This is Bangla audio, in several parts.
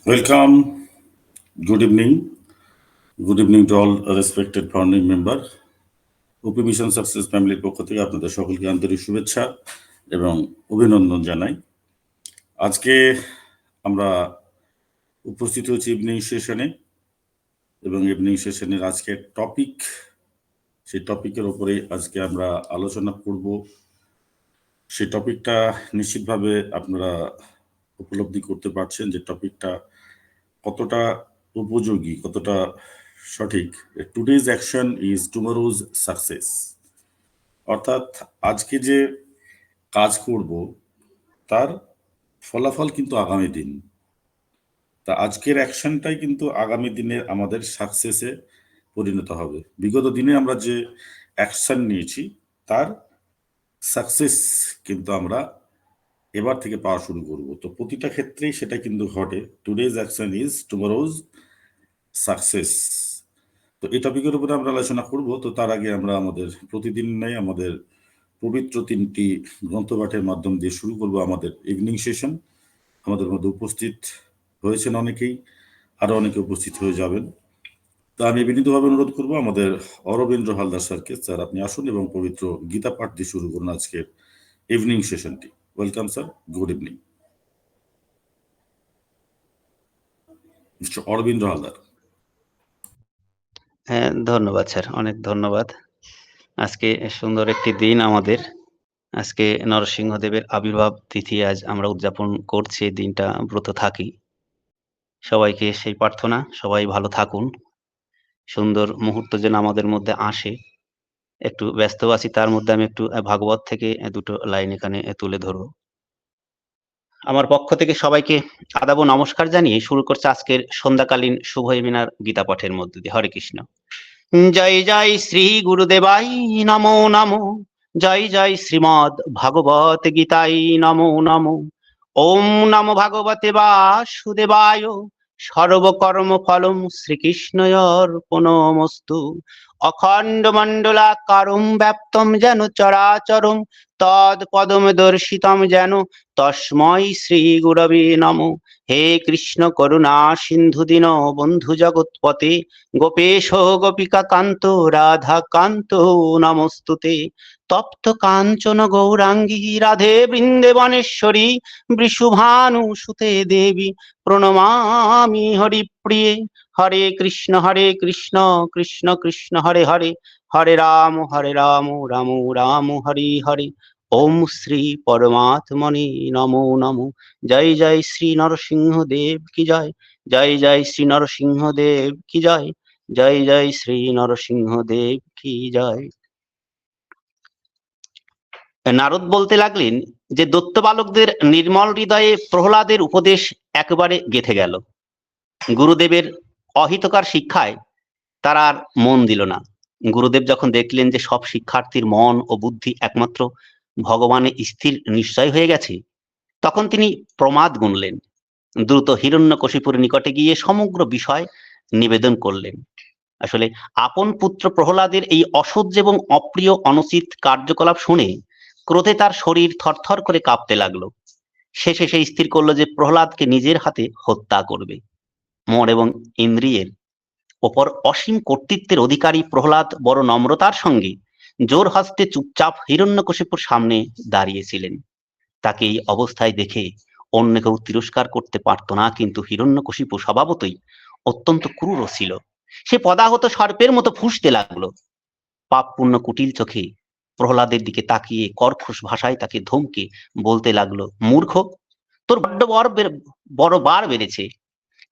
Welcome. Good evening. Good evening to all respected founding member. OP mission success ফ্যামিলির পক্ষ থেকে আপনাদের সকলকে আন্তরিক শুভেচ্ছা এবং অভিনন্দন জানাই। আজকে আমরা উপস্থিত হয়েছি ইভিনিং সেশনে এবং ইভিনিং সেশনের আজকের টপিক, সেই টপিকের ওপরে আজকে আমরা আলোচনা করব। সেই টপিকটা নিশ্চিতভাবে আপনারা উপলব্ধি করতে পারছেন যে টপিকটা কতটা উপযোগী, কতটা সঠিক। Today's action is tomorrow's success, অর্থাৎ আজকে যে কাজ করব তার ফলাফল কিন্তু আগামী দিন। তা আজকের অ্যাকশনটাই কিন্তু আগামী দিনে আমাদের সাকসেসে পরিণত হবে। বিগত দিনে আমরা যে অ্যাকশন নিয়েছি তার সাকসেস কিন্তু আমরা এবার থেকে পাওয়া শুরু করব। তো প্রতিটা ক্ষেত্রেই সেটা কিন্তু ঘটে। Today's action is tomorrow's success. তো এই টপিকের উপরে আমরা আলোচনা করব। তো তার আগে আমরা আমাদের প্রতিদিন নাই আমাদের পবিত্র 3টি গ্রন্থপাঠের মাধ্যম দিয়ে শুরু করব আমাদের ইভিনিং সেশন। আমাদের মধ্যে উপস্থিত হয়েছেন অনেকেই, আরো অনেকে উপস্থিত হয়ে যাবেন। তো আমি বিনীতভাবে অনুরোধ করব আমাদের অরবিন্দ্র হালদার স্যারকে, স্যার আপনি আসুন এবং পবিত্র গীতা পাঠ দিয়ে শুরু করুন আজকের ইভিনিং সেশনটি। Welcome sir, good evening. Mister Arabindra Haldar. হ্যাঁ, ধন্যবাদ স্যার, অনেক ধন্যবাদ। আজকে সুন্দর একটি দিন আমাদের। আজকে নরসিংহদেবের আবির্ভাব তিথি আজ আমরা উদযাপন করছি। এই দিনটা ব্রত থাকি। সবাইকে সেই প্রার্থনা, সবাই ভালো থাকুন। সুন্দর মুহূর্ত যেন আমাদের মধ্যে আসে। একটু ব্যস্ত আছি, তার মধ্যে আমি একটু ভাগবত থেকে দুটো লাইন এখানে তুলে ধরব। আমার পক্ষ থেকে সবাইকে আদাব ও নমস্কার জানিয়ে শুরু করছে আজকের সন্ধ্যাকালীন শুভ এমিনার গীতা পাঠের মধ্যে দিয়ে। হরে কৃষ্ণ। জয় জয় শ্রী গুরুদেবাই নমো নমো। জয় জয় শ্রীমদ ভাগবত গীতাই নমো নমো। ওম নমো ভাগবতে বাসুদেবায়। সর্বকর্ম ফলম শ্রীকৃষ্ণর্পণমস্তু। অখণ্ড মণ্ডলাকারম ব্যাপ্তম যেন চরাচরম তদ পদম দর্শিতম যেন তস্মৈ শ্রী গুরবে নমো। হে কৃষ্ণ করুণা সিন্ধু দীন বন্ধু জগৎপতে গোপেশ গোপিকা কান্ত রাধা কান্ত নমস্তুতে। তপ্ত কাঞ্চন গৌরাঙ্গী রাধে বৃন্দেবনেশ্বরী বৃষভানু সুতে দেবী প্রণমামি হরিপ্রিয়ে। হরে কৃষ্ণ কৃষ্ণ কৃষ্ণ হরে হরে, হরে রাম রাম রাম হরে হরে। ওম শ্রী পরমাত্মনে নমো নমো। জয় জয় শ্রী নরসিংহদেব কি জয়। জয় জয় শ্রী নরসিংহদেব কি জয়। জয় জয় শ্রী নরসিংহদেব কি জয়। নারদ বলতে লাগলেন যে দৈত্য বালকদের নির্মল হৃদয়ে প্রহ্লাদের উপদেশ একেবারে গেঁথে গেল। গুরুদেবের অহিতকর শিক্ষায় তারা আর মন দিল না। গুরুদেব যখন দেখলেন যে সব শিক্ষার্থীর মন ও বুদ্ধি একমাত্র ভগবানে স্থির নিশ্চয় হয়ে গেছে, তখন তিনি প্রমাদ গুনলেন। দ্রুত হিরণ্যকশিপুর নিকটে গিয়ে সমগ্র বিষয় নিবেদন করলেন। আসলে আপন পুত্র প্রহ্লাদের এই অসহ্য এবং অপ্রিয় অনুচিত কার্যকলাপ শুনে ক্রোধে তার শরীর থরথর করে কাঁপতে লাগলো। শেষে সে স্থির করলো যে প্রহ্লাদকে নিজের হাতে হত্যা করবে। মন এবং ইন্দ্রিয়ের ওপর অসীম কর্তৃত্বের অধিকারী প্রহ্লাদ বড় নম্রতার সঙ্গে জোর হস্তে চুপচাপ হিরণ্যকশিপুর সামনে দাঁড়িয়েছিলেন। তাকে এই অবস্থায় দেখে অন্য কেউ তিরস্কার করতে পারত না, কিন্তু হিরণ্যকশিপু স্বভাবতই অত্যন্ত ক্রূর ছিল। সে পদাহত সর্পের মতো ফুঁসতে লাগলো। পাপ পুণ্য কুটিল চোখে প্রহ্লাদের দিকে তাকিয়ে কর্কশ ভাষায় তাকে ধমকে বলতে লাগলো, মূর্খ, তোর বড় বার বেড়েছে,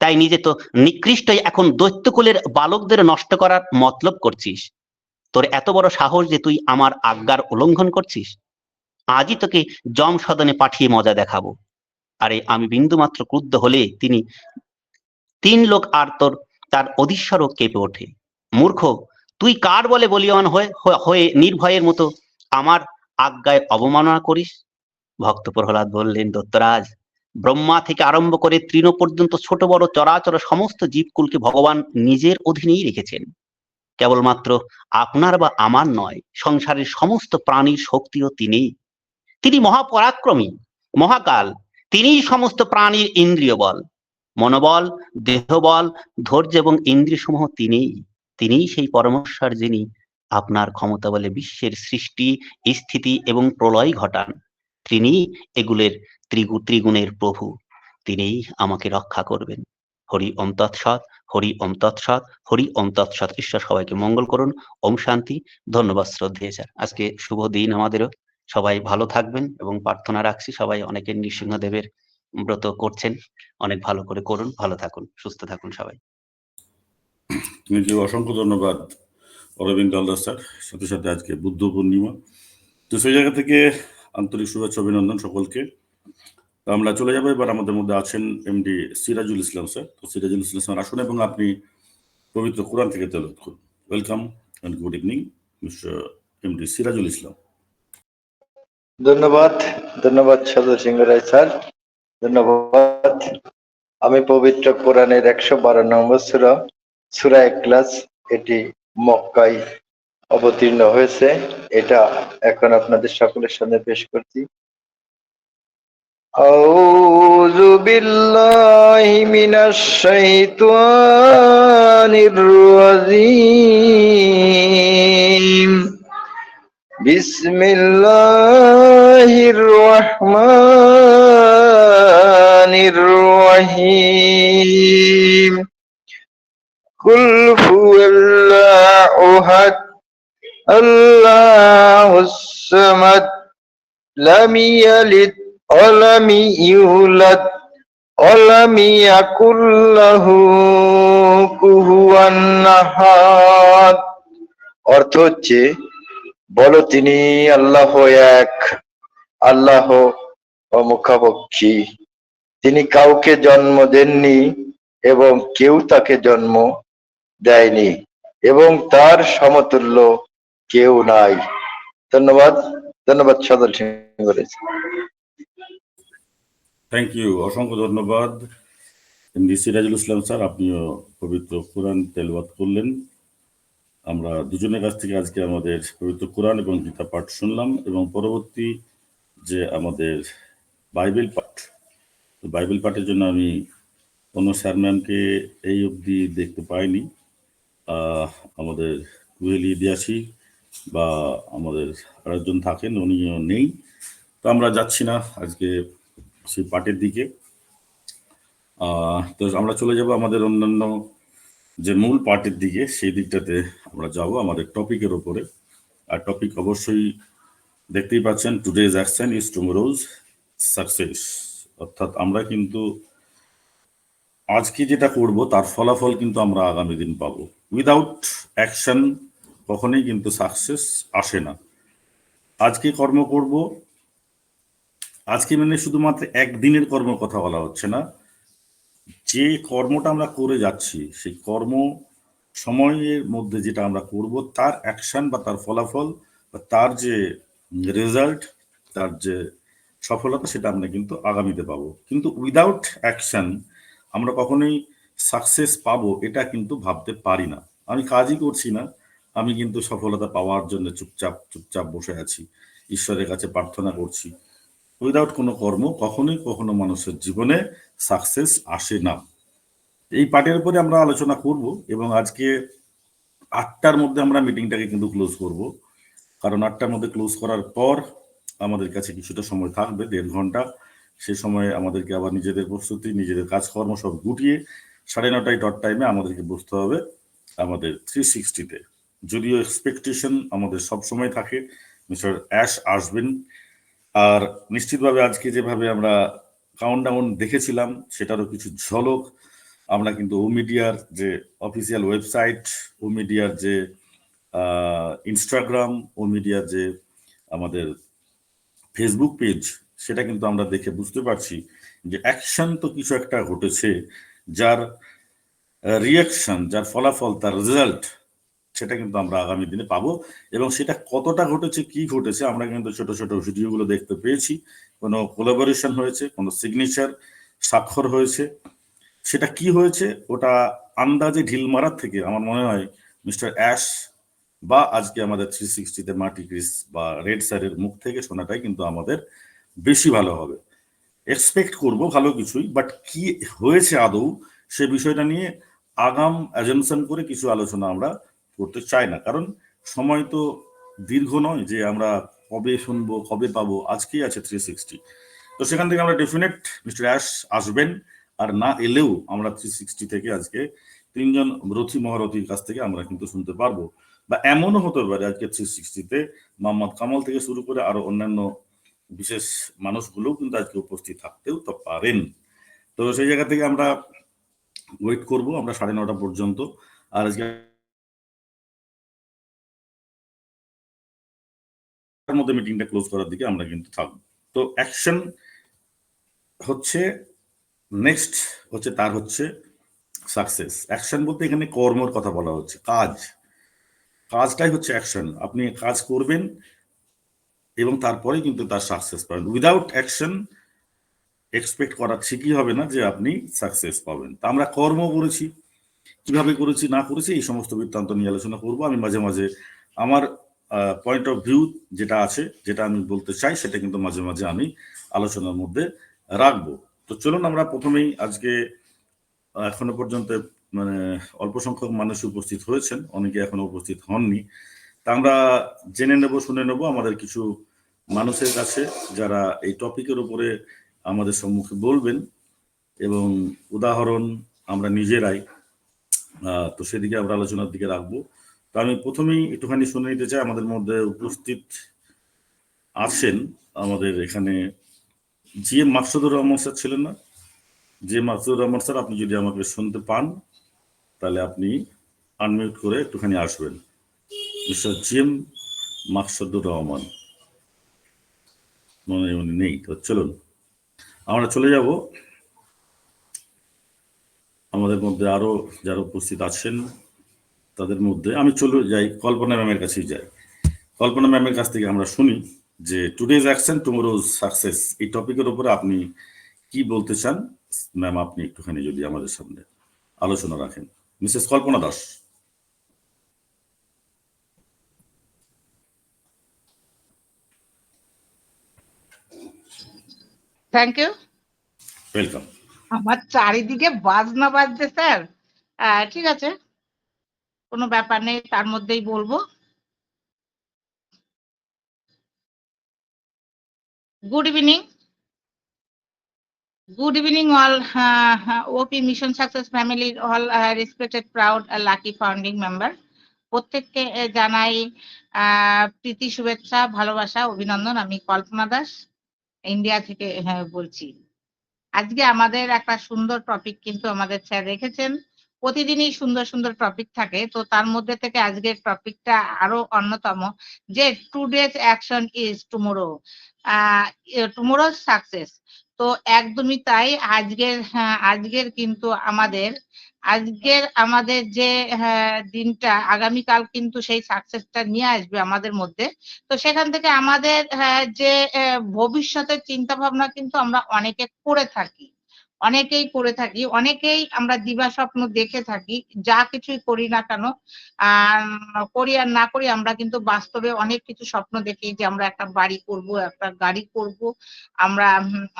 তাই নিজে তো নিকৃষ্টই এখন দৈত্যকুলের বালকদের নষ্ট করার মতলব করছিস। তোর এত বড় সাহস যে তুই আমার আজ্ঞার উল্লঙ্ঘন করছিস। আজই তোকে যম সদনে পাঠিয়ে মজা দেখাবো। আরে আমি বিন্দুমাত্র ক্রুদ্ধ হলে তিনি 3 লোক আর তার অধীশ্বরও কেঁপে ওঠে। মূর্খ, তুই কার বলে বলিয়ান হয়ে নির্ভয়ের মতো আমার আজ্ঞায় অবমাননা করিস? ভক্ত প্রহ্লাদ বললেন, দত্তরাজ, ব্রহ্মা থেকে আরম্ভ করে তৃণ পর্যন্ত ছোট বড় চরাচর সমস্ত জীবকুলকে ভগবান নিজের অধীনেই রেখেছেন। কেবলমাত্র আপনার বা আমার নয়, সংসারের সমস্ত প্রাণীর শক্তিও তিনি মহাপরাক্রমী, মহাকাল। তিনিই সমস্ত প্রাণীর ইন্দ্রিয় বল। মনোবল, দেহবল, ধৈর্য এবং ইন্দ্রিয়সমূহ তিনিই সেই পরমেশ্বর যিনি আপনার ক্ষমতা বলে বিশ্বের সৃষ্টি, স্থিতি এবং প্রলয় ঘটান। তিনি এগুলোর ত্রিগুণের প্রভু। তিনিই আমাকে রক্ষা করবেন। হরি ওম তৎসৎ, হরি ওম তৎসৎ, হরি ওম তৎসৎ। ঈশ্বর সবাইকে মঙ্গল করুন। ওম শান্তি। ধন্যবাদ শ্রদ্ধেয় স্যার। আজকে শুভ দিন আমাদেরও। সবাই ভালো থাকবেন এবং প্রার্থনা রাখছি সবাই অনেকে নৃসিংহদেবের ব্রত করছেন, অনেক ভালো করে করুন। ভালো থাকুন, সুস্থ থাকুন সবাই। অসংখ্য ধন্যবাদ অরবিন্দ হালদার স্যার। সাথে সাথে আজকে বুদ্ধ পূর্ণিমা, তো সেই জায়গা থেকে আন্তরিক শুভেচ্ছা অভিনন্দন সকলকে। তো আমরা চলে যাবো এবার। আমাদের মধ্যে আছেন এমডি সিরাজুল ইসলাম স্যার। তো সিরাজুল ইসলাম স্যার আসুন এবং আপনি পবিত্র কোরআন থেকে তেলাওয়াত করুন। Welcome and good evening mister MD Sirajul Islam. ধন্যবাদ সদর সিংহ রায় স্যার, ধন্যবাদ। আমি পবিত্র কোরআনের 112 নম্বর সূরা ইখলাস, এটি মক্কায় অবতীর্ণ হয়েছে, এটা এখন আপনাদের সকলের সামনে পেশ করছি। আউযু বিল্লাহি মিনাশ শাইতানির রাজীম। বিসমিল্লাহির রহমানির রহিম। কুল হুয়াল্লাহু আহাদ, আল্লাহুস সামাদ, লাম ইয়ালিদ ওয়া লাম ইউলাদ ওয়া লাম ইয়াকুল লাহু কুফুয়ান আহাদ। অর্থ হচ্ছে, বলো তিনি আল্লাহ এক, আল্লাহ অমুখাপেক্ষী, তিনি কাউকে জন্ম দেননি এবং কেউ তাকে জন্ম দেয়নি এবং তার সমতুল্য কেউ নাই। ধন্যবাদ সদর সিংহ। থ্যাংক ইউ, অসংখ্য ধন্যবাদ এমডি সিরাজুল ইসলাম স্যার। আপনিও পবিত্র কোরআন তেলাওয়াত করলেন। আমরা দুজনের কাছ থেকে আজকে আমাদের পবিত্র কোরআন এবং গীতা পাঠ শুনলাম এবং পরবর্তী যে আমাদের বাইবেল পাঠের জন্য আমি কোনো স্যার ম্যামকে এই অবধি দেখতে পাইনি। আমাদের কুহেলি দিয়াসী বা আমাদের আরেকজন থাকেন, উনিও নেই। তো আমরা যাচ্ছি না আজকে সেই পাঠের দিকে। তো আমরা চলে যাব আমাদের অন্যান্য যে মূল পার্টের দিকে, সেই দিকটাতে আমরা যাব আমাদের টপিকের ওপরে। আর টপিক অবশ্যই দেখতেই পাচ্ছেন, today's action is tomorrow's success. অর্থাৎ আমরা কিন্তু আজকে যেটা করব তার ফলাফল কিন্তু আমরা আগামী দিন পাবো। উইদাউট অ্যাকশন কখনোই কিন্তু সাকসেস আসে না। আজকে কর্ম করব, আজকে মানে শুধুমাত্র একদিনের কর্ম কথা বলা হচ্ছে না। যে কর্মটা আমরা করে যাচ্ছি সেই কর্ম সময়ের মধ্যে যেটা আমরা করব তার অ্যাকশন বা তার ফলাফল বা তার যে রেজাল্ট, তার যে সফলতা, সেটা আমরা কিন্তু আগামীতে পাবো। কিন্তু উইদাউট অ্যাকশন আমরা কখনোই সাকসেস পাবো এটা কিন্তু ভাবতে পারি না। আমি কাজই করছি না, আমি কিন্তু সফলতা পাওয়ার জন্য চুপচাপ বসে আছি, ঈশ্বরের কাছে প্রার্থনা করছি। উইদাউট কোনো কর্ম কখনো মানুষের জীবনে সাকসেস আসে না। এই পার্টের উপরে আমরা আলোচনা করব এবং আজকে 8টার মধ্যে আমরা মিটিংটাকে কিন্তু ক্লোজ করব। কারণ 8টার মধ্যে ক্লোজ করার পর আমাদের কাছে কিছুটা সময় থাকবে, 1.5 ঘন্টা। সে সময় আমাদেরকে আবার নিজেদের প্রস্তুতি, নিজেদের কাজকর্ম সব গুটিয়ে 9:30 ডট টাইমে আমাদেরকে বসতে হবে আমাদের 360-তে। যদিও এক্সপেকটেশন আমাদের সব সময় থাকে মিস্টার অ্যাশ আসবেন। আর নিশ্চিতভাবে আজকে যেভাবে আমরা কাউন্টডাউন দেখেছিলাম সেটারও কিছু ঝলক আমরা কিন্তু ও মিডিয়ার যে অফিসিয়াল ওয়েবসাইট, ও মিডিয়ার যে ইনস্টাগ্রাম, ও মিডিয়ার যে আমাদের ফেসবুক পেজ, সেটা কিন্তু আমরা দেখে বুঝতে পারছি যে অ্যাকশন তো কিছু একটা ঘটেছে, যার রিয়াকশন, যার ফলাফল, তার রেজাল্ট, সেটা কিন্তু আমরা আগামী দিনে পাবো। এবং সেটা কতটা ঘটেছে, কি ঘটেছে, আমরা কিন্তু ছোট ছোট ভিডিওগুলো দেখতে পেয়েছি। কোনো কোলাবোরেশন হয়েছে, কোনো সিগনেচার স্বাক্ষর হয়েছে, সেটা কি হয়েছে ওটা আন্দাজে ঢিল মারার থেকে আমার মনে হয় মিস্টার অ্যাশ বা আজকে আমাদের 360-তে মার্টি ক্রিস বা রেড স্যারের মুখ থেকে শোনাটাই কিন্তু আমাদের বেশি ভালো হবে। এক্সপেক্ট করব ভালো কিছুই, বাট কি হয়েছে আদৌ সে বিষয়টা নিয়ে আগাম অ্যাজাম্পশন করে কিছু আলোচনা আমরা করতে চাই না, কারণ সময় তো দীর্ঘ নয় যে আমরা কবে শুনবো কবে পাবো, আজকেই আছে 360। তো সেখান থেকে আমরা ডেফিনেট মিস্টার অ্যাশ আসবেন, আর না এলেও আমরা 360 থেকে আজকে 3জন রথী মহারথীর কাছ থেকে আমরা কিন্তু শুনতে পারবো, বা এমনও হতে পারে আজকে 360-তে মোহাম্মদ কামাল থেকে শুরু করে আরো অন্যান্য বিশেষ মানুষগুলোও কিন্তু আজকে উপস্থিত থাকতেও তো পারেন। তো সেই জায়গা থেকে আমরা ওয়েট করব আমরা 9:30 পর্যন্ত। আর আজকে মধ্যে মিটিংটা ক্লোজ করার দিকে আমরা কিন্তু থাকবো। তো অ্যাকশন হচ্ছে নেক্সট হচ্ছে তার হচ্ছে সাকসেস। অ্যাকশন বলতে এখানে কর্মর কথা বলা হচ্ছে, কাজটাই হচ্ছে অ্যাকশন। আপনি কাজ করবেন এবং তারপরে কিন্তু তার সাকসেস পাবেন। উইদাউট অ্যাকশন এক্সপেক্ট করা ঠিকই হবে না যে আপনি সাকসেস পাবেন। তা আমরা কর্ম করেছি, কিভাবে করেছি না করেছি এই সমস্ত বৃত্তান্ত নিয়ে আলোচনা করব। আমি মাঝে মাঝে আমার পয়েন্ট অফ ভিউ যেটা আছে, যেটা আমি বলতে চাই, সেটা কিন্তু মাঝে মাঝে আমি আলোচনার মধ্যে রাখবো। তো চলুন আমরা প্রথমেই আজকে এখনো পর্যন্ত মানে অল্প সংখ্যক মানুষ উপস্থিত হয়েছেন, অনেকে এখনো উপস্থিত হননি। তা আমরা জেনে নেব, শুনে নেব আমাদের কিছু মানুষের কাছে যারা এই টপিকের উপরে আমাদের সম্মুখে বলবেন, এবং উদাহরণ আমরা নিজেরাই, তো সেদিকে আমরা আলোচনার দিকে রাখবো। তো আমি প্রথমেই একটুখানি শুনে নিতে চাই, আমাদের মধ্যে উপস্থিত আছেন আমাদের এখানে জিএম মাকসুদুর রহমান স্যার ছিলেন না? জিএম মাকসুদুর রহমান স্যার, আপনি যদি আমাকে শুনতে পান তাহলে আপনি আনমিউট করে একটুখানি আসবেন। মিস্টার জিএম মাকসুদুর রহমান মনে মনে নেই। তো চলুন আমরা চলে যাব আমাদের মধ্যে আরো যারা উপস্থিত আছেন তাদের মধ্যে। আমি চলে যাই কল্পনা ম্যামের কাছেই যাই। কল্পনা ম্যামের কাছ থেকে আমরা শুনি যে টুডেজ অ্যাকশন টুমরোজ সাকসেস, এই টপিকের উপরে আপনি কি বলতে চান ম্যাম? আপনি একটুখানি যদি আমাদের সামনে আলোচনা রাখেন। Mrs Kalpana Das. Thank you. Welcome. আমার চারিদিকে বাজনা বাজছে স্যার। ঠিক আছে, কোনো ব্যাপার নেই, তার মধ্যেই বলবো। Good evening, good evening all. OP Mission Success Family, all respected, proud, lucky founding member. প্রত্যেককে জানাই প্রীতি, শুভেচ্ছা, ভালোবাসা, অভিনন্দন। আমি কল্পনা দাস, ইন্ডিয়া থেকে বলছি। আজকে আমাদের একটা সুন্দর টপিক কিন্তু আমাদের স্যার রেখেছেন। প্রতিদিনই সুন্দর সুন্দর টপিক থাকে, তো তার মধ্যে থেকে আজকের টপিকটা আরো অন্যতম, যে today's action is tomorrow, tomorrow's success. তো একদমই তাই। আজকের কিন্তু আমাদের যে দিনটা, আগামীকাল কিন্তু সেই সাকসেসটা নিয়ে আসবে আমাদের মধ্যে। তো সেখান থেকে আমাদের যে ভবিষ্যতের চিন্তা ভাবনা কিন্তু আমরা অনেকেই করে থাকি, অনেকেই আমরা দিবা স্বপ্ন দেখে থাকি। যা কিছুই করি না কেন, করি আর না করি, আমরা কিন্তু বাস্তবে অনেক কিছু স্বপ্ন দেখি, যে আমরা একটা বাড়ি করব, একটা গাড়ি করব, আমরা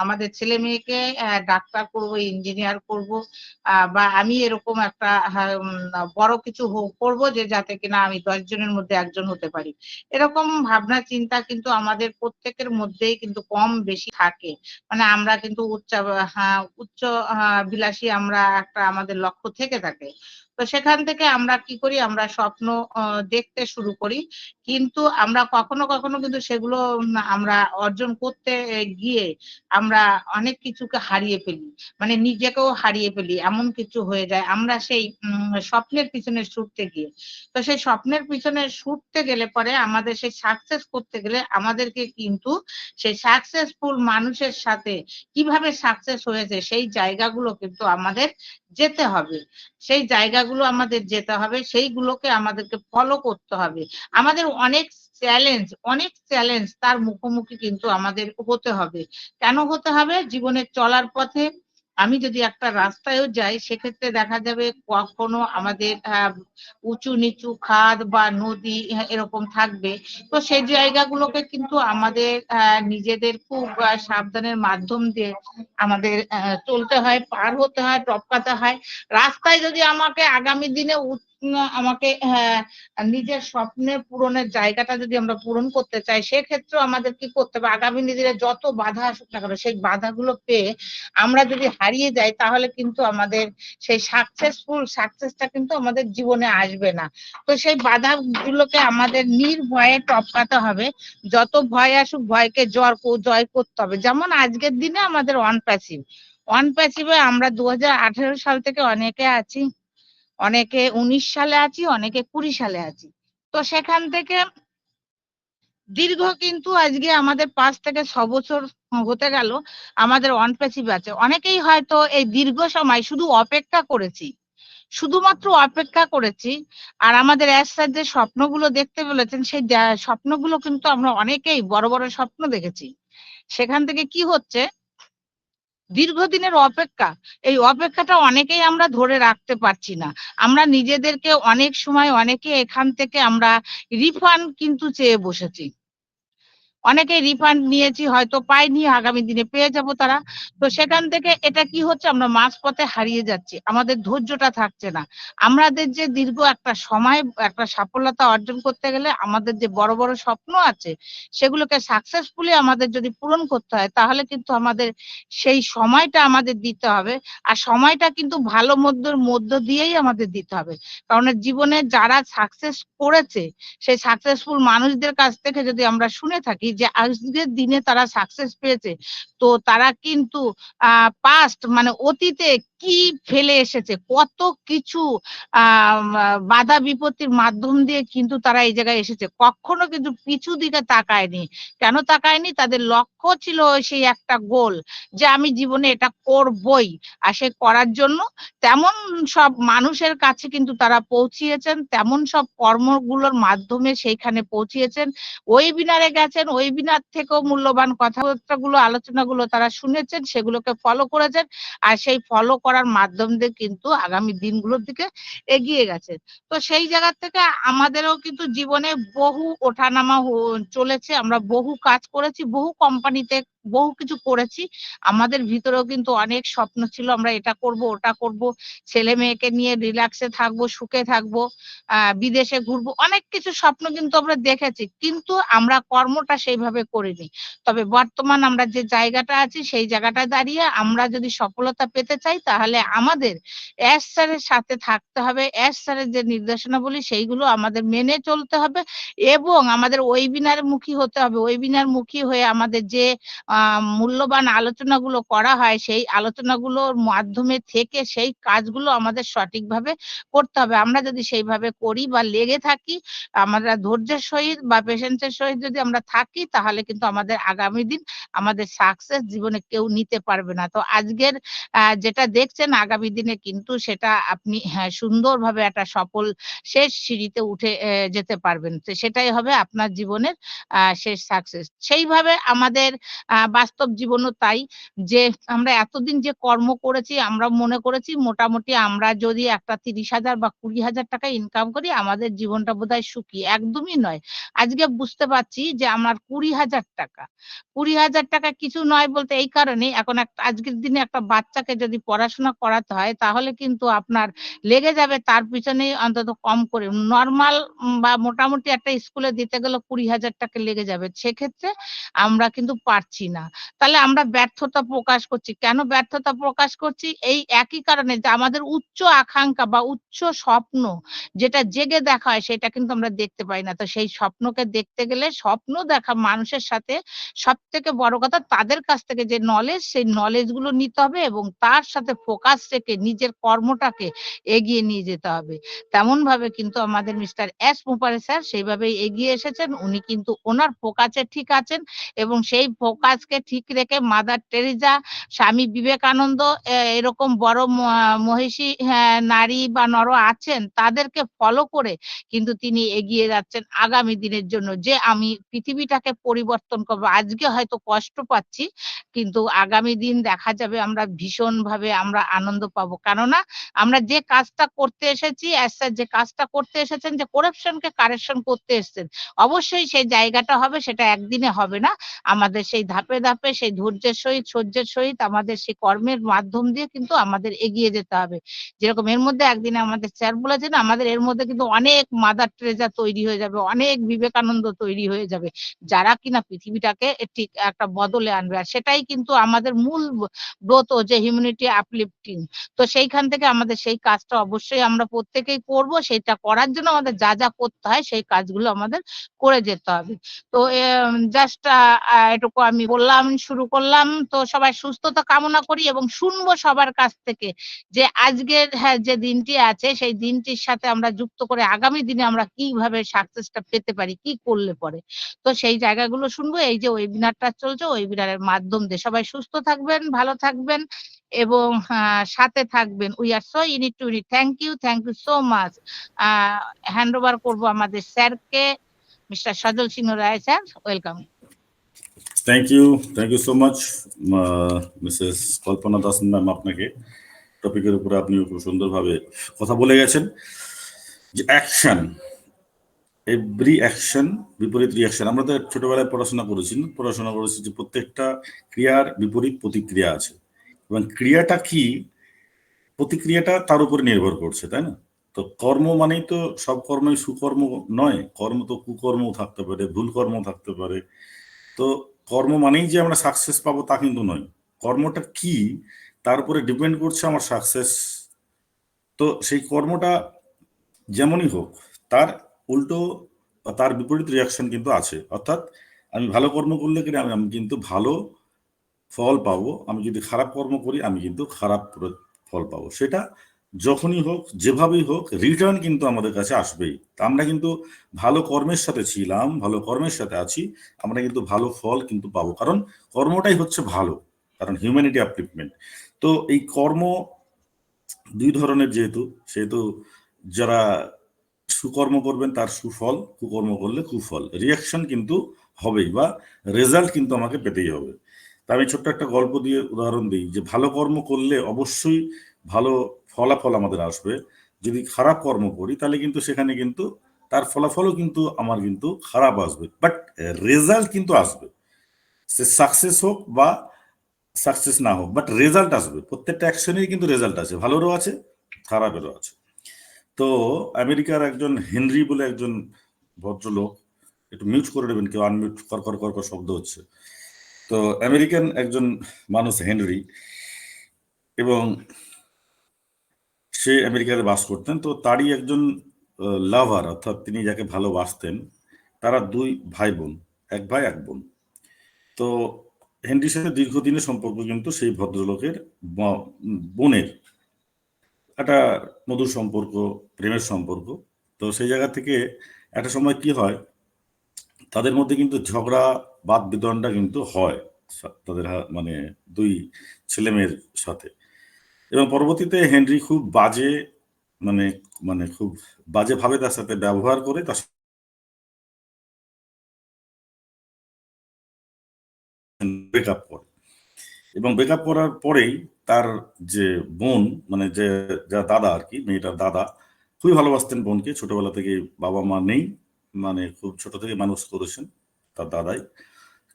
আমাদের ছেলে মেয়েকে ডাক্তার করব, ইঞ্জিনিয়ার করব, বা আমি এরকম একটা বড় কিছু করব, যে যাতে কিনা আমি 10 জনের মধ্যে একজন হতে পারি। এরকম ভাবনা চিন্তা কিন্তু আমাদের প্রত্যেকের মধ্যেই কিন্তু কম বেশি থাকে। মানে আমরা কিন্তু উচ্চ বিলাসী আমরা একটা আমাদের লক্ষ্য থেকে থাকে। তো সেখান থেকে আমরা কি করি, আমরা স্বপ্ন দেখতে শুরু করি, কিন্তু আমরা কখনো কখনো কিন্তু সেগুলো আমরা অর্জন করতে গিয়ে আমরা অনেক কিছুকে হারিয়ে ফেলি, মানে নিজেকেও হারিয়ে ফেলি, এমন কিছু হয়ে যায় আমরা সেই স্বপ্নের পিছনে ছুটতে গিয়ে। তো সেই স্বপ্নের পিছনে ছুটতে গেলে পরে আমাদের সেই সাকসেস করতে গেলে আমাদেরকে কিন্তু সেই সাকসেসফুল মানুষের সাথে কিভাবে সাকসেস হয়েছে সেই জায়গাগুলো কিন্তু আমাদের যেতে হবে, সেইগুলোকে আমাদেরকে ফলো করতে হবে। আমাদের অনেক চ্যালেঞ্জ তার মুখোমুখি কিন্তু আমাদের হতে হবে। কেন হতে হবে? জীবনের চলার পথে আমি যদি একটা রাস্তায়ও যাই সেক্ষেত্রে দেখা যাবে কখনো আমাদের উঁচু নিচু খাদ বা নদী এরকম থাকবে। তো সেই জায়গাগুলোকে কিন্তু আমাদের নিজেদের খুব সাবধানের মাধ্যম দিয়ে আমাদের চলতে হয়, পার হতে হয়, টপকাতে হয়। রাস্তায় যদি আমাকে আগামী দিনে আমাকে নিজের স্বপ্নের পূরণের জায়গাটা যদি আমরা পূরণ করতে চাই, সেক্ষেত্রেও আমাদের কি করতে হবে, আগামী দিনে যত বাধা আসুক না কেন সেই বাধাগুলো পেয়ে আমরা যদি হারিয়ে যাই তাহলে কিন্তু আমাদের সেই সাকসেসটা কিন্তু আমাদের জীবনে আসবে না। তো সেই বাধাগুলোকে আমাদের নির্ভয়ে টপকাতে হবে। যত ভয় আসুক ভয়কে জয় করতে হবে। যেমন আজকের দিনে আমাদের ওয়ান প্যাসিভে আমরা 2018 সাল থেকে অনেকে আছি, অনেকে 19 সালে আছি, অনেকে 20 সালে আছি। তো সেখান থেকে দীর্ঘ কিন্তু আজকে আমাদের 5 থেকে 6 বছর হতে গেল আমাদের ওয়ান প্যাসিভ আছে। অনেকেই হয়তো এই দীর্ঘ সময় শুধু অপেক্ষা করেছি, শুধুমাত্র অপেক্ষা করেছি। আর আমাদের স্যার যে স্বপ্নগুলো দেখতে বলেছেন সেই স্বপ্নগুলো কিন্তু আমরা অনেকেই বড় বড় স্বপ্ন দেখেছি। সেখান থেকে কি হচ্ছে, দীর্ঘদিনের অপেক্ষা, এই অপেক্ষাটা অনেকেই আমরা ধরে রাখতে পারছি না। আমরা নিজেদেরকে অনেক সময় অনেকে এখান থেকে আমরা রিফান্ড কিন্তু চেয়ে বসেছি। অনেকেই রিফান্ড নিয়েছি, হয়তো পাইনি, আগামী দিনে পেয়ে যাব তারা। তো সেখান থেকে এটা কি হচ্ছে, আমরা মাঝপথে হারিয়ে যাচ্ছি, আমাদের ধৈর্যটা থাকছে না। আমাদের যে দীর্ঘ একটা সময় একটা সফলতা অর্জন করতে গেলে আমাদের যে বড় বড় স্বপ্ন আছে সেগুলোকে সাকসেসফুলি আমাদের যদি পূরণ করতে হয় তাহলে কিন্তু আমাদের সেই সময়টা আমাদের দিতে হবে। আর সময়টা কিন্তু ভালো মধ্য দিয়েই আমাদের দিতে হবে। কারণ জীবনে যারা সাকসেস করেছে সেই সাকসেসফুল মানুষদের কাছ থেকে যদি আমরা শুনে থাকি যে আজকের দিনে তারা সাকসেস পেয়েছে, তো তারা কিন্তু পাস্ট মানে অতীতে কি ফেলে এসেছে, কত কিছু বাধা বিপত্তির মাধ্যম দিয়ে কিন্তু তারা এই জায়গায় এসেছে, কখনো কিন্তু পিছু দিকে তাকায়নি। কেন তাকায়নি? তাদের লক্ষ্য ছিল সেই একটা গোল যে আমি জীবনে এটা করবই। আর সে করার জন্য তেমন সব মানুষের কাছে কিন্তু তারা পৌঁছিয়েছেন, তেমন সব কর্মগুলোর মাধ্যমে সেইখানে পৌঁছিয়েছেন। ওয়েবিনারে গেছেন, ওয়েবিনার থেকেও মূল্যবান কথাবার্তাগুলো আলোচনাগুলো তারা শুনেছেন, সেগুলোকে ফলো করেছেন। আর সেই ফলো করার মাধ্যম দিয়ে কিন্তু আগামী দিনগুলোর দিকে এগিয়ে গেছেন। তো সেই জায়গা থেকে আমাদেরও কিন্তু জীবনে বহু ওঠানামা চলেছে। আমরা বহু কাজ করেছি, বহু কোম্পানিতে বহু কিছু করেছি। আমাদের ভিতরেও কিন্তু অনেক স্বপ্ন ছিল, আমরা এটা করব ওটা করব, ছেলে মেয়েকে নিয়ে রিল্যাক্সে থাকবো, সুখে থাকবো, বিদেশে ঘুরবো, অনেক কিছু স্বপ্ন কিন্তু আমরা দেখেছি, কিন্তু আমরা কর্মটা সেইভাবে করিনি। তবে বর্তমান আমরা যে জায়গাটা আছি সেই জায়গাটায় দাঁড়িয়ে আমরা যদি সফলতা পেতে চাই তাহলে আমাদের এস স্যারের সাথে থাকতে হবে। এস স্যারের যে নির্দেশনাবলী সেইগুলো আমাদের মেনে চলতে হবে এবং আমাদের ওয়েবিনার মুখী হতে হবে। ওয়েবিনার মুখী হয়ে আমাদের যে মূল্যবান আলোচনাগুলো করা হয় সেই আলোচনাগুলোর মাধ্যমে থেকে সেই কাজগুলো আমাদের সঠিকভাবে করতে হবে। আমরা যদি সেইভাবে করি বা লেগে থাকি, আমরা ধৈর্যের সহিত বা পেশেন্সের সহিত যদি আমরা থাকি তাহলে কিন্তু আমাদের আগামী দিন আমাদের সাকসেস জীবনে কেউ নিতে পারবে না। তো আজকের যেটা দেখছেন আগামী দিনে কিন্তু সেটা আপনি সুন্দরভাবে একটা সফল শেষ সিঁড়িতে উঠে যেতে পারবেন। তো সেটাই হবে আপনার জীবনের শেষ সাকসেস। সেইভাবে আমাদের বাস্তব জীবনও তাই, যে আমরা এতদিন যে কর্ম করেছি আমরা মনে করেছি মোটামুটি আমরা যদি একটা 30,000 বা 20,000 টাকা ইনকাম করি আমাদের জীবনটা বোধহয় সুখী। একদমই নয়। আজকে বুঝতে পারছি যে আমার 20,000 টাকা, 20,000 টাকা কিছু নয় বলতে এই কারণেই, এখন আজকের দিনে একটা বাচ্চাকে যদি পড়াশোনা করাতে হয় তাহলে কিন্তু আপনার লেগে যাবে তার পিছনেই অন্তত কম করে নরমাল বা মোটামুটি একটা স্কুলে দিতে গেলে 20,000 টাকা লেগে যাবে। সেক্ষেত্রে আমরা কিন্তু পারছি না। তাহলে আমরা ব্যর্থতা প্রকাশ করছি। কেন ব্যর্থতা প্রকাশ করছি? এই একই কারণে যে আমাদের উচ্চ আকাঙ্ক্ষা বা উচ্চ স্বপ্ন যেটা জেগে দেখা হয় সেটা কিন্তু আমরা দেখতে পাই না। তো সেই স্বপ্নকে দেখতে গেলে স্বপ্ন দেখা মানুষের সাথে সবথেকে বড় কথা তাদের কাছ থেকে যে নলেজ সেই নলেজ গুলো নিতে হবে এবং তার সাথে ফোকাস রেখে নিজের কর্মটাকে এগিয়ে নিয়ে যেতে হবে। তেমন ভাবে কিন্তু আমাদের মিস্টার এস মুপারে স্যার সেইভাবেই এগিয়ে এসেছেন। উনি কিন্তু ওনার ফোকাসে ঠিক আছেন এবং সেই ফোকাসকে ঠিক রেখে মাদার টেরেসা স্বামী বিবেকানন্দ এরকম বড় মহিষী নারী বা নর আছেন, তাদেরকে ফলো করে কিন্তু তিনি এগিয়ে যাচ্ছেন আগামী দিনের জন্য, যে আমি পৃথিবীটাকে পরিবর্তন করবো। আজকে হয়তো কষ্ট পাচ্ছি, কিন্তু আগামী দিন দেখা যাবে আমরা ভীষণভাবে আমরা আনন্দ পাবো। কেননা আমরা যে কাজটা করতে এসেছি, স্যার যে কাজটা করতে এসেছেন, যে করাপশনকে কারেকশন করতে এসেছেন, অবশ্যই সেই জায়গাটা হবে, সেটা একদিনে হবে না। আমাদের সেই ধাপে ধাপে সেই ধৈর্যের সহিত সহ্যের সহিত আমাদের সেই কর্মের মাধ্যম দিয়ে কিন্তু আমাদের এগিয়ে যেতে হবে। যেরকম এর মধ্যে একদিনে আমাদের স্যার বলেছেন, আমাদের এর মধ্যে কিন্তু অনেক মাদার টেরেসা তৈরি হয়ে যাবে, অনেক বিবেকানন্দ তৈরি হয়ে যাবে, যারা কিনা পৃথিবীটাকে ঠিক একটা বদলে আনবে। আর সেটাই কিন্তু আমাদের মূল ব্রত, যে হিউম্যানিটি আপলিফটিং। তো সেইখান থেকে আমাদের সেই কাজটা অবশ্যই আমরা প্রত্যেকেই করব। সেটা করার জন্য আমাদের যা যা করতে হয় সেই কাজগুলো আমাদের করে যেতে হবে। তো জাস্ট এটুকু আমি বললাম, শুরু করলাম। তো সবাই সুস্থতা কামনা করি এবং শুনবো সবার কাছ থেকে যে আজকের যে দিনটি আছে সেই দিনটির সাথে আমরা যুক্ত করে আগামী দিনে আমরা কিভাবে সাকসেসটা পেতে পারি, কি করলে পরে। তো সেই জায়গাগুলো শুনবো। এই যে ওয়েবিনারটা চলছে, ওয়েবিনারের মাধ্যম দিয়ে সবাই সুস্থ থাকবেন, ভালো থাকবেন এবং সাথে থাকবেন। We are so unit to unit. Thank you so much. Hand over করবো আমাদের স্যারকে, Mr Sajal Singha Roy sir. Welcome. Thank you so much Mrs Kalpana Das ma'am. আপনাকে টপিকের উপরে আপনিও খুব সুন্দরভাবে কথা বলে গেছেন যে অ্যাকশন, এভরি অ্যাকশন বিপরীত রিয়াকশন। আমরা তো ছোটবেলায় পড়াশোনা করেছি যে প্রত্যেকটা ক্রিয়ার বিপরীত প্রতিক্রিয়া আছে, এবং ক্রিয়াটা কি, প্রতিক্রিয়াটা তার উপরে নির্ভর করছে, তাই না? তো কর্ম মানেই তো সব কর্মই সুকর্ম নয়, কর্ম তো কুকর্মও থাকতে পারে, ভুল কর্ম থাকতে পারে। তো কর্ম মানেই যে আমরা সাকসেস পাবো তা কিন্তু নয়। কর্মটা কি তার উপরে ডিপেন্ড করছে আমার সাকসেস। তো সেই কর্মটা যেমনই হোক, তার উল্টো বা তার বিপরীত রিয়াকশন কিন্তু আছে। অর্থাৎ আমি ভালো কর্ম করলে কিনা আমি কিন্তু ভালো ফল পাবো, আমি যদি খারাপ কর্ম করি আমি কিন্তু খারাপ ফল পাবো। সেটা যখনই হোক, যেভাবেই হোক, রিটার্ন কিন্তু আমাদের কাছে আসবেই। তা আমরা কিন্তু ভালো কর্মের সাথে ছিলাম, ভালো কর্মের সাথে আছি, আমরা কিন্তু ভালো ফল কিন্তু পাবো, কারণ কর্মটাই হচ্ছে ভালো, কারণ হিউম্যানিটি আপলিফমেন্ট। তো এই কর্ম দুই ধরনের যেহেতু, সেহেতু যারা সুকর্ম করবেন তার সুফল, কুকর্ম করলে কুফল, রিয়াকশন কিন্তু হবেই, বা রেজাল্ট কিন্তু আমাকে পেতেই হবে। তা আমি ছোট্ট একটা গল্প দিয়ে উদাহরণ দিই যে ভালো কর্ম করলে অবশ্যই ভালো ফলাফল আমাদের আসবে। যদি খারাপ কর্ম করি তাহলে কিন্তু সেখানে কিন্তু তার ফলাফলও কিন্তু আমার কিন্তু খারাপ আসবে, বাট রেজাল্ট কিন্তু আসবে। সে সাকসেস হোক বা সাকসেস না হোক, বাট রেজাল্ট আসবে। প্রত্যেকটা অ্যাকশনেই কিন্তু রেজাল্ট আছে, ভালোরও আছে খারাপেরও আছে। তো আমেরিকার একজন হেনরি বলে একজন ভদ্রলোক, একটু মিউট করে দেবেন, কেউ আনমিউট কর কর কর কর শব্দ হচ্ছে। তো আমেরিকান একজন মানুষ হেনরি, এবং সে আমেরিকাতে বাস করতেন। তো তারই একজন লাভার, অর্থাৎ তিনি যাকে ভালোবাসতেন, তারা দুই ভাই বোন, এক ভাই এক বোন। তো হেনরির সাথে দীর্ঘদিনের সম্পর্ক কিন্তু সেই ভদ্রলোকের বোনের একটা মধুর সম্পর্ক, প্রেমের সম্পর্ক। তো সেই জায়গা থেকে একটা সময় কি হয়, তাদের মধ্যে কিন্তু ঝগড়া, বাদ বিতণ্ডা কিন্তু হয় তাদের মানে দুই ছেলে মেয়ের সাথে। এবং পরবর্তীতে হেনরি খুব বাজে, মানে মানে খুব বাজেভাবে তার সাথে ব্যবহার করে তার ব্রেকআপ করে। এবং ব্রেকআপ করার পরেই তার যে বোন, মানে যে যা দাদা আর কি, মেয়েটার দাদা খুবই ভালোবাসতেন বোনকে, ছোটবেলা থেকে বাবা মা নেই, মানে খুব ছোট থেকে মানুষ করেছেন তার দাদাই।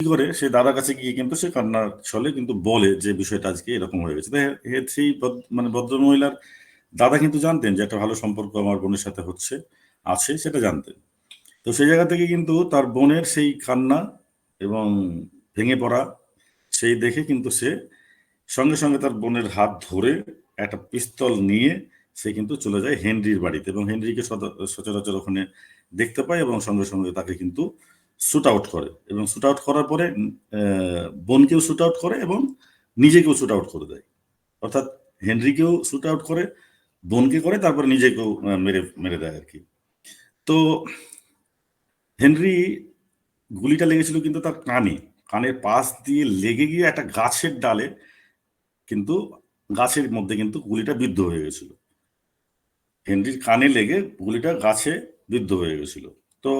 কি করে সে দাদার কাছে গিয়ে কিন্তু সে কান্নার ছলে কিন্তু বলে যে বিষয়টা আজকে এরকম হয়ে গেছে। সেই মানে ভদ্রমহিলার দাদা কিন্তু জানতেন যে একটা ভালো সম্পর্ক আমার বোনের সাথে আছে, সেটা জানতেন। তো সেই জায়গা থেকে কিন্তু তার বোনের সেই কান্না এবং ভেঙে পড়া সেই দেখে কিন্তু সে সঙ্গে সঙ্গে তার বোনের হাত ধরে একটা পিস্তল নিয়ে সে কিন্তু চলে যায় হেনরির বাড়িতে, এবং হেনরিকে সচরাচর ওখানে দেখতে পায়, এবং সঙ্গে সঙ্গে তাকে কিন্তু শুট আউট করে, এবং শুট আউট করার পরে বোনকেও শুট আউট করে এবং নিজেকেও শুট আউট করে দেয়। অর্থাৎ হেনরিকেও শুট আউট করে, বোনকে করে, তারপরে নিজেকেও মেরে দেয় আর কি। তো হেনরি গুলিটা লেগেছিল কিন্তু তার কানের পাশ দিয়ে লেগে গিয়ে একটা গাছের ডালে কিন্তু গাছের মধ্যে কিন্তু গুলিটা বিদ্ধ হয়ে গেছিল। হেনরির কানে লেগে গুলিটা গাছে বিদ্ধ হয়ে গেছিল। তো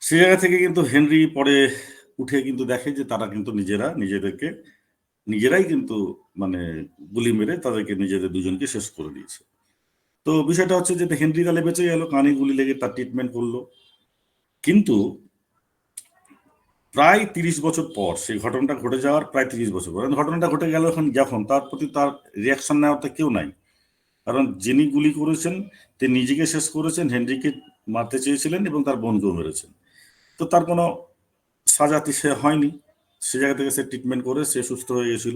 সে জায়গা থেকে কিন্তু হেনরি পরে উঠে কিন্তু দেখে যে তারা কিন্তু নিজেরাই কিন্তু মানে গুলি মেরে তাদেরকে নিজেদের দুজনকে শেষ করে দিয়েছে। তো বিষয়টা হচ্ছে যে হেনরি তাহলে বেঁচে গেল, কানে গুলি লেগে তার ট্রিটমেন্ট করলো। কিন্তু প্রায় 30 বছর পর, সেই ঘটনাটা ঘটে যাওয়ার প্রায় 30 বছর পর ঘটনাটা ঘটে গেল, এখন যখন তার প্রতি তার রিয়াকশন নেওয়ার তো কেউ নাই। কারণ যিনি গুলি করেছেন তিনি নিজেকে শেষ করেছেন, হেনরিকে মারতে চেয়েছিলেন এবং তার বোনকেও মেরেছেন। তো তার কোনো সাজাতে সে হয়নি, সে জায়গা থেকে সে ট্রিটমেন্ট করে সে সুস্থ হয়ে গেছিল।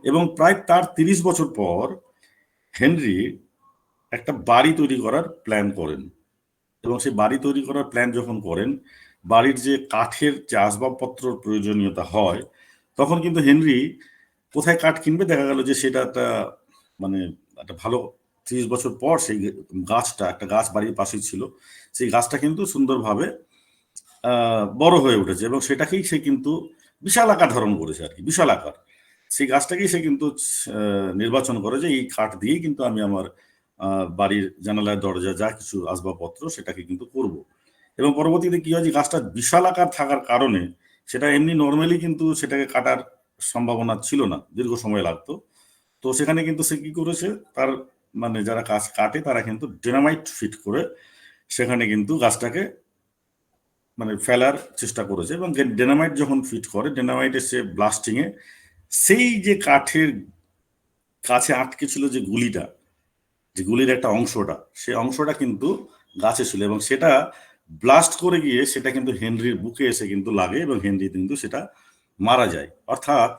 এবং প্রায় তার 30 বছর পর হেনরি একটা বাড়ি তৈরি করার প্ল্যান করেন। এবং সেই বাড়ি তৈরি করার প্ল্যান যখন করেন, বাড়ির যে কাঠের যে আসবাবপত্র প্রয়োজনীয়তা হয়, তখন কিন্তু হেনরি কোথায় কাঠ কিনবে, দেখা গেল যে সেটা মানে একটা ভালো 30 বছর পর সেই একটা গাছ বাড়ির পাশেই ছিল, সেই গাছটা কিন্তু সুন্দরভাবে বড় হয়ে উঠেছে এবং সেটাকেই সে কিন্তু বিশাল আকার ধারণ করেছে আর কি, বিশাল আকার। সেই গাছটাকেই সে কিন্তু নির্বাচন করে যে এই কাঠ দিয়েই কিন্তু আমি আমার বাড়ির জানালার দরজা যা কিছু আসবাবপত্র সেটাকে কিন্তু করব। এবং পরবর্তীতে কি হয়, যে গাছটা বিশাল আকার থাকার কারণে সেটা এমনি নর্মালি কিন্তু সেটাকে কাটার সম্ভাবনা ছিল না, দীর্ঘ সময় লাগতো। তো সেখানে কিন্তু সে কি করেছে, তার মানে যারা গাছ কাটে তারা কিন্তু ডিনামাইট ফিট করে সেখানে কিন্তু গাছটাকে মানে ফেলার চেষ্টা করেছে। এবং ডিনামাইট যখন ফিট করে, ডিনামাইটে সে ব্লাস্টিংয়ে সেই যে কাঠের কাছে আটকে ছিল যে গুলির একটা অংশটা, সেই অংশটা কিন্তু গাছে ছিল এবং সেটা ব্লাস্ট করে গিয়ে সেটা কিন্তু হেনরির বুকে এসে কিন্তু লাগে এবং হেনরি কিন্তু সেটা মারা যায়। অর্থাৎ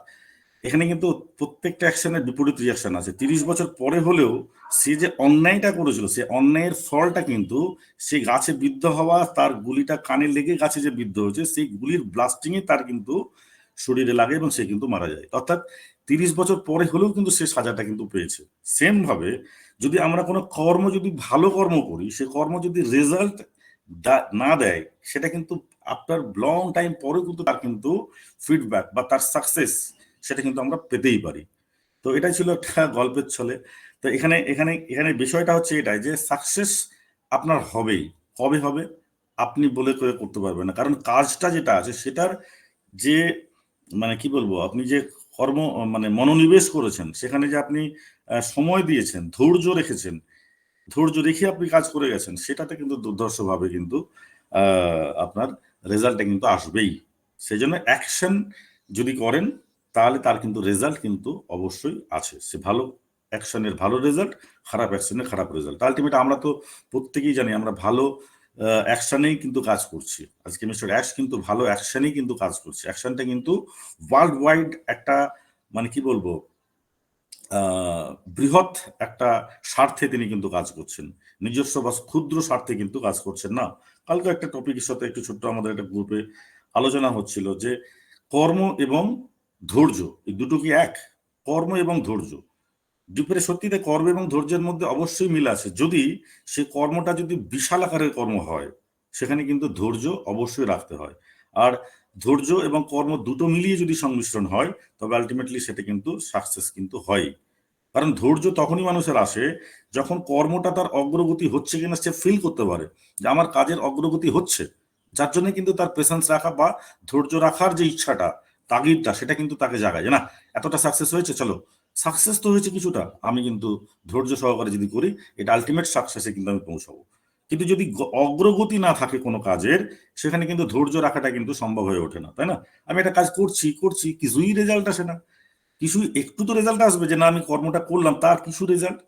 এখানে কিন্তু প্রত্যেকটা অ্যাকশনের বিপরীত রিয়াকশন আছে। 30 বছর পরে হলেও সে যে অন্যায়টা করেছিল, সে অন্যায়ের ফলটা কিন্তু সেই গাছে বিদ্ধ হওয়া, তার গুলিটা কানে লেগে গাছে যে বিদ্ধ হয়েছে, সেই গুলির ব্লাস্টিংয়ে তার কিন্তু শরীরে লাগে এবং সে কিন্তু মারা যায়। অর্থাৎ 30 বছর পরে হলেও কিন্তু সে সাজাটা কিন্তু পেয়েছে। সেম ভাবে যদি আমরা কোনো কর্ম যদি ভালো কর্ম করি, সে কর্ম যদি রেজাল্ট না দেয়, সেটা কিন্তু আফটার লং টাইম পরেও কিন্তু তার কিন্তু ফিডব্যাক বা তার সাকসেস সেটা কিন্তু আমরা পেতেই পারি। তো এটাই ছিল একটা গল্পের ছলে। তো এখানে এখানে এখানে বিষয়টা হচ্ছে এটাই যে সাকসেস আপনার হবেই। কবে হবে আপনি বলে করে করতে পারবেন না, কারণ কাজটা যেটা আছে সেটার যে মানে কি বলবো, আপনি যে কর্ম মানে মনোনিবেশ করেছেন, সেখানে যে আপনি সময় দিয়েছেন, ধৈর্য রেখেছেন, ধৈর্য রেখে আপনি কাজ করে গেছেন, সেটাতে কিন্তু দুর্ধর্ষভাবে কিন্তু আপনার রেজাল্টটা কিন্তু আসবেই। সেই জন্য অ্যাকশন যদি করেন তাহলে তার কিন্তু রেজাল্ট কিন্তু অবশ্যই আছে। সে ভালো অ্যাকশনের ভালো রেজাল্ট, খারাপ অ্যাকশনের খারাপ রেজাল্ট। আলটিমেট আমরা তো প্রত্যেকেই জানি আমরা ভালো অ্যাকশনেই কিন্তু কাজ করছি। আজকে মিস্টার অ্যাশ কিন্তু ভালো অ্যাকশনেই কিন্তু কাজ করছে। অ্যাকশনটা কিন্তু ওয়ার্ল্ড ওয়াইড একটা মানে কি বলবো বৃহৎ একটা স্বার্থে তিনি কিন্তু কাজ করছেন, নিজস্ব বা ক্ষুদ্র স্বার্থে কিন্তু কাজ করছেন না। কালকে একটা টপিকের সাথে একটু ছোট্ট আমাদের একটা গ্রুপে আলোচনা হচ্ছিল যে কর্ম এবং ধৈর্য, এই দুটো কি এক? কর্ম এবং ধৈর্য ডিপরে সত্যিতে কর্ম এবং ধৈর্যের মধ্যে অবশ্যই মিল আছে। যদি সে কর্মটা যদি বিশাল আকারের কর্ম হয়, সেখানে কিন্তু ধৈর্য অবশ্যই রাখতে হয়। আর ধৈর্য এবং কর্ম দুটো মিলিয়ে যদি সংমিশ্রণ হয়, তবে আলটিমেটলি সেটা কিন্তু সাকসেস কিন্তু হয়। কারণ ধৈর্য তখনই মানুষের আসে যখন কর্মটা তার অগ্রগতি হচ্ছে কিনা সে ফিল করতে পারে যে আমার কাজের অগ্রগতি হচ্ছে, যার জন্য কিন্তু তার পেশেন্স রাখা বা ধৈর্য রাখার যে ইচ্ছাটা, তাগিদটা, সেটা কিন্তু তাকে জাগায় যে না এতটা সাকসেস হয়েছে, চলো সাকসেস তো হয়েছে কিছুটা, আমি কিন্তু ধৈর্য সহকারে যদি করি এটা আলটিমেট সাকসেসে কিন্তু আমি পৌঁছাবো। কিন্তু যদি অগ্রগতি না থাকে কোনো কাজের, সেখানে কিন্তু ধৈর্য রাখাটা কিন্তু সম্ভব হয়ে ওঠে না, তাই না? আমি একটা কাজ করছি কিছুই রেজাল্ট আসে না, কিছু একটু তো রেজাল্ট আসবে যে না আমি কর্মটা করলাম, তার কিছু রেজাল্ট,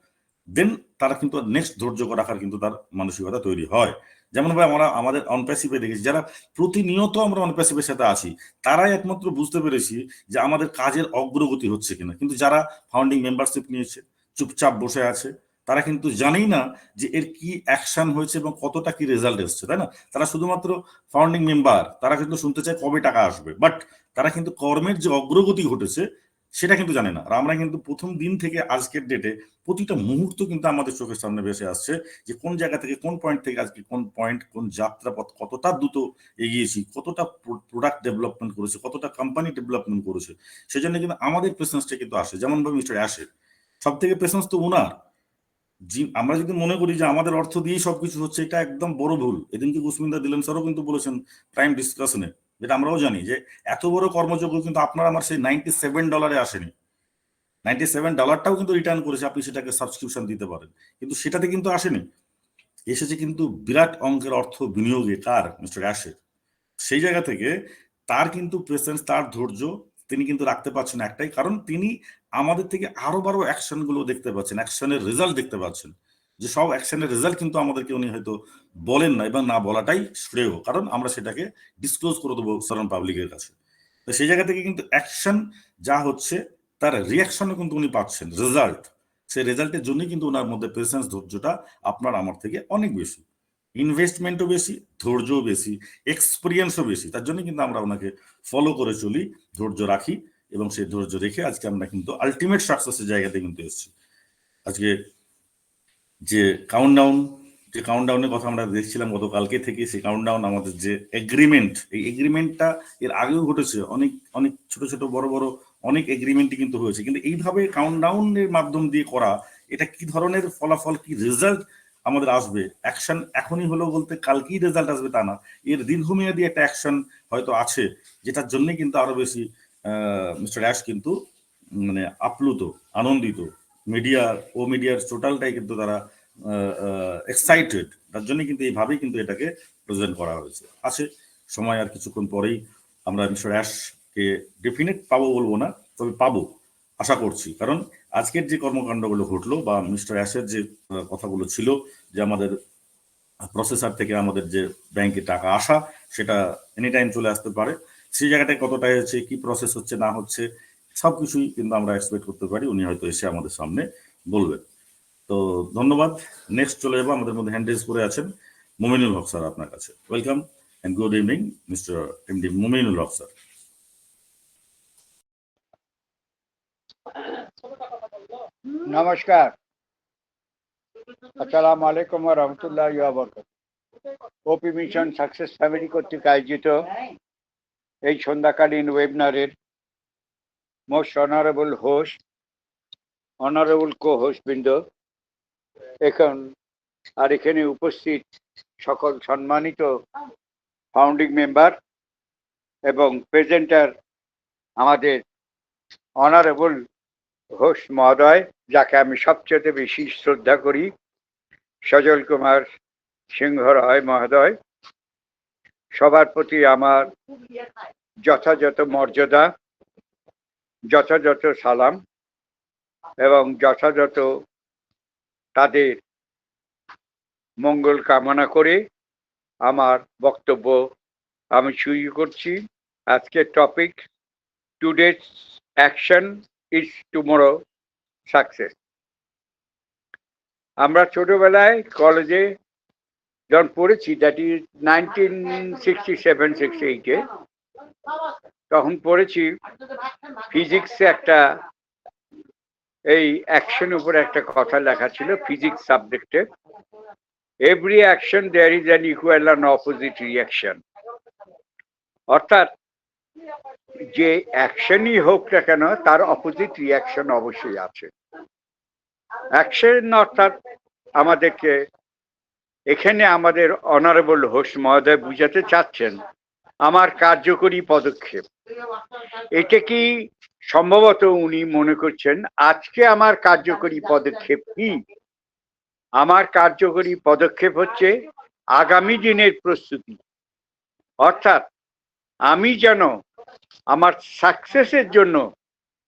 দেন তারা কিন্তু নেক্সট ধৈর্য রাখার কিন্তু তার মানসিকতা তৈরি হয়। যেমন ভাই আমরা আমাদের অনপ্যাসিভে দেখেছি, যারা প্রতিনিয়ত আমরা অনপ্যাসিভের সাথে আছি, তারাই একমাত্র বুঝতে পেরেছি যে আমাদের কাজের অগ্রগতি হচ্ছে কিনা। কিন্তু যারা ফাউন্ডিং মেম্বারশিপ নিয়েছে, চুপচাপ বসে আছে, তারা কিন্তু জানেই না যে এর কি অ্যাকশন হয়েছে এবং কতটা কি রেজাল্ট এসছে, তাই না? তারা শুধুমাত্র ফাউন্ডিং মেম্বার, তারা কিন্তু শুনতে চায় কবে টাকা আসবে, বাট তারা কিন্তু কর্মের যে অগ্রগতি ঘটেছে সেটা কিন্তু জানে না। আর আমরা কিন্তু প্রথম দিন থেকে আজকের ডেটে প্রতিটা মুহূর্ত কিন্তু আমাদের চোখের সামনে ভেসে আসছে যে কোন জায়গা থেকে কোন পয়েন্ট থেকে আজকে কোন পয়েন্ট, কোন যাত্রাপথ কতটা দ্রুত এগিয়েছি, কতটা প্রোডাক্ট ডেভেলপমেন্ট করেছে, কতটা কোম্পানি ডেভেলপমেন্ট করেছে। সেজন্য কিন্তু আমাদের প্রেসেন্সটা কিন্তু আসে, যেমন ভাবে মিস্টার অ্যাশের সব থেকে প্রেসেন্স তো ওনার। আমরা যদি মনে করি যে আমাদের অর্থ দিয়েই সবকিছু হচ্ছে, এটা একদম বড় ভুল। এদিনকে কুসমিন্দা দিলেন স্যারও কিন্তু বলেছেন প্রাইম ডিসকাশনে, যেটা আমরাও জানি যে এত বড় কর্মযোগ্য কিন্তু আপনার আমার সেই $97 আসেনি। $97টাও কিন্তু রিটার্ন করেছে, আপনি সেটাকে সাবস্ক্রিপশন দিতে পারেন, কিন্তু সেটাতে কিন্তু আসেনি। এসেছে কিন্তু বিরাট অঙ্কের অর্থ বিনিয়োগে, কার? মিস্টার অ্যাশের। সেই জায়গা থেকে তার কিন্তু প্রেসেন্স, তার ধৈর্য তিনি কিন্তু রাখতে পারছেন একটাই কারণ, তিনি আমাদের থেকে আরো বড় অ্যাকশন গুলো দেখতে পাচ্ছেন, অ্যাকশনের রেজাল্ট দেখতে পাচ্ছেন। যে সব অ্যাকশনের রেজাল্ট কিন্তু আমাদেরকে উনি হয়তো বলেন না, এবং না বলাটাই শ্রেয়, কারণ আমরা সেটাকে ডিসক্লোজ করে দেবো সাধারণ পাবলিকের কাছে। তো সেই জায়গা থেকে কিন্তু অ্যাকশন যা হচ্ছে তার রিয়াকশনও কিন্তু উনি পাচ্ছেন, রেজাল্ট। সেই রেজাল্টের জন্যই কিন্তু ওনার মধ্যে প্রেসেন্স, ধৈর্যটা আপনার আমার থেকে অনেক বেশি, ইনভেস্টমেন্টও বেশি, ধৈর্যও বেশি, এক্সপিরিয়েন্সও বেশি। তার জন্য কিন্তু আমরা ওনাকে ফলো করে চলি, ধৈর্য রাখি, এবং সেই ধৈর্য রেখে আজকে আমরা কিন্তু আলটিমেট সাকসেসের জায়গাতে কিন্তু এসেছি। আজকে যে কাউন্টডাউনের কথা আমরা দেখছিলাম গতকালকে থেকে, সেই কাউন্টডাউন, আমাদের যে এগ্রিমেন্ট, এই এগ্রিমেন্টটা এর আগেও ঘটেছে, অনেক অনেক ছোট ছোট বড় বড় অনেক এগ্রিমেন্টই কিন্তু হয়েছে, কিন্তু এইভাবে কাউন্টডাউনের মাধ্যম দিয়ে করা, এটা কি ধরনের ফলাফল, কি রেজাল্ট আমাদের আসবে, অ্যাকশন এখনই হলো বলতে কালকেই রেজাল্ট আসবে তা না, এর দীর্ঘমেয়াদী একটা অ্যাকশন হয়তো আছে, যেটার জন্যই কিন্তু আরো বেশি মিস্টার অ্যাশ কিন্তু মানে আপ্লুত, আনন্দিত। মিডিয়ার টোটালটাই কিন্তু তারা এক্সাইটেড, তার জন্য কিন্তু এইভাবেই কিন্তু এটাকে প্রেজেন্ট করা হয়েছে। আছে সময়, আর কিছুক্ষণ পরেই আমরা মিস্টার অ্যাশকে ডেফিনেট পাবো বলবো না, তবে পাবো আশা করছি, কারণ আজকের যে কর্মকাণ্ডগুলো ঘটলো বা মিস্টার অ্যাশের যে কথাগুলো ছিল, যে আমাদের প্রসেসর থেকে আমাদের যে ব্যাংকে টাকা আসা, সেটা এনি টাইম চলে আসতে পারে, সেই জায়গাটায় কতটা হচ্ছে, কি প্রসেস হচ্ছে না হচ্ছে, সবকিছুই কিন্তু আমরা এক্সপেক্ট করতে পারি। উনি হয়তো এসে আমাদের সামনে বলবেন। তো ধন্যবাদ। নেক্সট চলে যাবো, আমাদের মধ্যে হ্যান্ড রেজ করে আছেন মুমিনুল হক স্যার, আপনার কাছে। Welcome and good evening mister MD Muminul Haque sir. নমস্কার, আসসালামু আলাইকুম ওয়া রাহমাতুল্লাহি ওয়া বারাকাতুহু। ওপি মিশন সাকসেস ফ্যামিলি কর্তৃক আয়োজিত এই সন্ধ্যাকালীন ওয়েবিনারের most honourable host, honourable co host বৃন্দ, এখানে উপস্থিত সকল সম্মানিত ফাউন্ডিং মেম্বার এবং প্রেজেন্টার, আমাদের অনারেবল হোস্ট মহোদয়, যাকে আমি সবচেয়ে বেশি শ্রদ্ধা করি, সজল কুমার সিংহ রায় মহোদয়, সবার প্রতি আমার যথাযথ মর্যাদা, যথাযথ সালাম এবং যথাযথ তাদের মঙ্গল কামনা করে আমার বক্তব্য আমি শুরু করছি। আজকের topic, today's action is tomorrow success. আমরা ছোটবেলায় কলেজে যখন পড়েছি, দ্যাট ইজ 1967-68-এ, তখন পড়েছি ফিজিক্সে একটা, এই অ্যাকশন উপরে একটা কথা লেখা ছিল ফিজিক্স সাবজেক্টে, every action there is an equal and opposite reaction. অর্থাৎ যে অ্যাকশনই হোক না কেন, তার অপোজিট রিয়াকশন অবশ্যই আছে। অ্যাকশন অর্থাৎ আমাদেরকে এখানে আমাদের অনারেবল হোস্ট মহোদয় বুঝাতে চাচ্ছেন আমার কার্যকরী পদক্ষেপ। এটা কি সম্ভবত উনি মনে করছেন আজকে আমার কার্যকরী পদক্ষেপ কি? আমার কার্যকরী পদক্ষেপ হচ্ছে আগামী দিনের প্রস্তুতি, অর্থাৎ আমি যেন আমার সাকসেসের জন্য,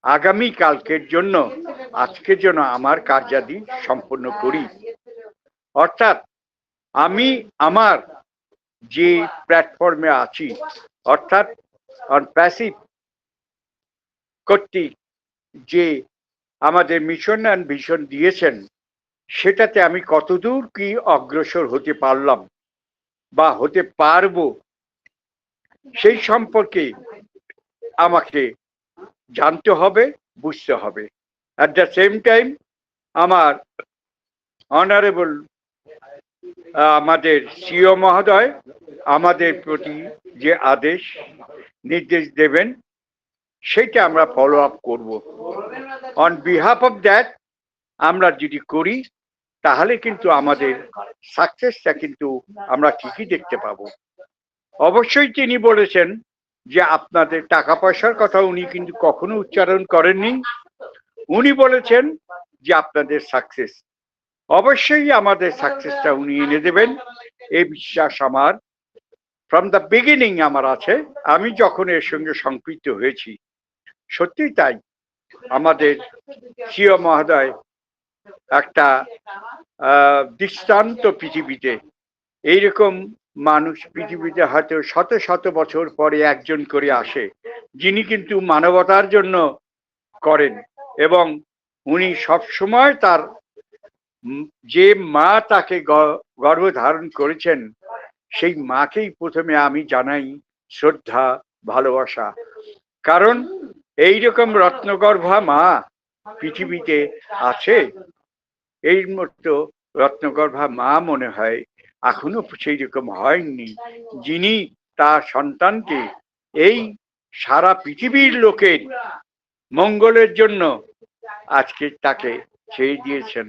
আগামী কালকের জন্য আজকে যেন আমার কার্যাদি সম্পন্ন করি। অর্থাৎ আমি আমার যে প্ল্যাটফর্মে আছি, অর্থাৎ অন প্যাসিভ কর্তৃক যে আমাদের মিশন অ্যান্ড ভিশন দিয়েছেন, সেটাতে আমি কতদূর কি অগ্রসর হতে পারলাম বা হতে পারবো, সেই সম্পর্কে আমাকে জানতে হবে বুঝতে হবে। অ্যাট দ্য সেম টাইম আমার অনারেবল আমাদের সিও মহোদয় আমাদের প্রতি যে আদেশ নির্দেশ দেবেন সেটা আমরা ফলো আপ করব। অন বিহাফ অফ দ্যাট আমরা যদি করি তাহলে কিন্তু আমাদের সাকসেসটা কিন্তু আমরা ঠিকই দেখতে পাবো। অবশ্যই তিনি বলেছেন যে আপনাদের টাকা পয়সার কথা উনি কিন্তু কখনো উচ্চারণ করেননি। উনি বলেছেন যে আপনাদের সাকসেস, অবশ্যই আমাদের সাকসেসটা উনি এনে দেবেন এই বিশ্বাস আমার ফ্রম দ্য বিগিনিং আমার আছে। আমি যখন এর সঙ্গে সম্পৃক্ত হয়েছি সত্যি তাই আমাদের সিও মহোদয় একটা দৃষ্টান্ত পৃথিবীতে। এইরকম মানুষ পৃথিবীতে হয়তো শত শত বছর পরে একজন করে আসে যিনি কিন্তু মানবতার জন্য করেন, এবং উনি সব সময় তার যে মা তাকে গর্ভ ধারণ করেছেন সেই মাকেই প্রথমে আমি জানাই শ্রদ্ধা ভালোবাসা। কারণ এইরকম রত্নগর্ভা মা পৃথিবীতে আছে, এই মতো রত্নগর্ভা মা মনে হয় এখনো সেই রকম হয়নি যিনি তার সন্তানকে এই সারা পৃথিবীর লোকের মঙ্গলের জন্য আজকে তাকে ছেড়ে দিয়েছেন,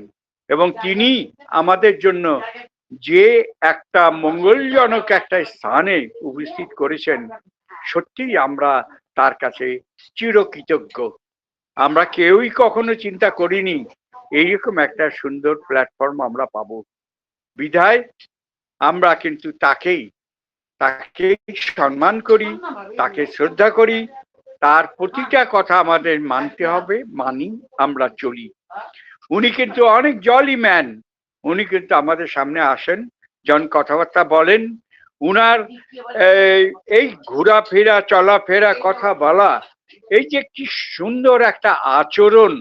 এবং তিনি আমাদের জন্য যে একটা মঙ্গলজনক একটা স্থানে উপস্থিত করেছেন সত্যিই আমরা তার কাছে চিরকৃতজ্ঞ। আমরা কেউই কখনো চিন্তা করিনি এইরকম একটা সুন্দর প্ল্যাটফর্ম আমরা পাবো। বিধায় আমরা কিন্তু তাকেই সম্মান করি, তাকে শ্রদ্ধা করি, তার প্রতিটা কথা আমাদের মানতে হবে, মানি, আমরা চলি। উনি কিন্তু অনেক জলি ম্যান, উনি কিন্তু আমাদের সামনে আসেন, যখন কথাবার্তা বলেন, উনার এই ঘোরাফেরা চলাফেরা কথা বলা, এই যে কি সুন্দর একটা আচরণ,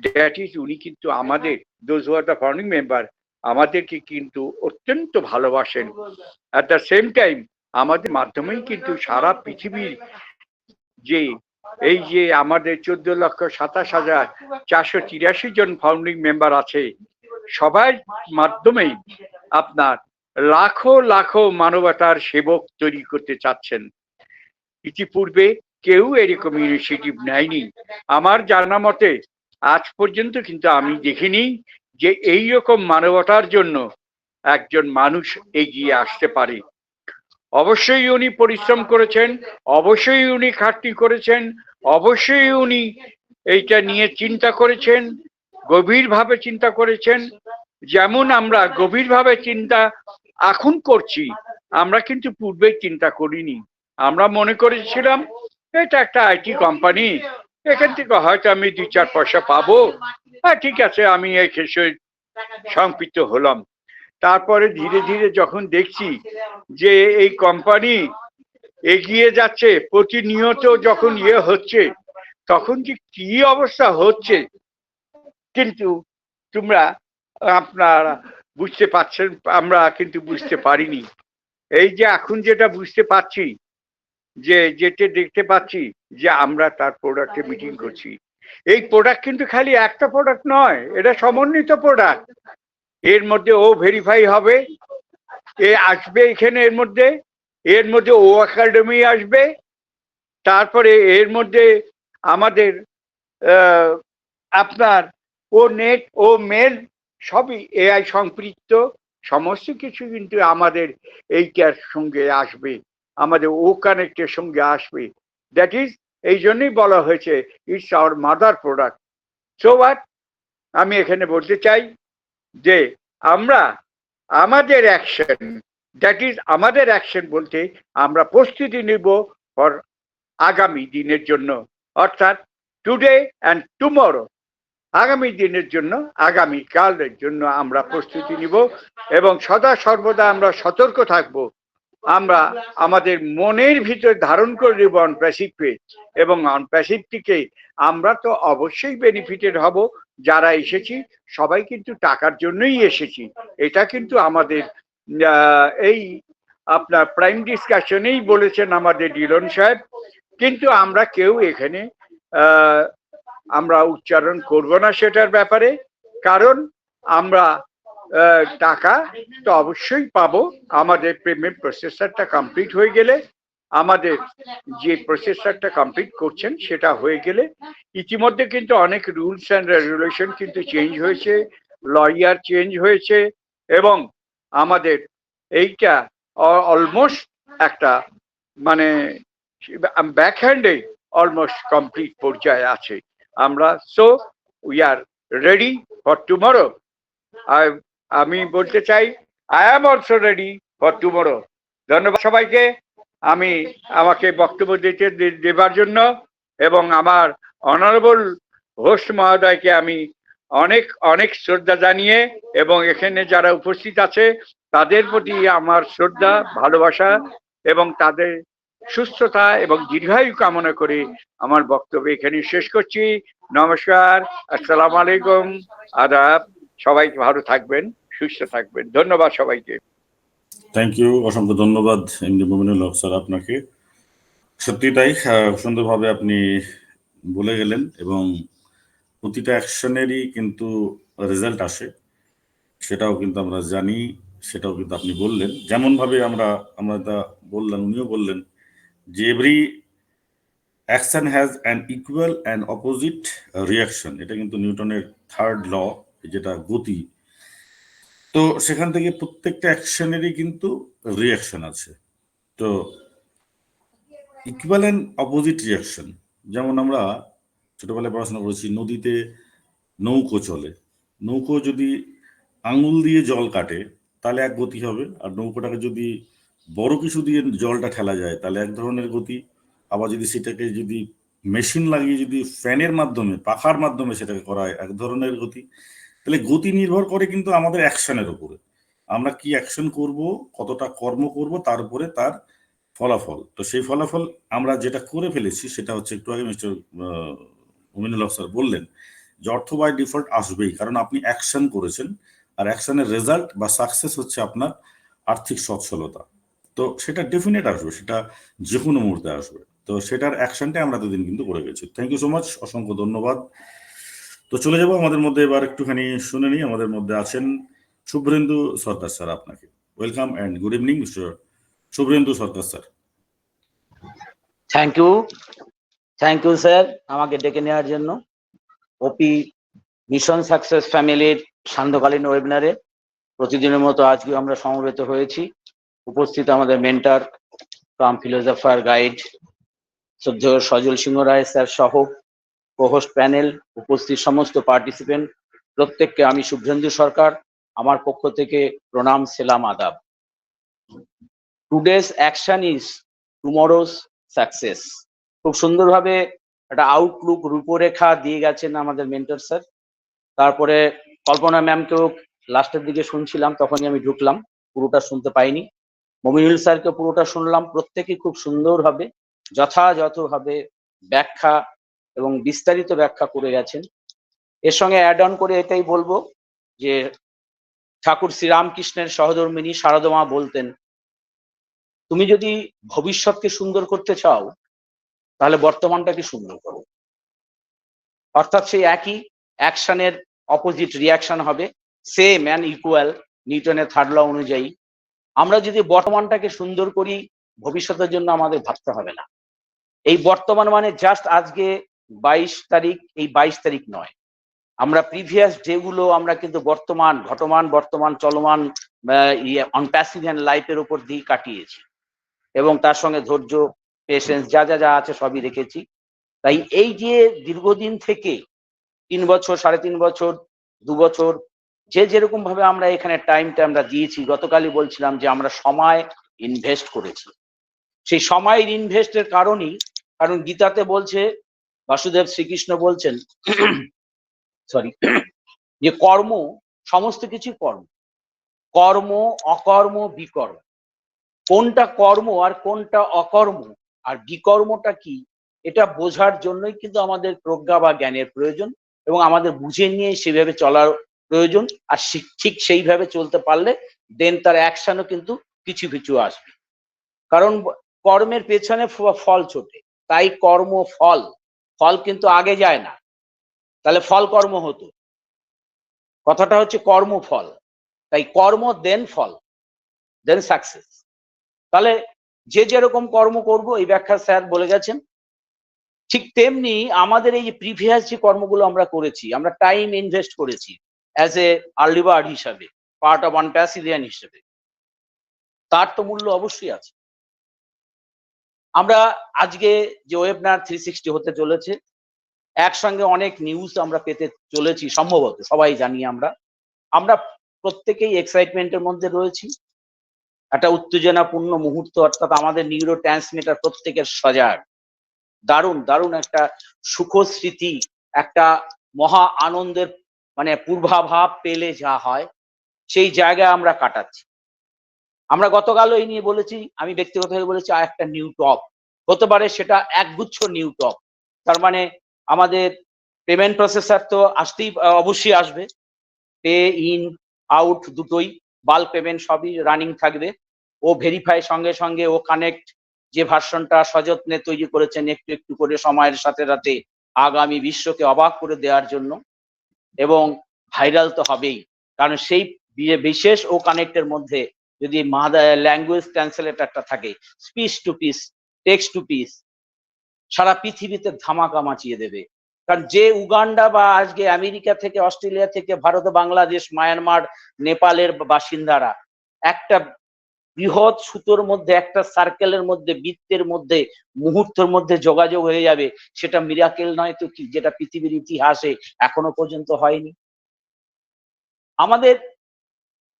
দ্যাট ইজ উনি কিন্তু আমাদের those who are the founding member আমাদেরকে কিন্তু অত্যন্ত ভালোবাসেন। অ্যাট দ্য সেম টাইম আমাদের মাধ্যমেই কিন্তু সারা পৃথিবীর যে এই যে আমাদের 14,27,483 জন ফাউন্ডিং মেম্বার আছে, সবার মাধ্যমেই আপনার লাখো লাখো মানবতার সেবক তৈরি করতে চাচ্ছেন। ইতিপূর্বে কেউ এরকম ইনিশিয়েটিভ নেয়নি আমার জানা মতে। আজ পর্যন্ত কিন্তু আমি দেখিনি যে এই রকম মানবতার জন্য একজন মানুষ এগিয়ে আসতে পারে। অবশ্যই উনি পরিশ্রম করেছেন, অবশ্যই উনি খাটনি করেছেন, অবশ্যই উনি এইটা নিয়ে চিন্তা করেছেন, গভীরভাবে চিন্তা করেছেন। যেমন আমরা গভীরভাবে চিন্তা এখন করছি, আমরা কিন্তু পূর্বে চিন্তা করিনি। আমরা মনে করেছিলাম এটা একটা আইটি কোম্পানি, এখান থেকে হয়তো আমি 2-4 পয়সা পাবো, হ্যাঁ ঠিক আছে, আমি এই ক্ষেত্রে সম্পৃক্ত হলাম। তারপরে ধীরে ধীরে যখন দেখছি যে এই কোম্পানি এগিয়ে যাচ্ছে, প্রতিনিয়ত যখন হচ্ছে, তখন যে কি অবস্থা হচ্ছে কিন্তু আপনারা বুঝতে পারছেন, আমরা কিন্তু বুঝতে পারিনি। এই যে এখন যেটা বুঝতে পারছি, যেটা দেখতে পাচ্ছি যে আমরা তার প্রোডাক্টে মিটিং করছি। এই প্রোডাক্ট কিন্তু খালি একটা প্রোডাক্ট নয়, এটা সমন্বিত প্রোডাক্ট। এর মধ্যে ও ভেরিফাই হবে, এ আসবে এখানে, এর মধ্যে ও একাডেমি আসবে, তারপরে এর মধ্যে আমাদের আপনার ও নেট ও মেল সবই এআই সম্পৃক্ত, সমস্ত কিছু কিন্তু আমাদের এইটার সঙ্গে আসবে, আমাদের ও কানেক্টের সঙ্গে আসবে। দ্যাট ইজ, এই জন্যই বলা হয়েছে it's our mother product. So what, আমি এখানে বলতে চাই যে আমরা আমাদের অ্যাকশন, দ্যাট ইজ আমাদের অ্যাকশন বলতে আমরা প্রস্তুতি নিব ফর আগামী দিনের জন্য, অর্থাৎ টুডে অ্যান্ড টুমরো, আগামী দিনের জন্য, আগামী কালের জন্য আমরা প্রস্তুতি নিব, এবং সদা সর্বদা আমরা সতর্ক থাকব। আমরা আমাদের মনের ভিতর ধারণ করে নেব অনপ্যাসিভ ফেথ, এবং অনপ্যাসিভ থেকে আমরা তো অবশ্যই বেনিফিটেড হব। যারা এসেছি সবাই কিন্তু টাকার জন্যই এসেছি, এটা কিন্তু আমাদের এই আপনার প্রাইম ডিসকাশনেই বলেছেন আমাদের ডিলন সাহেব। কিন্তু আমরা কেউ এখানে আমরা উচ্চারণ করব না সেটার ব্যাপারে, কারণ আমরা টাকা তো অবশ্যই পাবো। আমাদের পেমেন্ট প্রসেসরটা কমপ্লিট হয়ে গেলে, আমাদের যে প্রসেসরটা কমপ্লিট করছেন সেটা হয়ে গেলে, ইতিমধ্যে কিন্তু অনেক রুলস অ্যান্ড রেগুলেশন কিন্তু চেঞ্জ হয়েছে, লয়ার চেঞ্জ হয়েছে, এবং আমাদের এইটা অলমোস্ট একটা মানে ব্যাকহ্যান্ডে অলমোস্ট কমপ্লিট পর্যায়ে আছে আমরা। So we are ready for tomorrow. আমি বলতে চাই, I am also ready for tomorrow. ধন্যবাদ সবাইকে আমাকে বক্তব্য দেবার জন্য, এবং আমার অনারেবল হোস্ট মহোদয়কে আমি অনেক অনেক শ্রদ্ধা জানিয়ে, এবং এখানে যারা উপস্থিত আছে তাদের প্রতি আমার শ্রদ্ধা, ভালোবাসা এবং তাদের সুস্থতা এবং দীর্ঘায়ু কামনা করে আমার বক্তব্য এখানে শেষ করছি। নমস্কার, আসসালামু আলাইকুম, আদাব। সবাই ভালো থাকবেন, সুস্থ থাকবেন। ধন্যবাদ সবাইকে। থ্যাংক ইউ, অসংখ্য ধন্যবাদ এমডি মুমিনুল হক স্যার আপনাকে। সত্যি তাই, সুন্দরভাবে আপনি বলে গেলেন, এবং প্রতিটা অ্যাকশনেরই কিন্তু রেজাল্ট আসে, সেটাও কিন্তু আমরা জানি, সেটাও কিন্তু আপনি বললেন। যেমনভাবে আমরা তা বললাম, উনিও বললেন যে every action has an equal and opposite reaction. এটা কিন্তু নিউটনের থার্ড ল, যেটা গতি। তো সেখান থেকে প্রত্যেকটা অ্যাকশনেরই কিন্তু রিয়াকশন আছে। তো ইকুয়াল অ্যান্ড অপোজিট রিয়াকশন, যেমন আমরা ছোটবেলায় পড়াশোনা করেছি, নদীতে নৌকো চলে, নৌকো যদি আঙুল দিয়ে জল কাটে তাহলে এক গতি হবে, আর নৌকোটাকে যদি বড় কিছু দিয়ে জলটা ঠেলা যায় তাহলে এক ধরনের গতি। আবার যদি সেটাকে যদি মেশিন লাগিয়ে যদি ফ্যানের মাধ্যমে, পাখার মাধ্যমে সেটাকে করা হয়, এক ধরনের গতি। তাহলে গতি নির্ভর করে কিন্তু আমাদের অ্যাকশনের উপরে, আমরা কি অ্যাকশন করব, কতটা কর্ম করব, তার উপরে তার ফলাফল। তো সেই ফলাফল আমরা যেটা করে ফেলেছি সেটা হচ্ছে, একটু আগে মিস্টার মুমিনুল হক স্যার বললেন যে অর্থ বাই ডিফল্ট আসবেই, কারণ আপনি অ্যাকশন করেছেন, আর অ্যাকশনের রেজাল্ট বা সাকসেস হচ্ছে আপনার আর্থিক সচ্ছলতা। তো সেটা ডেফিনেট আসবে, সেটা যে কোনো মুহূর্তে আসবে। তো সেটার অ্যাকশনটা আমরা দুদিন কিন্তু করে গেছি। থ্যাংক ইউ সো মাচ, অসংখ্য ধন্যবাদ। তো চলে যাবো আমাদের মধ্যে, এবার একটুখানি শুনে নিই। আমাদের মধ্যে আছেন শুভ্রেন্দু সরকার স্যার। আপনাকে welcome and good evening mister Subhrendu Sarkar sir. Thank you sir আমাকে ডেকে নেওয়ার জন্য। ওপি মিশন সাকসেস ফ্যামিলির সান্ধ্যকালীন ওয়েবিনারে প্রতিদিনের মতো আজকেও আমরা সমবেত হয়েছি। উপস্থিত আমাদের মেন্টর কাম ফিলোসফার গাইড শ্রদ্ধেয় সজল সিংহ রায় স্যার সহ কোহোস্ট প্যানেল, উপস্থিত সমস্ত পার্টিসিপেন্ট, প্রত্যেককে আমি শুভ্রেন্দু সরকার আমার পক্ষ থেকে প্রণাম, সেলাম, আদাব। Today's action is tomorrow's success. খুব সুন্দরভাবে একটা আউটলুক, রূপরেখা দিয়ে গেছেন আমাদের মেন্টর স্যার। তারপরে কল্পনা ম্যামকেও লাস্টের দিকে শুনছিলাম, তখনই আমি ঢুকলাম, পুরোটা শুনতে পাইনি। মমিনুল স্যারকে পুরোটা শুনলাম। প্রত্যেকেই খুব সুন্দরভাবে যথাযথভাবে ব্যাখ্যা এবং বিস্তারিত ব্যাখ্যা করে গেছেন। এর সঙ্গে অ্যাড অন করে এটাই বলবো যে ঠাকুর শ্রীরামকৃষ্ণের সহধর্মিণী শারদা মা বলতেন, তুমি যদি ভবিষ্যৎকে সুন্দর করতে চাও তাহলে বর্তমানটাকে সুন্দর করো। অর্থাৎ সেই একই অ্যাকশনের অপোজিট রিয়াকশন হবে, সেম অ্যান্ড ইকুয়াল, নিউটনের থার্ড ল অনুযায়ী। আমরা যদি বর্তমানটাকে সুন্দর করি, ভবিষ্যতের জন্য আমাদের ভাবতে হবে না। এই বর্তমান মানে জাস্ট আজকে 22 তারিখ, এই 22 তারিখ নয়। আমরা প্রিভিয়াস যেগুলো আমরা কিন্তু বর্তমান, ঘটমান, বর্তমান চলমান অন প্যাসিভ অ্যান্ড লাইফের উপর দিয়ে কাটিয়েছি, এবং তার সঙ্গে ধৈর্য, পেশেন্স, যা যা যা আছে সবই রেখেছি। তাই এই যে দীর্ঘদিন থেকে 3 বছর, 3.5 বছর, 2 বছর, যে যেরকম ভাবে আমরা এখানে টাইমটা আমরা দিয়েছি, গতকালই বলছিলাম যে আমরা সময় ইনভেস্ট করেছি। সেই সময়ের ইনভেস্টের কারণই, কারণ গীতাতে বলছে, বাসুদেব শ্রীকৃষ্ণ বলছেন যে কর্ম, সমস্ত কিছু কর্ম, কর্ম, অকর্ম, বিকর্ম। কোনটা কর্ম আর কোনটা অকর্ম আর বিকর্মটা কি, এটা বোঝার জন্যই কিন্তু আমাদের প্রজ্ঞা বা জ্ঞানের প্রয়োজন, এবং আমাদের বুঝে নিয়ে সেভাবে চলার প্রয়োজন। আর ঠিক সেইভাবে চলতে পারলে দেন তার অ্যাকশনও কিন্তু কিছু কিছু আসবে। কারণ কর্মের পেছনে ফল ছোটে, তাই কর্ম ফল, ফল কিন্তু আগে যায় না। তাহলে ফল কর্ম হতো। কথাটা হচ্ছে কর্মফল, তাই কর্ম দেন ফল, দেন সাকসেস। তাহলে যে যেরকম কর্ম করব এই ব্যাখ্যা স্যার বলে গেছেন। ঠিক তেমনি আমাদের এই যে প্রিভিয়াস যে কর্মগুলো আমরা করেছি, আমরা টাইম ইনভেস্ট করেছি অ্যাজ এ আর্লি বার্ড হিসাবে, পার্ট অফ ওয়ান প্যাসিলিয়ান হিসেবে, তার তো মূল্য অবশ্যই আছে। আমরা আজকে যে ওয়েবনার 360 হতে চলেছে, একসঙ্গে অনেক নিউজ আমরা পেতে চলেছি, সম্ভবত সবাই জানি। আমরা প্রত্যেকেই এক্সাইটমেন্টের মধ্যে রয়েছি। একটা উত্তেজনাপূর্ণ মুহূর্ত, অর্থাৎ আমাদের নিউরো ট্রান্সমিটার প্রত্যেকের সজাগ। দারুণ দারুণ একটা সুখ স্মৃতি, একটা মহা আনন্দের মানে পূর্বাভাব পেলে যা হয়, সেই জায়গায় আমরা কাটাচ্ছি। আমরা গতকালও এই নিয়ে বলেছি, আমি ব্যক্তিগতভাবে বলেছি একটা নিউ টপ হতে পারে, সেটা একগুচ্ছ নিউ টপ। তার মানে আমাদের পেমেন্ট প্রসেসর তো আসতেই অবশ্যই আসবে, পে ইন আউট দুটোই, বাল্ক পেমেন্ট সবই রানিং থাকবে। ও ভেরিফাই সঙ্গে সঙ্গে ও কানেক্ট যে ভার্সনটা সযত্নে তৈরি করেছেন একটু একটু করে সময়ের সাথে সাথে আগামী বিশ্বকে অবাক করে দেওয়ার জন্য, এবং ভাইরাল তো হবেই, কারণ সেই বিশেষ ও কানেক্টের মধ্যে যদি ল্যাঙ্গুয়েজ ট্রান্সলেটরটা থাকে, speech to peace, text to peace, সারা পৃথিবীতে ধামাকা মাচিয়ে দেবে। কারণ যে উগান্ডা বা আজকে আমেরিকা থেকে, অস্ট্রেলিয়া থেকে, ভারত, বাংলাদেশ, মায়ানমার, নেপালের বাসিন্দারা একটা বৃহৎ সুতোর মধ্যে, একটা সার্কেলের মধ্যে, বৃত্তের মধ্যে, মুহূর্তের মধ্যে যোগাযোগ হয়ে যাবে, সেটা মিরাকেল নয় তো কি, যেটা পৃথিবীর ইতিহাসে এখনো পর্যন্ত হয়নি। আমাদের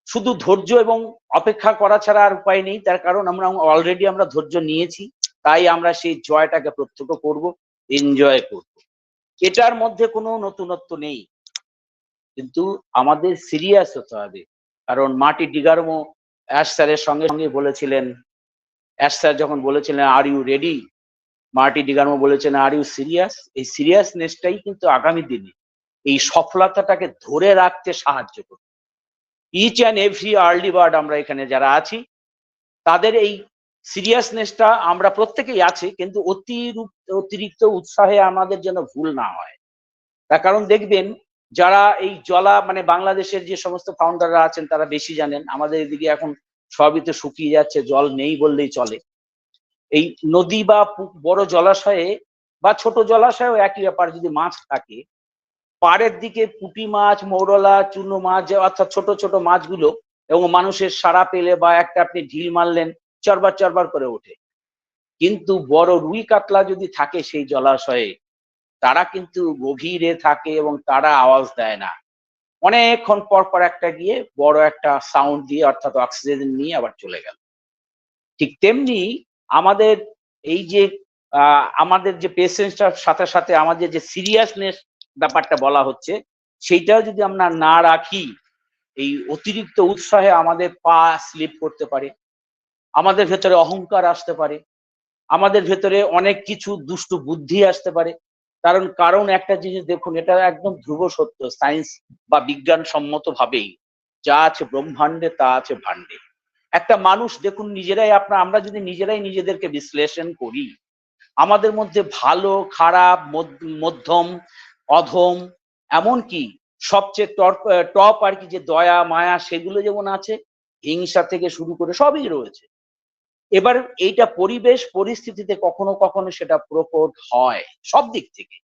শুধু ধৈর্য এবং অপেক্ষা করা ছাড়া আর উপায় নেই, তার কারণ আমরা অলরেডি ধৈর্য নিয়েছি, তাই আমরা সেই জয়টাকে প্রত্যক্ষ করব, এনজয় করব। এটার মধ্যে কোনো নতুনত্ব নেই, কিন্তু আমাদের সিরিয়াস হতে হবে। কারণ মার্টি ডিগারমো অ্যাশ স্যারের সঙ্গে সঙ্গে বলেছিলেন, অ্যাশ স্যার যখন বলেছিলেন আর ইউ রেডি, মার্টি ডিগারমো বলেছেন আর ইউ সিরিয়াস। এই সিরিয়াসনেসটাই কিন্তু আগামী দিনে এই সফলতাটাকে ধরে রাখতে সাহায্য করবে। Each and every early bird আমরা এখানে যারা আছি, তাদের এই সিরিয়াসনেসটা আমরা প্রত্যেকেই আছে, কিন্তু অতিরিক্ত উৎসাহে আমাদের যেন ভুল না হয়। তার কারণ দেখবেন, যারা এই মানে বাংলাদেশের যে সমস্ত ফাউন্ডাররা আছেন তারা বেশি জানেন, আমাদের এদিকে এখন সবই তো শুকিয়ে যাচ্ছে, জল নেই বললেই চলে। এই নদী বা বড় জলাশয়ে বা ছোট জলাশয়েও একই ব্যাপার, যদি মাছ থাকে, পাড়ের দিকে পুঁটি মাছ, মৌরলা, চুনো মাছ, অর্থাৎ ছোট ছোট মাছগুলো, এবং মানুষের সাড়া পেলে বা একটা আপনি ঢিল মারলেন, চরবার চরবার করে ওঠে। কিন্তু বড় রুই কাতলা যদি থাকে সেই জলাশয়ে, তারা কিন্তু গভীরে থাকে এবং তারা আওয়াজ দেয় না, অনেকক্ষণ পর পর একটা গিয়ে বড় একটা সাউন্ড দিয়ে, অর্থাৎ অক্সিজেন নিয়ে আবার চলে গেল। ঠিক তেমনি আমাদের এই যে আমাদের যে পেশেন্সটার সাথে সাথে আমাদের যে সিরিয়াসনেস ব্যাপারটা বলা হচ্ছে, সেইটাও যদি আমরা না রাখি, এই অতিরিক্ত উৎসাহে আমাদের পা স্লিপ করতে পারে, আমাদের ভেতরে অহংকার আসতে পারে, আমাদের ভেতরে অনেক কিছু দুষ্ট বুদ্ধি আসতে পারে। কারণ একটা জিনিস দেখুন, এটা একদম ধ্রুব সত্য, সায়েন্স বা বিজ্ঞান সম্মত ভাবেই, যা আছে ব্রহ্মাণ্ডে তা আছে ভাণ্ডে। একটা মানুষ দেখুন, আমরা যদি নিজেরাই নিজেদেরকে বিশ্লেষণ করি, আমাদের মধ্যে ভালো, খারাপ, মধ্যম, অধম, এমনকি সবচেয়ে টপ আর কি যে দয়া মায়া, সেগুলো যেমন আছে, হিংসা থেকে শুরু করে সবই রয়েছে। এবার এইটা পরিবেশ পরিস্থিতিতে কখনো কখনো সেটা প্রকট হয় সব দিক থেকে।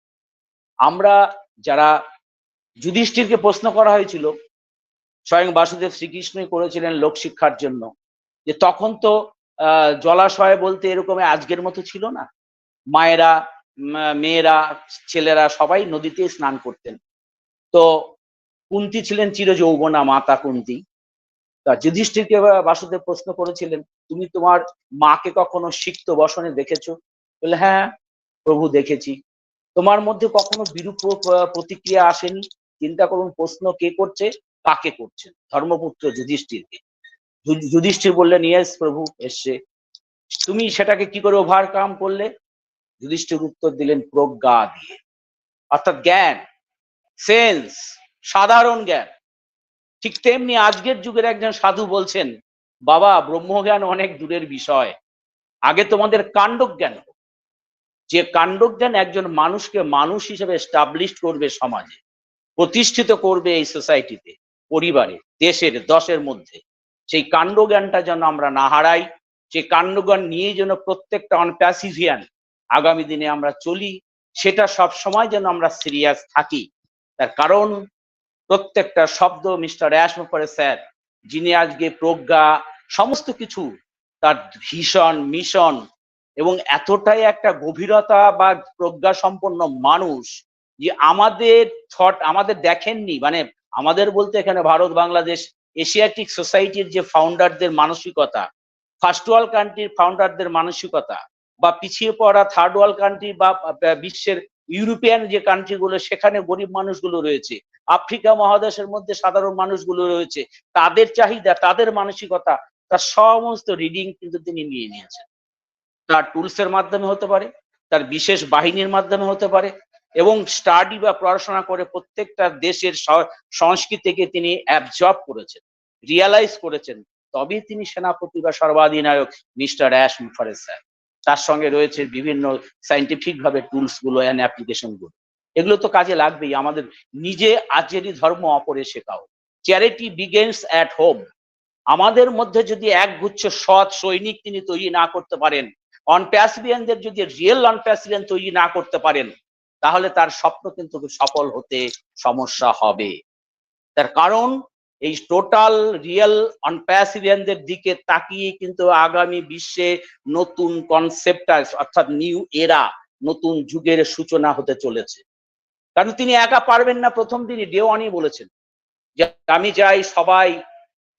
আমরা যারা যুধিষ্ঠিরকে প্রশ্ন করা হয়েছিল, স্বয়ং বাসুদেব শ্রীকৃষ্ণই করেছিলেন লোকশিক্ষার জন্য, যে তখন তো জলাশয় বলতে এরকম আজকের মতো ছিল না, মায়েরা, মেয়েরা, ছেলেরা সবাই নদীতে স্নান করতেন। তো কুন্তী ছিলেন চিরযৌবনা, মাতা কুন্তী। তা যুধিষ্ঠিরকে বাসুদেব প্রশ্ন করেছিলেন, তুমি তোমার মাকে কখনো সিক্ত বসনে দেখেছো? বলে, হ্যাঁ প্রভু দেখেছি। তোমার মধ্যে কখনো বিরূপ প্রতিক্রিয়া আসেনি? চিন্তা করুন, প্রশ্ন কে করছে, কাকে করছেন? ধর্মপুত্র যুধিষ্ঠিরকে। যুধিষ্ঠির বললেন, ইয়েস প্রভু, এসছে। তুমি সেটাকে কি করে ওভারকাম করলে? যুধিষ্ঠির উত্তর দিলেন, প্রজ্ঞা দিয়ে, অর্থাৎ জ্ঞান, সেন্স, সাধারণ জ্ঞান। ঠিক তেমনি আজকের যুগের একজন সাধু বলছেন, বাবা ব্রহ্মজ্ঞান অনেক দূরের বিষয়, আগে তোমাদের কাণ্ড জ্ঞান হোক। যে কাণ্ডজ্ঞান একজন মানুষকে মানুষ হিসেবে এস্টাবলিশ করবে সমাজে, প্রতিষ্ঠিত করবে এই সোসাইটিতে, পরিবারে, দেশের, দশের মধ্যে, সেই কাণ্ডজ্ঞানটা যেন আমরা না হারাই, সেই কাণ্ডজ্ঞান নিয়ে যেন প্রত্যেকটা অনপ্যাসিভিয়ান আগামী দিনে আমরা চলি, সেটা সব সময় যেন আমরা সিরিয়াস থাকি। তার কারণ প্রত্যেকটা শব্দ মিস্টার অ্যাশমুফারে স্যার, যিনি আজকে প্রজ্ঞা সমস্ত কিছু, তার ভীষণ মিশন এবং এতটাই একটা গভীরতা বা প্রজ্ঞা সম্পন্ন মানুষ যে আমাদের থট আমাদের দেখেননি, মানে আমাদের বলতে এখানে ভারত, বাংলাদেশ, এশিয়াটিক সোসাইটির যে ফাউন্ডারদের মানসিকতা, ফার্স্ট ওয়ার্ল্ড কান্ট্রির ফাউন্ডারদের মানসিকতা, বা পিছিয়ে পড়া থার্ড ওয়ার্ল্ড কান্ট্রি বা বিশ্বের ইউরোপিয়ান যে কান্ট্রিগুলো, সেখানে গরিব মানুষগুলো রয়েছে, আফ্রিকা মহাদেশের মধ্যে সাধারণ মানুষগুলো রয়েছে, তাদের চাহিদা, তাদের মানসিকতা, তার সমস্ত রিডিং কিন্তু তিনি নিয়ে নিয়েছেন। তার টুলসের মাধ্যমে হতে পারে, তার বিশেষ বাহিনীর মাধ্যমে হতে পারে, এবং স্টাডি বা পড়াশোনা করে প্রত্যেকটা দেশের সংস্কৃতিকে তিনি অ্যাবজর্ব করেছেন, রিয়ালাইজ করেছেন, তবেই তিনি সেনাপতি বা সর্বাধিনায়ক মিস্টার অ্যাশমুফারে স্যার। তার সঙ্গে রয়েছে বিভিন্ন সাইন্টিফিক ভাবে টুলস গুলো অ্যান্ড অ্যাপ্লিকেশন গুলো, এগুলো তো কাজে লাগবেই। আমাদের নিজে আজেরই ধর্ম অপরে শেখাও, চ্যারিটি বিগেন্স অ্যাট হোম। আমাদের মধ্যে যদি একগুচ্ছ সৎ সৈনিক তিনি তৈরি না করতে পারেন, অনপ্যাসিভিয়ানদের যদি রিয়েল অনপ্যাসিভিয়ান তৈরি না করতে পারেন, তাহলে তার স্বপ্ন কিন্তু সফল হতে সমস্যা হবে। তার কারণ এই টোটাল রিয়েল অনপ্যাসিভিয়ানদের দিকে তাকিয়ে কিন্তু আগামী বিশ্বে নতুন কনসেপ্ট, অর্থাৎ নিউ এরা, নতুন যুগের সূচনা হতে চলেছে। কারণ তিনি একা পারবেন না। প্রথম দিনই ডে ওয়ানই বলেছেন যে আমি চাই সবাই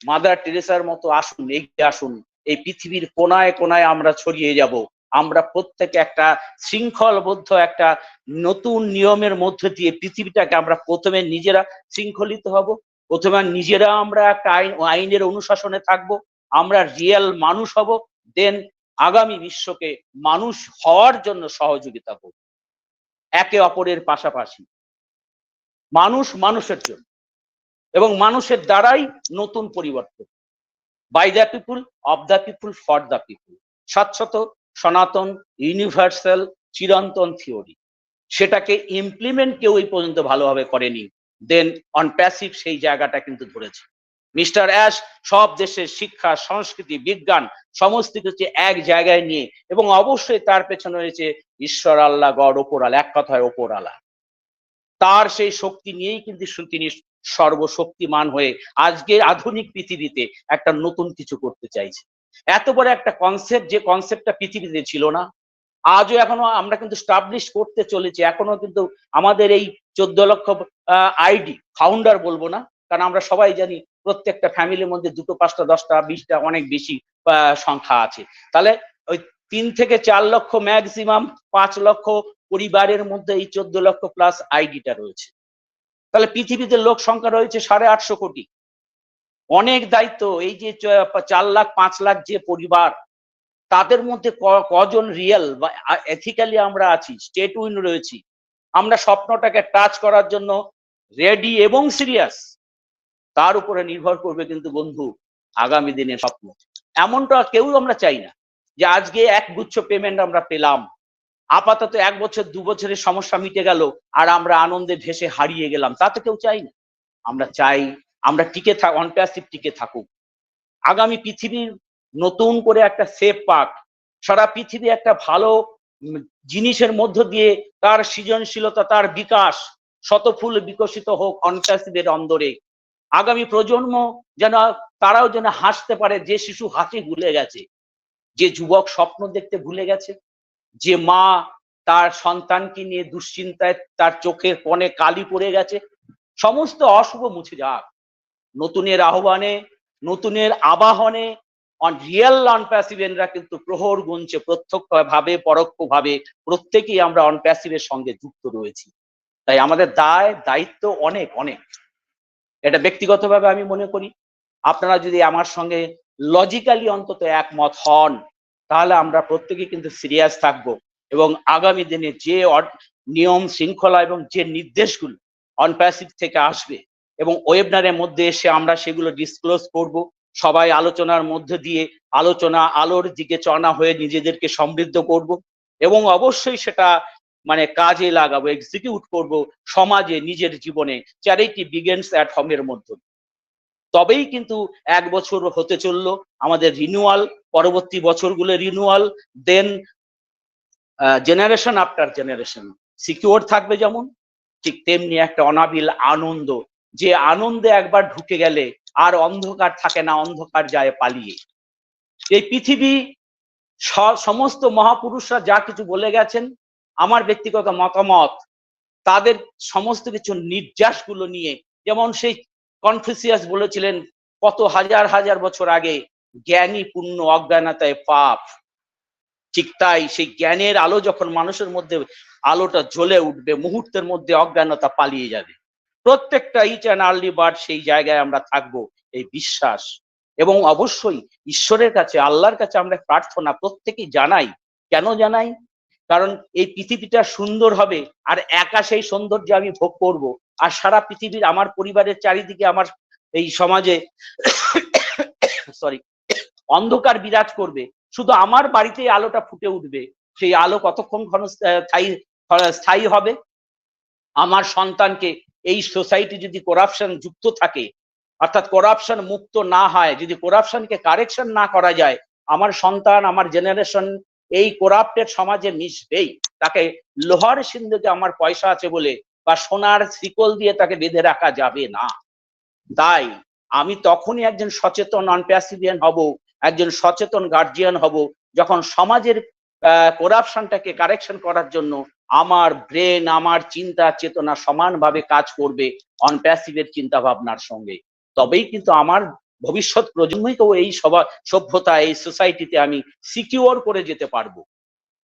মাদার টেরেসার মতো আসুন, এগিয়ে আসুন, এই পৃথিবীর কোনায় কোনায় আমরা ছড়িয়ে যাব, আমরা প্রত্যেকে একটা শৃঙ্খলবদ্ধ একটা নতুন নিয়মের মধ্যে দিয়ে পৃথিবীটাকে আমরা প্রথমে নিজেরা শৃঙ্খলিত হব, প্রথমে নিজেরা আমরা একটা আইনের অনুশাসনে থাকবো, আমরা রিয়েল মানুষ হব, দেন আগামী বিশ্বকে মানুষ হওয়ার জন্য সহযোগিতা করব, একে অপরের পাশাপাশি, মানুষ মানুষের জন্য, এবং মানুষের দ্বারাই নতুন পরিবর্তন। By the people, of the people, for the people, শাশ্বত, সনাতন, ইউনিভার্সাল, চিরন্তন থিওরি, সেটাকে ইমপ্লিমেন্ট কেউ এই পর্যন্ত ভালোভাবে করেনি। দেন অনপ্যাসিভ সেই জায়গাটা কিন্তু ধরেছে। মিস্টার অ্যাশ সব দেশের শিক্ষা, সংস্কৃতি, বিজ্ঞান সমস্ত কিছু এক জায়গায় নিয়ে, এবং অবশ্যই তার পেছনে রয়েছে ঈশ্বর, আল্লাহ, গড, ওপরালা, এক কথায় ওপরালা। তার সেই শক্তি নিয়েই কিন্তু তিনি সর্বশক্তিমান হয়ে আজকে আধুনিক পৃথিবীতে একটা নতুন কিছু করতে চাইছে। এত বড় একটা কনসেপ্ট, যে কনসেপ্টটা পৃথিবীতে ছিল না, আজও এখনো আমরা কিন্তু স্টাবলিশ করতে চলেছি। এখনো কিন্তু আমাদের এই 14 লক্ষ আইডি ফাউন্ডার বলবো না, কারণ আমরা সবাই জানি প্রত্যেকটা ফ্যামিলির মধ্যে 2, 5টা, 10টা, 20টা, অনেক বেশি সংখ্যা আছে। তাহলে ওই 3 থেকে 4 লক্ষ, ম্যাক্সিমাম 5 লক্ষ পরিবারের মধ্যে এই 14 লক্ষ প্লাস আইডিটা রয়েছে। তাহলে পৃথিবীতে লোক সংখ্যা রয়েছে 850 কোটি। অনেক দায়িত্ব। এই যে 4 লাখ 5 লাখ যে পরিবার, তাদের মধ্যে কজন রিয়েল বা এথিক্যালি আমরা আছি, স্টেট উইন রয়েছি, আমরা স্বপ্নটাকে টাচ করার জন্য রেডি এবং সিরিয়াস, তার উপরে নির্ভর করবে কিন্তু বন্ধু আগামী দিনের স্বপ্ন। এমনটা কেউ আমরা চাই না যে আজকে এক গুচ্ছ পেমেন্ট আমরা পেলাম, আপাতত 1 বছর 2 বছরের সমস্যা মিটে গেল আর আমরা আনন্দে ভেসে হারিয়ে গেলাম, তা তো কেউ চাই না। আমরা চাই আমরা টিকে অনপ্যাসিভ টিকে থাকুক, আগামী পৃথিবীর নতুন করে একটা সেফ পাক, সারা পৃথিবী একটা ভালো জিনিসের মধ্য দিয়ে তার সৃজনশীলতা, তার বিকাশ শতফুল বিকশিত হোক অনপ্যাসিভের অন্দরে। আগামী প্রজন্ম যেন তারাও যেন হাসতে পারে, যে শিশু হাসি ভুলে গেছে, যে যুবক স্বপ্ন দেখতে ভুলে গেছে, যে মা তার সন্তানকে নিয়ে দুশ্চিন্তায় তার চোখের কোণে কালি পড়ে গেছে, সমস্ত অশুভ মুছে যাক নতুনের আহ্বানে, নতুনের আবাহনে। রিয়েল অনপ্যাসিভেনরা কিন্তু প্রহর গুনছে, প্রত্যক্ষ ভাবে পরোক্ষ ভাবে প্রত্যেকেই আমরা অনপ্যাসিভের সঙ্গে যুক্ত রয়েছি। তাই আমাদের দায়িত্ব অনেক অনেক। এটা ব্যক্তিগতভাবে আমি মনে করি আপনারা যদি আমার সঙ্গে লজিক্যালি অন্তত একমত হন, তাহলে আমরা প্রত্যেকেই কিন্তু সিরিয়াস থাকবো, এবং আগামী দিনে যে নিয়ম শৃঙ্খলা এবং যে নির্দেশগুলো অনপ্যাসিভ থেকে আসবে এবং ওয়েবিনারের মধ্যে এসে আমরা সেগুলো ডিসক্লোজ করব, সবাই আলোচনার মধ্যে দিয়ে আলোচনা আলোর দিকে চড়া হয়ে নিজেদেরকে সমৃদ্ধ করব, এবং অবশ্যই সেটা মানে কাজে লাগাবো, এক্সিকিউট করব সমাজে, নিজের জীবনে। চ্যারিটি বিগিনস অ্যাট হোমের মধ্যে। তবেই কিন্তু 1 বছর হতে চললো আমাদের রিনিউয়াল, পরবর্তী বছরগুলো রিনিউয়াল, দেন জেনারেশন আফটার জেনারেশন সিকিউর থাকবে। যেমন ঠিক তেমনি একটা অনাবিল আনন্দ, যে আনন্দে একবার ঢুকে গেলে আর অন্ধকার থাকে না, অন্ধকার যায় পালিয়ে। এই পৃথিবী সমস্ত মহাপুরুষরা যা কিছু বলে গেছেন, আমার ব্যক্তিগত মতামত তাদের সমস্ত কিছু নির্যাসগুলো নিয়ে, যেমন সেই কনফুসিয়াস বলেছিলেন কত হাজার হাজার বছর আগে, জ্ঞানী পুণ্য অজ্ঞানতায় পাপ। ঠিক তাই সেই জ্ঞানের আলো যখন মানুষের মধ্যে আলোটা জ্বলে উঠবে, মুহূর্তের মধ্যে অজ্ঞানতা পালিয়ে যাবে। প্রত্যেকটা ইচ অ্যান্ড আর্লি বার্ড সেই জায়গায় আমরা থাকবো, এই বিশ্বাস। এবং অবশ্যই ঈশ্বরের কাছে, আল্লাহর কাছে আমরা প্রার্থনা প্রত্যেকেই জানাই। কেন জানাই? কারণ এই পৃথিবীটা সুন্দর হবে, আর একা সেই সৌন্দর্য আমি ভোগ করব, আর সারা পৃথিবীর আমার পরিবারের চারিদিকে, আমার এই সমাজে সরি অন্ধকার বিরাজ করবে, শুধু আমার বাড়িতে আলোটা ফুটে উঠবে। সেই আলো কতক্ষণ স্থায়ী হবে? আমার সন্তানকে এই সোসাইটি যদি করাপশন যুক্ত থাকে, অর্থাৎ করাপশন মুক্ত না হয়, যদি করাপশনকে কারেকশন না করা যায়, আমার সন্তান, আমার জেনারেশন এই করাপ্টেড সমাজে মিশবেই। তাকে লোহার সিন্ধুকে আমার পয়সা আছে বলে বা সোনার শিকল দিয়ে তাকে বেঁধে রাখা যাবে না। তাই আমি তখনই একজন সচেতন নন প্যাসিভিয়ান হব, একজন সচেতন গার্জিয়ান হব, যখন সমাজের করাপশনটাকে কারেকশন করার জন্য আমার ব্রেন, আমার চিন্তা চেতনা সমানভাবে কাজ করবে অনপ্যাসিভের চিন্তা ভাবনার সঙ্গে। তবেই কিন্তু আমার ভবিষ্যৎ প্রজন্মকেও এই সভ্যতা, এই সোসাইটিতে আমি সিকিউর করে যেতে পারবো।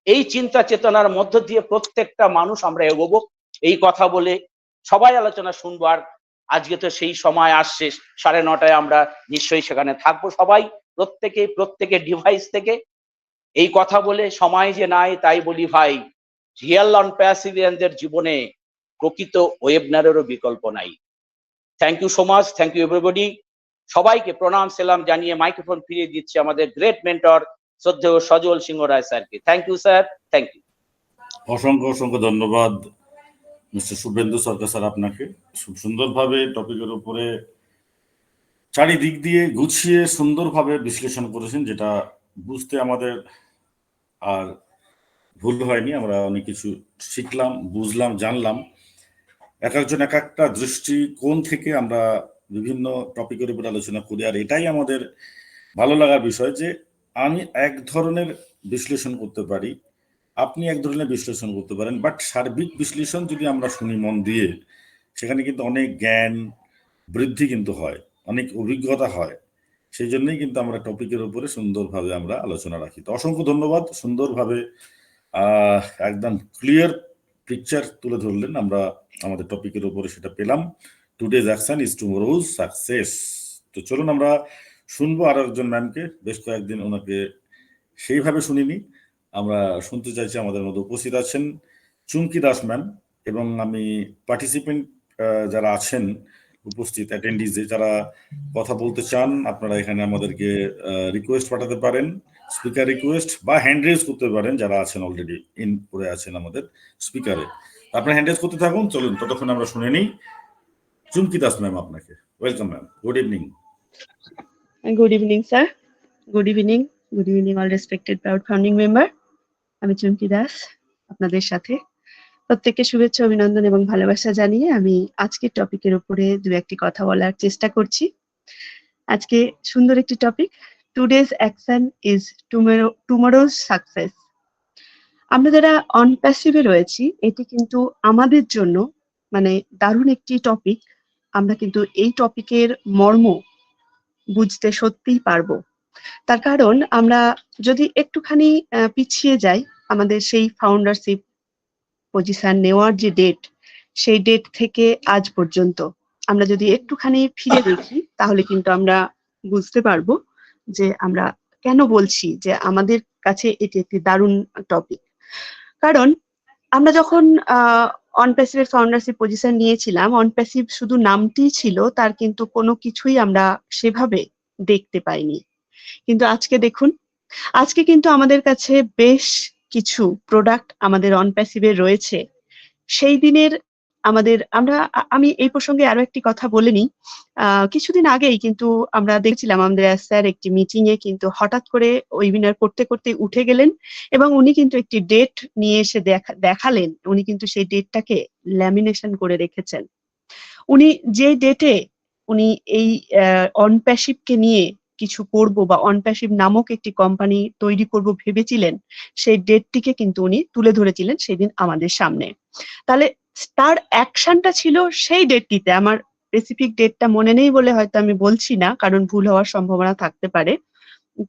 এই চিন্তা চেতনার মধ্য দিয়ে প্রত্যেকটা মানুষ আমরা এগোবো। এই কথা বলে সবাই আলোচনা শুনবো। আর আজকে তো সেই সময় আসছে, 9:30 আমরা নিশ্চয়ই সেখানে থাকবো সবাই, প্রত্যেকে ডিভাইস থেকে। এই কথা বলে সময় যে নাই, তাই বলি ভাই, রিয়েল অনপ্যাসিভিয়ানদের জীবনে প্রকৃত ওয়েবনারেরও বিকল্প নাই। Thank you so much, thank you everybody. সবাইকে প্রণাম সালাম জানিয়ে মাইক্রোফোন ফিরিয়ে দিচ্ছি আমাদের গ্রেট মেন্টর শ্রদ্ধেয় সজল সিংহ রায় স্যারকে। Thank you sir, thank you. অসংখ্য ধন্যবাদ মিস্টার শুভেন্দু সরকার স্যার, আপনাকে খুব সুন্দরভাবে টপিকের উপরে চারিদিক দিয়ে গুছিয়ে সুন্দরভাবে বিশ্লেষণ করেছেন, যেটা বুঝতে আমাদের আর ভুল হয়নি। আমরা অনেক কিছু শিখলাম, বুঝলাম, জানলাম। এক একজন এক একটা দৃষ্টিকোণ থেকে আমরা বিভিন্ন টপিকের উপর আলোচনা করি। আর এটাই আমাদের ভালো লাগার বিষয়, যে আমি এক ধরনের বিশ্লেষণ করতে পারি, আপনি এক ধরনের বিশ্লেষণ করতে পারেন, বাট সার্বিক বিশ্লেষণ যদি আমরা শুনি মন দিয়ে, সেখানে কিন্তু অনেক জ্ঞান বৃদ্ধি কিন্তু হয়, অনেক অভিজ্ঞতা হয়। সেই জন্যই কিন্তু আমরা টপিকের উপরে সুন্দরভাবে আমরা আলোচনা রাখি। তো অসংখ্য ধন্যবাদ, সুন্দরভাবে একদম ক্লিয়ার পিকচার তুলে ধরলেন। আমরা আমাদের টপিকের উপরে সেটা পেলাম, today's action is tomorrow's success. তো চলুন আমরা শুনবো আর একজন ম্যামকে, বেশ কয়েকদিন ওনাকে সেইভাবে শুনিনি, আমরা শুনতে চাইছি। আমাদের মধ্যে উপস্থিত আছেন চুমকি দাস ম্যাম, এবং আমি পার্টিসিপেন্ট যারা আছেন উপস্থিত অ্যাটেন্ডিজে, যারা কথা বলতে চান, আপনারা এখানে আমাদেরকে রিকোয়েস্ট পাঠাতে পারেন, স্পিকার রিকোয়েস্ট, বা হ্যান্ড রেজ করতে পারেন, যারা আছেন অলরেডি ইন করে আছেন আমাদের স্পিকারে। আপনারা হ্যান্ড রেজ করতে থাকুন। চলুন ততক্ষণ আমরা শুনে নিই চুমকি দাস ম্যাম, আপনাকে welcome ma'am. Good evening. Good evening sir. Good evening all respected proud founding member. আমি চুমকি দাস, আপনাদের সাথে প্রত্যেককে শুভেচ্ছা, অভিনন্দন এবং ভালোবাসা জানিয়ে আমি আজকের টপিকের উপরে দু একটি কথা বলার চেষ্টা করছি। আজকে সুন্দর একটি topic, today's action is tomorrow's success. আমরা যারা অনপ্যাসিভে রয়েছি, এটি কিন্তু আমাদের জন্য মানে দারুণ একটি টপিক। আমরা কিন্তু এই টপিকের মর্ম বুঝতে সত্যিই পারবো। তার কারণ আমরা যদি একটুখানি পিছিয়ে যাই, আমাদের সেই ফাউন্ডারশিপ পজিশন নেওয়ার যে ডেট, সেই ডেট থেকে আজ পর্যন্ত আমরা যদি একটুখানি ফিরে দেখি, তাহলে কিন্তু আমরা বুঝতে পারবো যে আমরা কেন বলছি যে আমাদের কাছে এটি একটি দারুণ টপিক। কারণ আমরা যখন অনপ্যাসিভের ফাউন্ডারশিপ পজিশন নিয়েছিলাম, অনপ্যাসিভ শুধু নামটিই ছিল, তার কিন্তু কোনো কিছুই আমরা সেভাবে দেখতে পাইনি। কিন্তু আজকে দেখুন, আজকে কিন্তু আমাদের কাছে বেশ কিছু প্রোডাক্ট আমাদের অন প্যাসিভে রয়েছে, সেই দিনের আমি এই প্রসঙ্গে আরো একটি কথা বলে নিই। কিছুদিন আগেই কিন্তু আমরা দেখছিলাম আমাদের স্যার একটি মিটিং এ কিন্তু হঠাৎ করে ওয়েবিনার করতে করতে উঠে গেলেন এবং উনি কিন্তু একটি ডেট নিয়ে এসে দেখালেন। উনি কিন্তু সেই ডেটটাকে ল্যামিনেশন করে রেখেছেন। উনি যে ডেটে উনি এই অন প্যাসিভকে নিয়ে কিছু করব বা অন প্যাসিভ নামক একটি কোম্পানি তৈরি করব ভেবেছিলেন, সেই ডেটটিকে কিন্তু উনি তুলে ধরেছিলেন সেদিন আমাদের সামনে। তাহলে তার অ্যাকশনটা ছিল সেই ডেটটিতে। আমার স্পেসিফিক ডেটটা মনে নেই বলে হয়তো আমি বলছি না, কারণ ভুল হওয়ার সম্ভাবনা থাকতে পারে।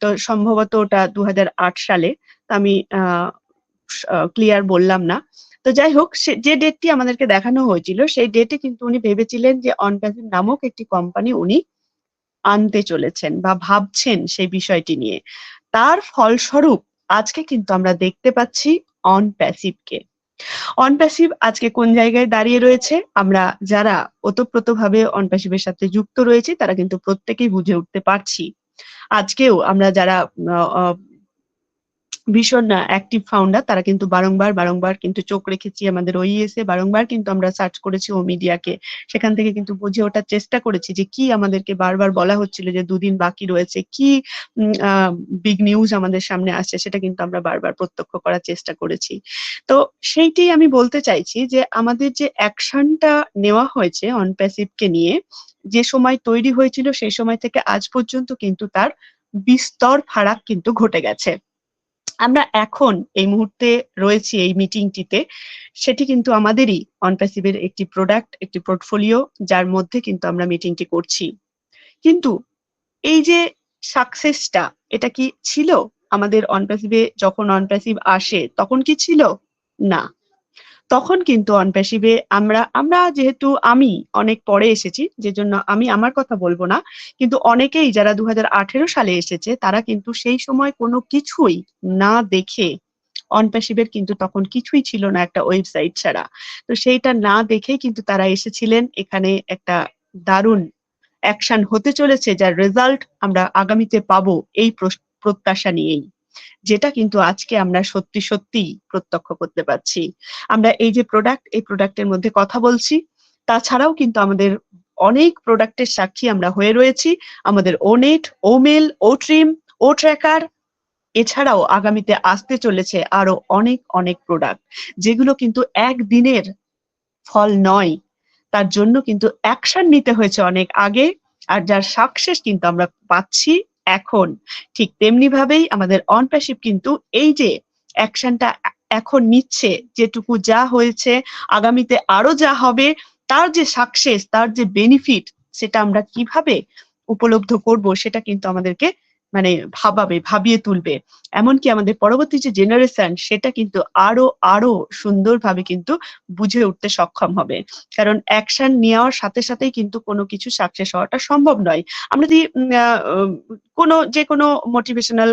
তো সম্ভবত ওটা 2008 সালে। তো আমি ক্লিয়ার বললাম না। তো যাই হোক, যে ডেটটি আমাদেরকে দেখানো হয়েছিল সেই ডেটে কিন্তু উনি ভেবেছিলেন যে অন প্যাসিভ নামক একটি কোম্পানি উনি আনতে চলেছেন বা ভাবছেন সেই বিষয়টি নিয়ে। তার ফলস্বরূপ আজকে কিন্তু আমরা দেখতে পাচ্ছি অন প্যাসিভকে। অন প্যাসিভ আজকে কোন জায়গায় দাঁড়িয়ে রয়েছে, আমরা যারা ওতপ্রোতভাবে অন প্যাসিভের সাথে যুক্ত রয়েছি তারা কিন্তু প্রত্যেকেই বুঝে উঠতে পারছি। আজকেও আমরা যারা ভীষণ অ্যাক্টিভ ফাউন্ডার তারা কিন্তু বারংবার কিন্তু চোখ রেখেছি আমাদের OES এ, বারংবার কিন্তু আমরা সার্চ করেছি ও মিডিয়াকে। সেখান থেকে কিন্তু বুঝে ওঠার চেষ্টা করেছি যে কি আমাদেরকে বারবার বলা হচ্ছিল যে 2 দিন বাকি রয়েছে, কি বিগ নিউজ আমাদের সামনে আসছে, সেটা কিন্তু আমরা বারবার প্রত্যক্ষ করার চেষ্টা করেছি। তো সেইটাই আমি বলতে চাইছি যে আমাদের যে অ্যাকশনটা নেওয়া হয়েছে অন প্যাসিভকে নিয়ে, যে সময় তৈরি হয়েছিল সেই সময় থেকে আজ পর্যন্ত কিন্তু তার বিস্তর ফারাক কিন্তু ঘটে গেছে। আমরা এখন এই মুহূর্তে রয়েছি এই মিটিংটিতে, সেটি কিন্তু আমাদেরই অন প্যাসিভের একটি প্রোডাক্ট, একটি পোর্টফোলিও, যার মধ্যে কিন্তু আমরা মিটিংটি করছি। কিন্তু এই যে সাকসেসটা, এটা কি ছিল আমাদের অন প্যাসিভে? যখন অন প্যাসিভ আসে তখন কি ছিল? না। তখন কিন্তু অন প্যাসিভে আমরা যেহেতু আমি অনেক পরে এসেছি, যেজন্য আমি আমার কথা বলবো না, কিন্তু অনেকেই যারা 2018 সালে এসেছে তারা কিন্তু সেই সময় কোনো কিছুই না দেখে, অন প্যাসিভের কিন্তু তখন কিছুই ছিল না একটা ওয়েবসাইট ছাড়া। তো সেইটা না দেখেই কিন্তু তারা এসেছিলেন। এখানে একটা দারুণ অ্যাকশন হতে চলেছে যার রেজাল্ট আমরা আগামীতে পাবো এই প্রত্যাশা নিয়েই। যেটা কিন্তু আজকে আমরা সত্যিই প্রত্যক্ষ করতে পারছি। আমরা এই যে প্রোডাক্ট, এই প্রোডাক্টের মধ্যে কথা বলছি, তাছাড়াও কিন্তু আমাদের অনেক প্রোডাক্টের সাক্ষী আমরা হয়ে রয়েছি। আমাদের ওনেট, ওমেল, ওট্রিম, ও ট্র্যাকার, এছাড়াও আগামীতে আসতে চলেছে আরো অনেক প্রোডাক্ট, যেগুলো কিন্তু একদিনের ফল নয়। তার জন্য কিন্তু অ্যাকশন নিতে হয়েছে অনেক আগে, আর যার সাকসেস কিন্তু আমরা পাচ্ছি এখন। ঠিক তেমনি ভাবেই আমাদের অন প্যাসিভ কিন্তু এই যে অ্যাকশনটা এখন নিচ্ছে, যেটুকু যা হয়েছে, আগামীতে আরো যা হবে, তার যে সাকসেস, তার যে বেনিফিট, সেটা আমরা কিভাবে উপলব্ধ করব সেটা কিন্তু আমাদেরকে মানে ভাবিয়ে তুলবে। এমনকি আমাদের পরবর্তী যে জেনারেশন সেটা কিন্তু আরো সুন্দরভাবে কিন্তু বুঝে উঠতে সক্ষম হবে। কারণ অ্যাকশন নেওয়ার সাথে সাথেই কিন্তু কোনো কিছু সাকসেস হওয়াটা সম্ভব নয়। আমরা যদি যেকোনো মোটিভেশনাল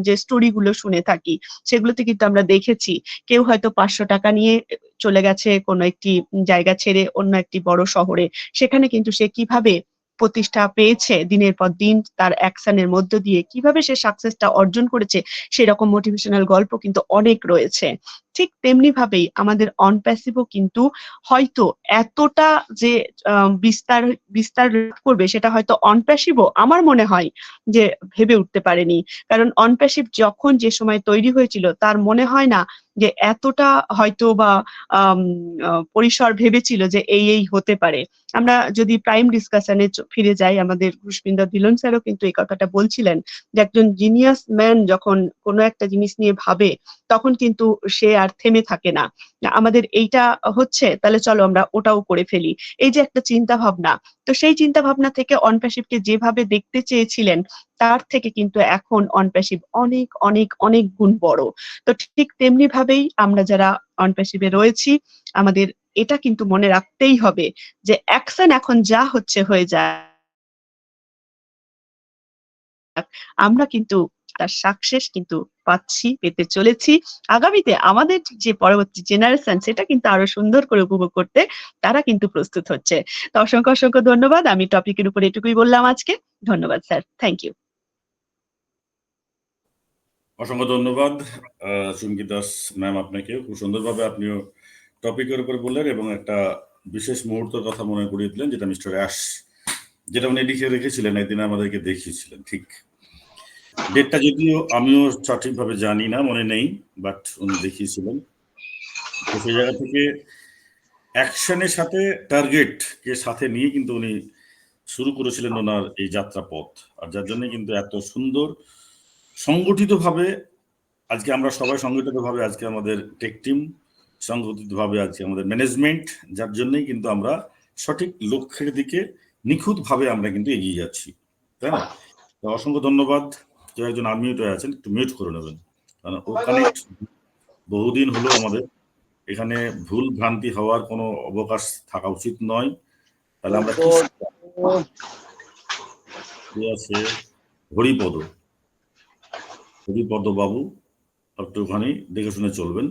যে স্টোরি গুলো শুনে থাকি, সেগুলোতে কিন্তু আমরা দেখেছি কেউ হয়তো 500 টাকা নিয়ে চলে গেছে কোনো একটি জায়গা ছেড়ে অন্য একটি বড় শহরে। সেখানে কিন্তু সে কিভাবে প্রতিষ্ঠা পেয়েছে, দিনের পর দিন তার অ্যাকশনের মধ্য দিয়ে কিভাবে সে সাকসেসটা অর্জন করেছে, সেরকম মোটিভেশনাল গল্প কিন্তু অনেক রয়েছে। ঠিক তেমনি ভাবেই আমাদের অন প্যাসিভও কিন্তু হয়তো এতটা যে বিস্তার লাভ করবে, সেটা হয়তো অন প্যাসিভও আমার মনে হয় যে ভেবে উঠতে পারেনি। কারণ অন প্যাসিভ যখন যে সময় তৈরি হয়েছিল, তার মনে হয় না যে এতটা হয়তো বা পরিসর ভেবেছিল যে এই হতে পারে। আমরা যদি প্রাইম ডিসকাশনে ফিরে যাই, আমাদের পুষ্পিন্দর ধিলন স্যারও কিন্তু এই কথাটা বলছিলেন যে একজন জিনিয়াস ম্যান যখন কোনো একটা জিনিস নিয়ে ভাবে, তখন কিন্তু সে আর থেমে থাকে না। আমাদের এইটা হচ্ছে, তাহলে চলো আমরা ওটাও করে ফেলি, এই যে একটা চিন্তা ভাবনা। তো সেই চিন্তা ভাবনা থেকে অন প্যাসিভকে যেভাবে দেখতে চেয়েছিলেন, তার থেকে কিন্তু এখন অন প্যাসিভ অনেক গুণ বড়। তো ঠিক তেমনি ভাবেই আমরা যারা অন প্যাসিভে রয়েছি, আমাদের এটা কিন্তু মনে রাখতেই হবে যে অ্যাকশন এখন যা হচ্ছে হয়ে যায়, আমরা কিন্তু তার সাকসেস কিন্তু পেতে চলেছি। আগামীতে আমাদের যে পরবর্তী জেনারেশন, সেটা কিন্তু আরো সুন্দর করে উপভোগ করতে তারা কিন্তু প্রস্তুত হচ্ছে। তো অসংখ্য ধন্যবাদ। আমি টপিকের উপর এটুকুই বললাম আজকে। ধন্যবাদ স্যার, থ্যাংক ইউ। অসংখ্য ধন্যবাদ চুমকি দাস ম্যাম, আপনাকে খুব সুন্দরভাবে আপনিও টপিকের উপর বললেন এবং একটা বিশেষ মুহূর্তের কথা মনে করিয়ে দিলেন, যেটা মিস্টার অ্যাশ, যেটা উনি লিখে রেখেছিলেন, একদিন আমাদেরকে দেখিয়েছিলেন। ঠিক ডেটটা যদিও আমিও সঠিকভাবে জানি না, মনে নেই, বাট উনি দেখিয়েছিলেন। তো সেই জায়গা থেকে অ্যাকশনের সাথে টার্গেটকে সাথে নিয়ে কিন্তু উনি শুরু করেছিলেন ওনার এই যাত্রা পথ, আর যার জন্য কিন্তু এত সুন্দর সংগঠিতভাবে আজকে আমরা সবাই সংগঠিতভাবে আজকে আমাদের টেক টিম, সংগঠিতভাবে আজকে আমাদের ম্যানেজমেন্ট, যার জন্যই কিন্তু আমরা সঠিক লক্ষ্যের দিকে নিখুঁতভাবে আমরা কিন্তু এগিয়ে যাচ্ছি, তাই না? তো অসংখ্য ধন্যবাদ। কেউ একজন আনমিউট হয়ে আছেন, একটু মিউট করে নেবেন, কারণ ও কানেক্ট বহুদিন হলো। আমাদের এখানে ভুল ভ্রান্তি হওয়ার কোনো অবকাশ থাকা উচিত নয়। তাহলে আমরা কি আছে? হরিপদ বাবু একটুখানি দেখে শুনে চলবেন।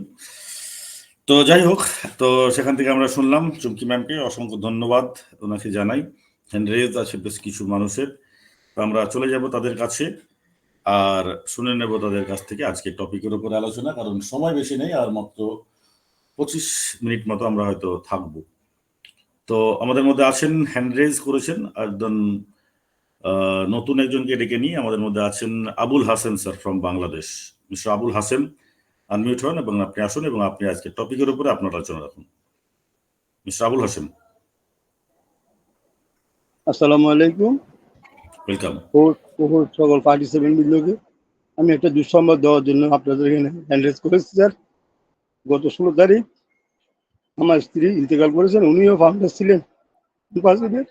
তো যাই হোক, তো সেখান থেকে আমরা শুনলাম চুমকি ম্যামকে, অসংখ্য ধন্যবাদ ওনাকে জানাই। হ্যান্ড রেজ আছে বেশ কিছু মানুষের, তো আমরা চলে যাব তাদের কাছে আর শুনে নেব তাদের কাছ থেকে আজকে টপিকের উপরে আলোচনা, কারণ সময় বেশি নেই, আর মাত্র 25 মিনিট মতো আমরা হয়তো থাকবো। তো আমাদের মধ্যে আছেন, হ্যান্ড রেজ করেছেন একজন নতুন একজনকে ডেকে নিয়ে, আমাদের মধ্যে আছেন Abul Hasan sir from Bangladesh. Mister Abul Hasan, unmute হন এবং আপনি আসুন এবং আপনি আজকে টপিকের উপরে আপনার আলোচনা রাখুন। মিস্টার আবুল হাসান, আসসালামু আলাইকুম। ওয়েলকাম। সকল পার্টিসিপেন্ট বিন্দুকে আমি একটা দুঃসংবাদ দেওয়ার জন্য আপনাদের এখানে হ্যান্ডরেজ করেছি স্যার। গত 16 তারিখ আমার স্ত্রী ইন্তেকাল করেছেন, উনিও ফাউন্ডার ছিলেন পাসিভের।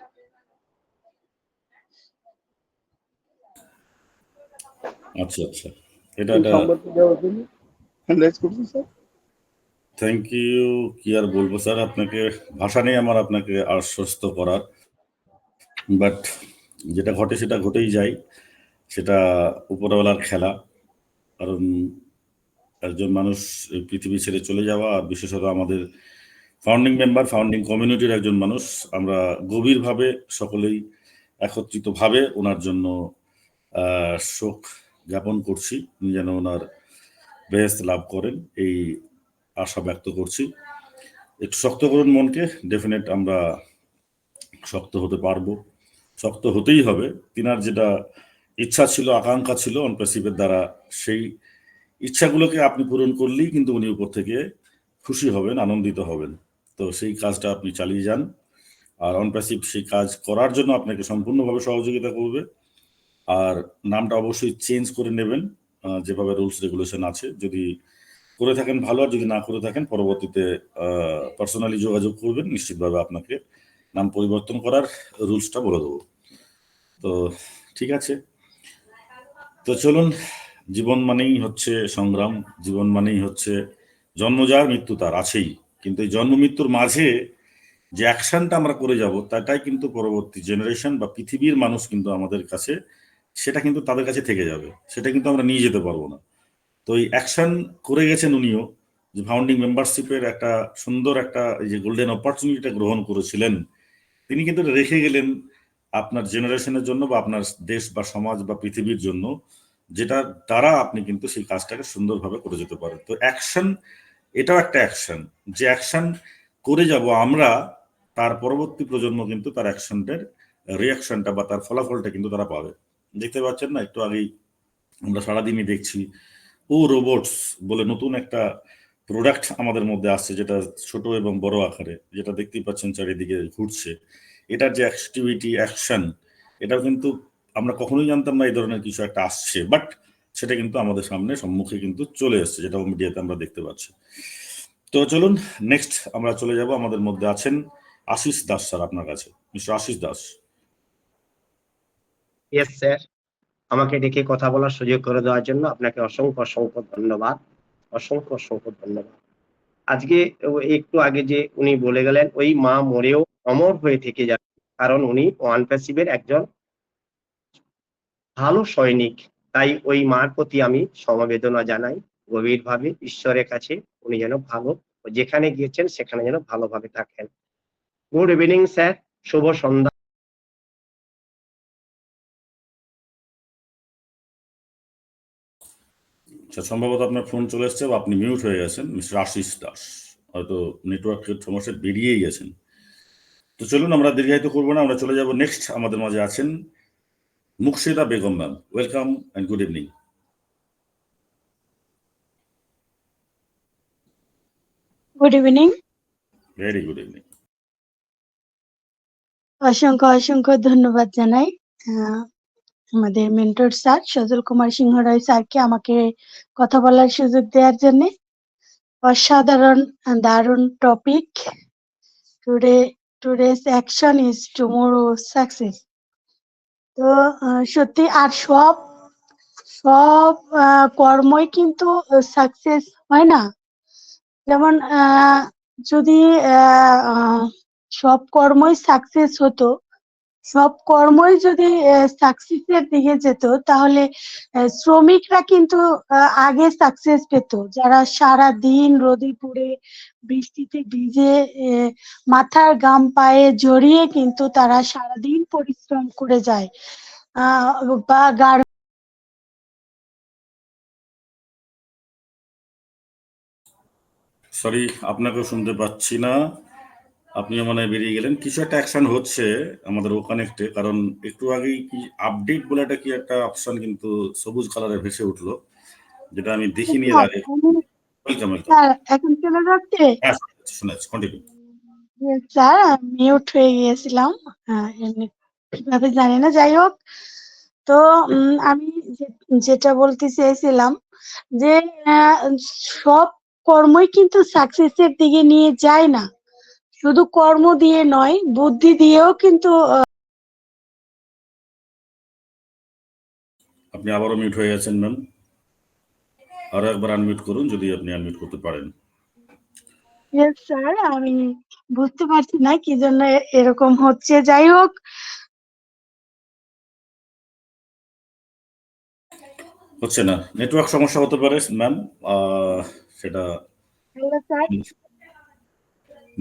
আচ্ছা আচ্ছা, এটা সংবাদটা দেওয়ার জন্য হ্যান্ডরেজ করছি স্যার। Thank you. কি আর বলবো স্যার, আপনাকে ভাষা নেই আমার আপনাকে আশ্বস্ত করার, বাট যেটা ঘটে সেটা ঘটেই যায়, সেটা উপরওয়ালার খেলা। কারণ একজন মানুষ এই পৃথিবী ছেড়ে চলে যাওয়া, আর বিশেষত আমাদের ফাউন্ডিং মেম্বার, ফাউন্ডিং কমিউনিটির একজন মানুষ, আমরা গভীরভাবে সকলেই একত্রিতভাবে ওনার জন্য শোক জ্ঞাপন করছি। উনি যেন ওনার বেহেশত লাভ করেন এই আশা ব্যক্ত করছি। একটু শক্ত করুন মনকে, ডেফিনেট আমরা শক্ত হতে পারবো, শক্ত হতেই হবে। তিনার যেটা ইচ্ছা ছিল, আকাঙ্ক্ষা ছিল অনপ্যাসিভের দ্বারা, সেই ইচ্ছাগুলোকে আপনি পূরণ করলেই কিন্তু উনি উপর থেকে খুশি হবেন, আনন্দিত হবেন। তো সেই কাজটা আপনি চালিয়ে যান, আর অনপ্যাসিভ সেই কাজ করার জন্য আপনাকে সম্পূর্ণভাবে সহযোগিতা করবে। আর নামটা অবশ্যই চেঞ্জ করে নেবেন, যেভাবে রুলস রেগুলেশন আছে। যদি করে থাকেন ভালো, আর যদি না করে থাকেন পরবর্তীতে পার্সোনালি যোগাযোগ করবেন, নিশ্চিতভাবে আপনাকে নাম পরিবর্তন করার রুলসটা বলে দেবো। তো ঠিক আছে, তো চলুন। জীবন মানেই হচ্ছে সংগ্রাম, জীবন মানেই হচ্ছে জন্ম যার মৃত্যু তার আছেই, কিন্তু এই জন্ম মৃত্যুর মাঝে যে অ্যাকশনটা আমরা করে যাব, তাটাই কিন্তু পরবর্তী জেনারেশন বা পৃথিবীর মানুষ কিন্তু আমাদের কাছে, সেটা কিন্তু তাদের কাছে থেকে যাবে, সেটা কিন্তু আমরা নিয়ে যেতে পারবো না। তো এই অ্যাকশন করে গেছেন উনিও, যে ফাউন্ডিং মেম্বারশিপের একটা সুন্দর একটা এই যে গোল্ডেন অপরচুনিটিটা গ্রহণ করেছিলেন, তিনি কিন্তু রেখে গেলেন আপনার জেনারেশনের জন্য বা আপনার দেশ বা সমাজ বা পৃথিবীর জন্য, যেটা দ্বারা আপনি কিন্তু সেই কাজটাকে সুন্দরভাবে করে যেতে পারেন। তো অ্যাকশন, এটাও একটা অ্যাকশন, যে অ্যাকশন করে যাব আমরা, তার পরবর্তী প্রজন্ম কিন্তু তার অ্যাকশনটার রিয়াকশনটা বা তার ফলাফলটা কিন্তু তারা পাবে। দেখতে পাচ্ছেন না, একটু আগেই আমরা সারাদিনই দেখছি ও রোবটস বলে নতুন একটা প্রোডাক্ট আমাদের মধ্যে আসছে, যেটা ছোট এবং বড় আকারে, যেটা দেখতেই পাচ্ছেন চারিদিকে ঘুরছে। এটার যে অ্যাক্টিভিটি, অ্যাকশন, এটাও কিন্তু আমরা কখনোই জানতাম না এই ধরনের কিছু একটা আসছে, বাট সেটা কিন্তু আমাদের সামনে সম্মুখে কিন্তু চলে এসছে, যেটা মিডিয়াতে আমরা দেখতে পাচ্ছি। তো চলুন নেক্সট আমরা চলে যাব। আমাদের মধ্যে আছেন আশিস দাস স্যার, আপনার কাছে Mr Ashis Das. Yes sir, আমাকে ডেকে কথা বলার সুযোগ করে দেওয়ার জন্য আপনাকে অসংখ্য অসংখ্য ধন্যবাদ, অসংখ্য অসংখ্য ধন্যবাদ। আজকে একটু আগে যে উনি বলে গেলেন, ওই মা মরেও অমর হয়ে থেকে যাবে, কারণ উনি ওয়ান প্যাসিভের একজন ভালো সৈনিক। তাই ওই মার প্রতি আমি সমবেদনা জানাই গভীরভাবে, ঈশ্বরের কাছে উনি যেন ভালো, যেখানে গিয়েছেন সেখানে যেন ভালোভাবে থাকেন। গুড ইভিনিং স্যার, শুভ সন্ধ্যা। আচ্ছা, সম্ভবত আপনার ফোন চলে এসছে বা আপনি মিউট হয়ে গেছেন, মিস্টার আশিস দাস, হয়তো নেটওয়ার্কের সমস্যা বেরিয়েই গেছেন। তো চলুন আমরা দীর্ঘায়িত করবো না, আমরা চলে যাব নেক্সট। আমাদের মাঝে আছেন Murshida Begum ma'am. Welcome and good evening. Good evening. Very good evening. অসংখ্য অসংখ্য ধন্যবাদ জানাই আমাদের মেন্টর স্যার সজল কুমার সিংহ রায় স্যারকে আমাকে কথা বলার সুযোগ দেওয়ার জন্য। অসাধারণ দারুণ topic. Today's action is tomorrow success. তো সত্যি আর সব সব কর্মই কিন্তু সাকসেস হয় না। যেমন যদি সব কর্মই সাকসেস হতো, সব কর্মই যদি সাকসেসের দিকে যেত, তাহলে শ্রমিকরা কিন্তু আগে সাকসেস পেত। যারা সারা দিন রোদে পুড়ে বৃষ্টিতে ভিজে মাথার ঘাম পায়ে জড়িয়ে কিন্তু তারা সারাদিন পরিশ্রম করে যায় বা সরি, আপনাকেও শুনতে পাচ্ছি না, আপনিও মানে বেরিয়ে গেলেন। কিছু একটা অ্যাকশন হচ্ছে আমাদের ও কানেক্টে, কারণ একটু আগেই কি আপডেট বলে একটা কি একটা অপশন কিন্তু সবুজ কালারে ভেসে উঠলো, যেটা আমি দেখিনি এর আগে। Welcome welcome. স্যার এখন চলে যাচ্ছে। হ্যাঁ, শোনা যাচ্ছে, কন্টিনিউ। স্যার মিউট হয়ে গিয়েছিলাম, এমনি কিভাবে জানি না। যাই হোক, তো আমি যেটা বলতে চেয়েছিলাম যে সব কর্মই কিন্তু সাকসেসের দিকে নিয়ে যায় না। শুধু কর্ম দিয়ে নয়, বুদ্ধি দিয়েও কিন্তু আপনি আবারও মিউট হয়ে গেছেন ম্যাম, আরো একবার আনমিউট করুন যদি আপনি আনমিউট করতে পারেন। স্যার আমি বুঝতে পারছি না কি জন্য এরকম হচ্ছে। যাই হোক, হচ্ছে না, নেটওয়ার্ক সমস্যা হতে পারে ম্যাম। সেটা স্যার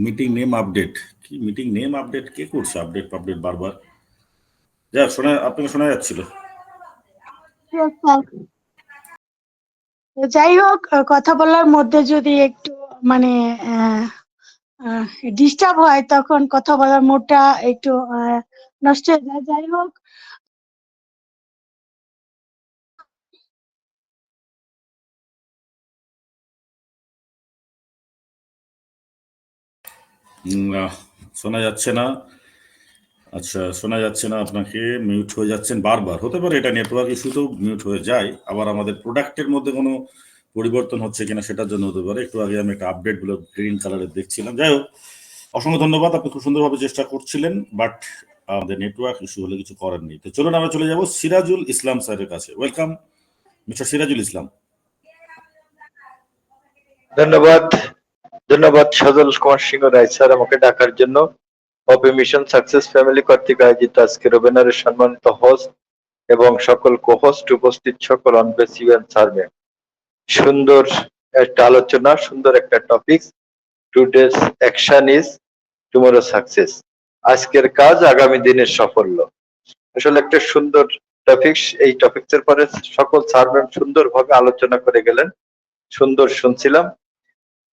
মিটিং নেম আপডেট, কি মিটিং নেম আপডেট কে করছে? আপডেট আপডেট বারবার যা শোনা, আপনাকে শোনা যাচ্ছিল। যাই হোক, কথা বলার মধ্যে যদি একটু মানে ডিস্টার্ব হয়, তখন কথা বলার মোডটা একটু নষ্ট হয়ে যায়। যাই হোক, না, শোনা যাচ্ছে না। আচ্ছা, শোনা যাচ্ছে না, আপনাকে মিউট হয়ে যাচ্ছেন বারবার। হতে পারে এটা নেটওয়ার্ক ইস্যুতেও মিউট হয়ে যায়, আবার আমাদের প্রোডাক্টের মধ্যে কোনো পরিবর্তন হচ্ছে কিনা সেটার জন্য হতে পারে। একটু আগে আমি একটা আপডেট গুলো গ্রিন কালারের দেখছিলাম। যাই হোক, অসংখ্য ধন্যবাদ, আপনি খুব সুন্দরভাবে চেষ্টা করছিলেন, বাট আমাদের নেটওয়ার্ক ইস্যু হলে কিছু করার নেই। তো চলুন আমরা চলে যাব সিরাজুল ইসলাম স্যারের কাছে। Welcome mister Sirajul Islam. ধন্যবাদ ধন্যবাদ সজল কুমার সিংহ রায় স্যার আমাকে ডাকার জন্য। অপি মিশন সাকসেস ফ্যামিলি কর্তৃক আয়োজিত আজকের ওয়েবিনারের সম্মানিত হোস্ট এবং সকল কোহোস্ট, উপস্থিত সকল অনবেসি ইভেন্ট সার্ভে, সুন্দর একটা আলোচনা, সুন্দর একটা topic. Today's action is tomorrow success. আজকের কাজ আগামী দিনের সাফল্য। আসলে একটা সুন্দর টপিক। এই টপিকের পরে সকল সার্ভেন্ট সুন্দরভাবে আলোচনা করে গেলেন, সুন্দর শুনছিলাম।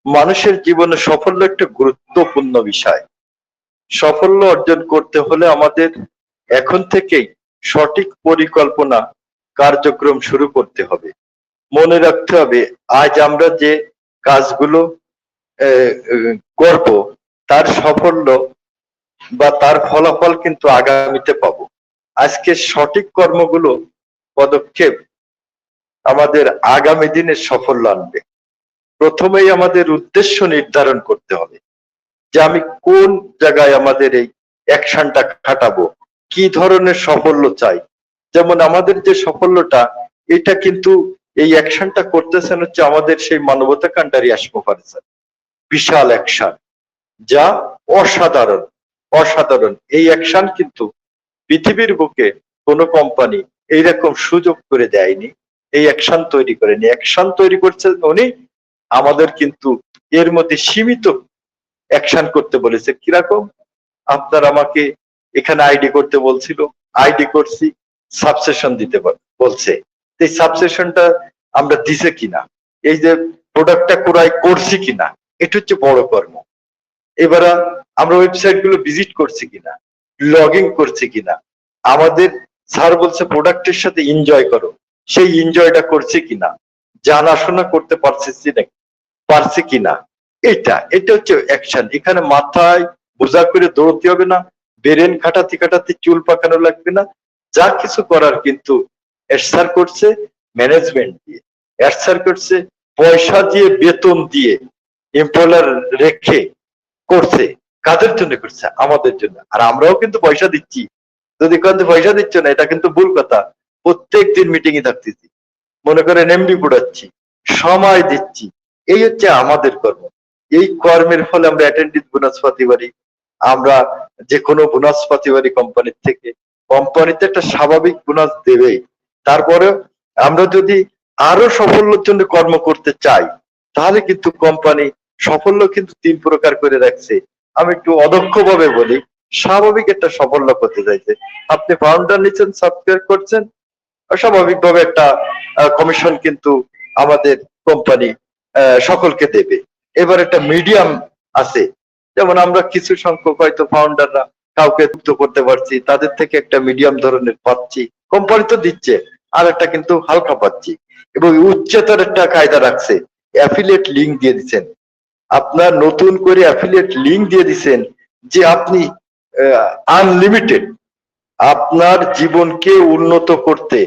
মানুষের জীবনে সাফল্য একটা গুরুত্বপূর্ণ বিষয়। সাফল্য অর্জন করতে হলে আমাদের এখন থেকেই সঠিক পরিকল্পনা কার্যক্রম শুরু করতে হবে। মনে রাখতে হবে, আজ আমরা যে কাজগুলো করব তার সাফল্য বা তার ফলাফল কিন্তু আগামীতে পাবো। আজকে সঠিক কর্মগুলো, পদক্ষেপ আমাদের আগামী দিনের সাফল্য আনবে। প্রথমেই আমাদের উদ্দেশ্য নির্ধারণ করতে হবে যে আমি কোন জায়গায় আমাদের এই অ্যাকশনটা খাটাবো, কি ধরনের সাফল্য চাই। যেমন আমাদের যে সাফল্যটা, এটা কিন্তু এই অ্যাকশনটা করতেছেন হচ্ছে আমাদের সেই মানবতা কান্ডারি অ্যাসমোফারেসার, বিশাল অ্যাকশন, যা অসাধারণ অসাধারণ। এই অ্যাকশন কিন্তু পৃথিবীর বুকে কোনো কোম্পানি এইরকম সুযোগ করে দেয়নি, এই অ্যাকশন তৈরি করেনি। অ্যাকশন তৈরি করছে উনি, আমাদের কিন্তু এর মধ্যে সীমিত অ্যাকশন করতে বলেছে। কিরকম? আপনার আমাকে এখানে আইডি করতে বলছিল, আইডি করছি, সাবসেশন দিতে বলছে। এই সাবসেশনটা আমরা দিছে কিনা, এই যে প্রোডাক্টটা ক্রয় করছি কিনা, এটা হচ্ছে বড় কর্ম। এবার আমরা ওয়েবসাইট গুলো ভিজিট করছি কিনা, লগ ইন করছি কিনা, আমাদের স্যার বলছে প্রোডাক্টের সাথে এনজয় করো, সেই এনজয়টা করছে কিনা, জানাশোনা করতে পারছি কিনা, এটা হচ্ছে অ্যাকশন। এখানে মাথায় বোঝা করে দৌড়তে হবে না, ব্রেন খাটাতে খাটাতে চুল পাকানো লাগবে না। যা কিছু করার কিন্তু এসআর করছে ম্যানেজমেন্ট দিয়ে, এসআর করছে পয়সা দিয়ে, বেতন দিয়ে, এমপ্লয়ার রেখে করছে। কাদের জন্য করছে? আমাদের জন্য। আর আমরাও কিন্তু পয়সা দিচ্ছি। যদি কাউকে পয়সা দিচ্ছ না, এটা কিন্তু ভুল কথা। প্রত্যেক দিন মিটিং এ থাকতেছি, মনে করেন এমবি পড়াচ্ছি, সময় দিচ্ছি, এই হচ্ছে আমাদের কর্ম। এই কর্মের ফলে আমরা অ্যাটেন্ডেন্স বোনাস পাতে পারি, আমরা যে কোনো বোনাস পাতে পারি কোম্পানির থেকে। কোম্পানিতে একটা স্বাভাবিক বোনাস দেবেই। তারপরে আমরা যদি আরো সাফল্যের জন্য কর্ম করতে চাই, তাহলে কিন্তু কোম্পানি সাফল্য কিন্তু 3 প্রকার করে রাখছে। আমি একটু অদক্ষ ভাবে বলি, স্বাভাবিক একটা সাফল্য করতে চাইছে, আপনি ফাউন্ডার নিচ্ছেন, সাবস্ক্রাইব করছেন, স্বাভাবিকভাবে একটা কমিশন কিন্তু আমাদের কোম্পানি সকলকে দেবে। এবার একটা মিডিয়াম আছে, যেমন আমরা কিছু সংখ্যক হয়তো ফাউন্ডাররা কাউকে যুক্ত করতে পারছি, তাদের থেকে একটা মিডিয়াম ধরনের পাচ্ছি, কোম্পানি তো দিচ্ছে, আর একটা কিন্তু হালকা পাচ্ছি। এবং উচ্চতর একটা কায়দা রাখছে, অ্যাফিলিয়েট লিঙ্ক দিয়ে দিচ্ছেন। আপনার নতুন করে অ্যাফিলিয়েট লিঙ্ক দিয়ে দিচ্ছেন যে আপনি আনলিমিটেড আপনার জীবনকে উন্নত করতে,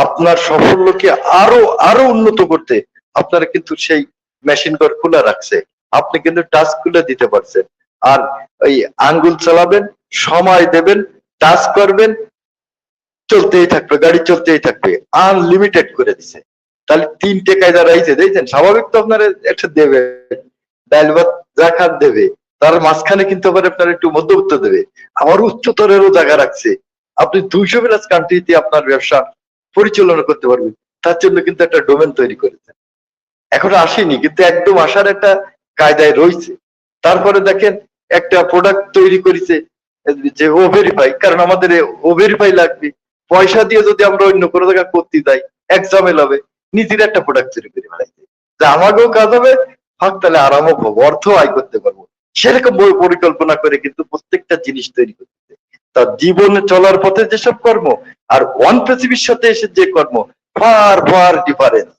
আপনার সাফল্যকে আরো আরো উন্নত করতে আপনারা কিন্তু সেই মেশিন ঘর খোলা রাখছে। আপনি কিন্তু টাচ খুলে দিতে পারছেন, আর ওই আঙ্গুল চালাবেন, সময় দেবেন, টাচ করবেন, চলতেই থাকবে, গাড়ি চলতেই থাকবে, আনলিমিটেড করে দিছে। তাহলে 3টে কায়দা রাইছে, দেখছেন? স্বাভাবিক তো আপনার একটা দেবে, ডাল ভাত যা খান দেবে, তার মাঝখানে কিন্তু আবার আপনার একটু মধ্যবিত্ত দেবে, আবার উচ্চতরেরও জায়গা রাখছে। আপনি 200 প্লাস কান্ট্রিতে আপনার ব্যবসা পরিচালনা করতে পারবেন, তার জন্য কিন্তু একটা ডোমেন তৈরি করেছেন। এখন আসেনি, কিন্তু একদম আসার একটা কায়দায় রয়েছে। তারপরে দেখেন একটা প্রোডাক্ট তৈরি করেছে যে ও ভেরিফাই, কারণ আমাদের ও ভেরিফাই লাগবে। পয়সা দিয়ে যদি আমরা অন্য কোনো জায়গায় করতে যাই, এক্সামেল হবে, নিজের একটা প্রোডাক্ট তৈরি করে ফেলাইছে, যে আমাকেও কাজ হবে, ফাঁক তাহলে আরামও পাবো, অর্থ আয় করতে পারবো। সেরকম পরিকল্পনা করে কিন্তু প্রত্যেকটা জিনিস তৈরি করতেছে। তার জীবনে চলার পথে যেসব কর্ম আর ওয়ান পৃথিবীর সাথে এসে যে কর্ম, ফার ফার ডিফারেন্স।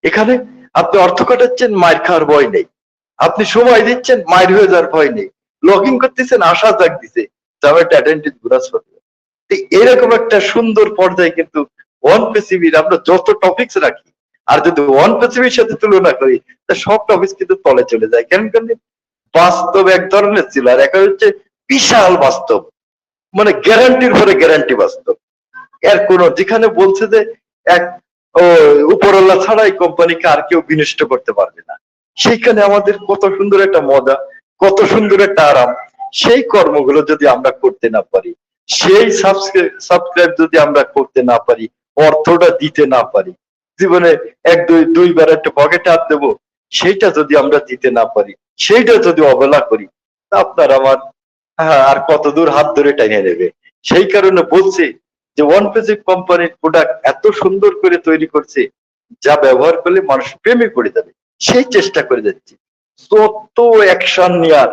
এখানে আপনি অর্থ কাটাচ্ছেন, মায়ের খাওয়ার ভয় নেই, আপনি সময় দিচ্ছেন, মায়ের হয়ে যাওয়ার ভয় নেই, লগ ইন করতেছেন, আশা জাগ দিছে অ্যাটেন্ডেন্স বোনাস পাবে। এরকম একটা সুন্দর পর্যায়ে কিন্তু ওয়ান পৃথিবীর আমরা যত টপিকস রাখি, আর যদি ওয়ান পৃথিবীর সাথে তুলনা করি, তা সব টপিকস কিন্তু তলে চলে যায়। কেন? বাস্তব এক ধরনের ছিল, আর একটা হচ্ছে বিশাল বাস্তব, মানে গ্যারান্টির পরে গ্যারান্টি বাস্তব। এর কোন যেখানে বলছে যে এক উপরওয়ালা ছাড়াই কোম্পানিকে আর কেউ বিনষ্ট করতে পারবে না, সেইখানে আমাদের কত সুন্দর একটা মজা, কত সুন্দর একটা আরাম। সেই কর্মগুলো যদি আমরা করতে না পারি, সেই সাবস্ক্রাইব যদি আমরা করতে না পারি, অর্থটা দিতে না পারি, জীবনে দুইবার একটা পকেটে হাত দেবো, সেইটা যদি আমরা দিতে না পারি, সেইটা যদি অবহেলা করি, তা আপনার আমার আর কত দূর হাত ধরে টাইনে নেবে। সেই কারণে বলছি যে ওয়ান পেজিক কোম্পানির প্রোডাক্ট এত সুন্দর করে তৈরি করছে, যা ব্যবহার করলে মানুষ প্রেমে পড়ে যাবে, সেই চেষ্টা করে যাচ্ছি। যত অ্যাকশন নেওয়ার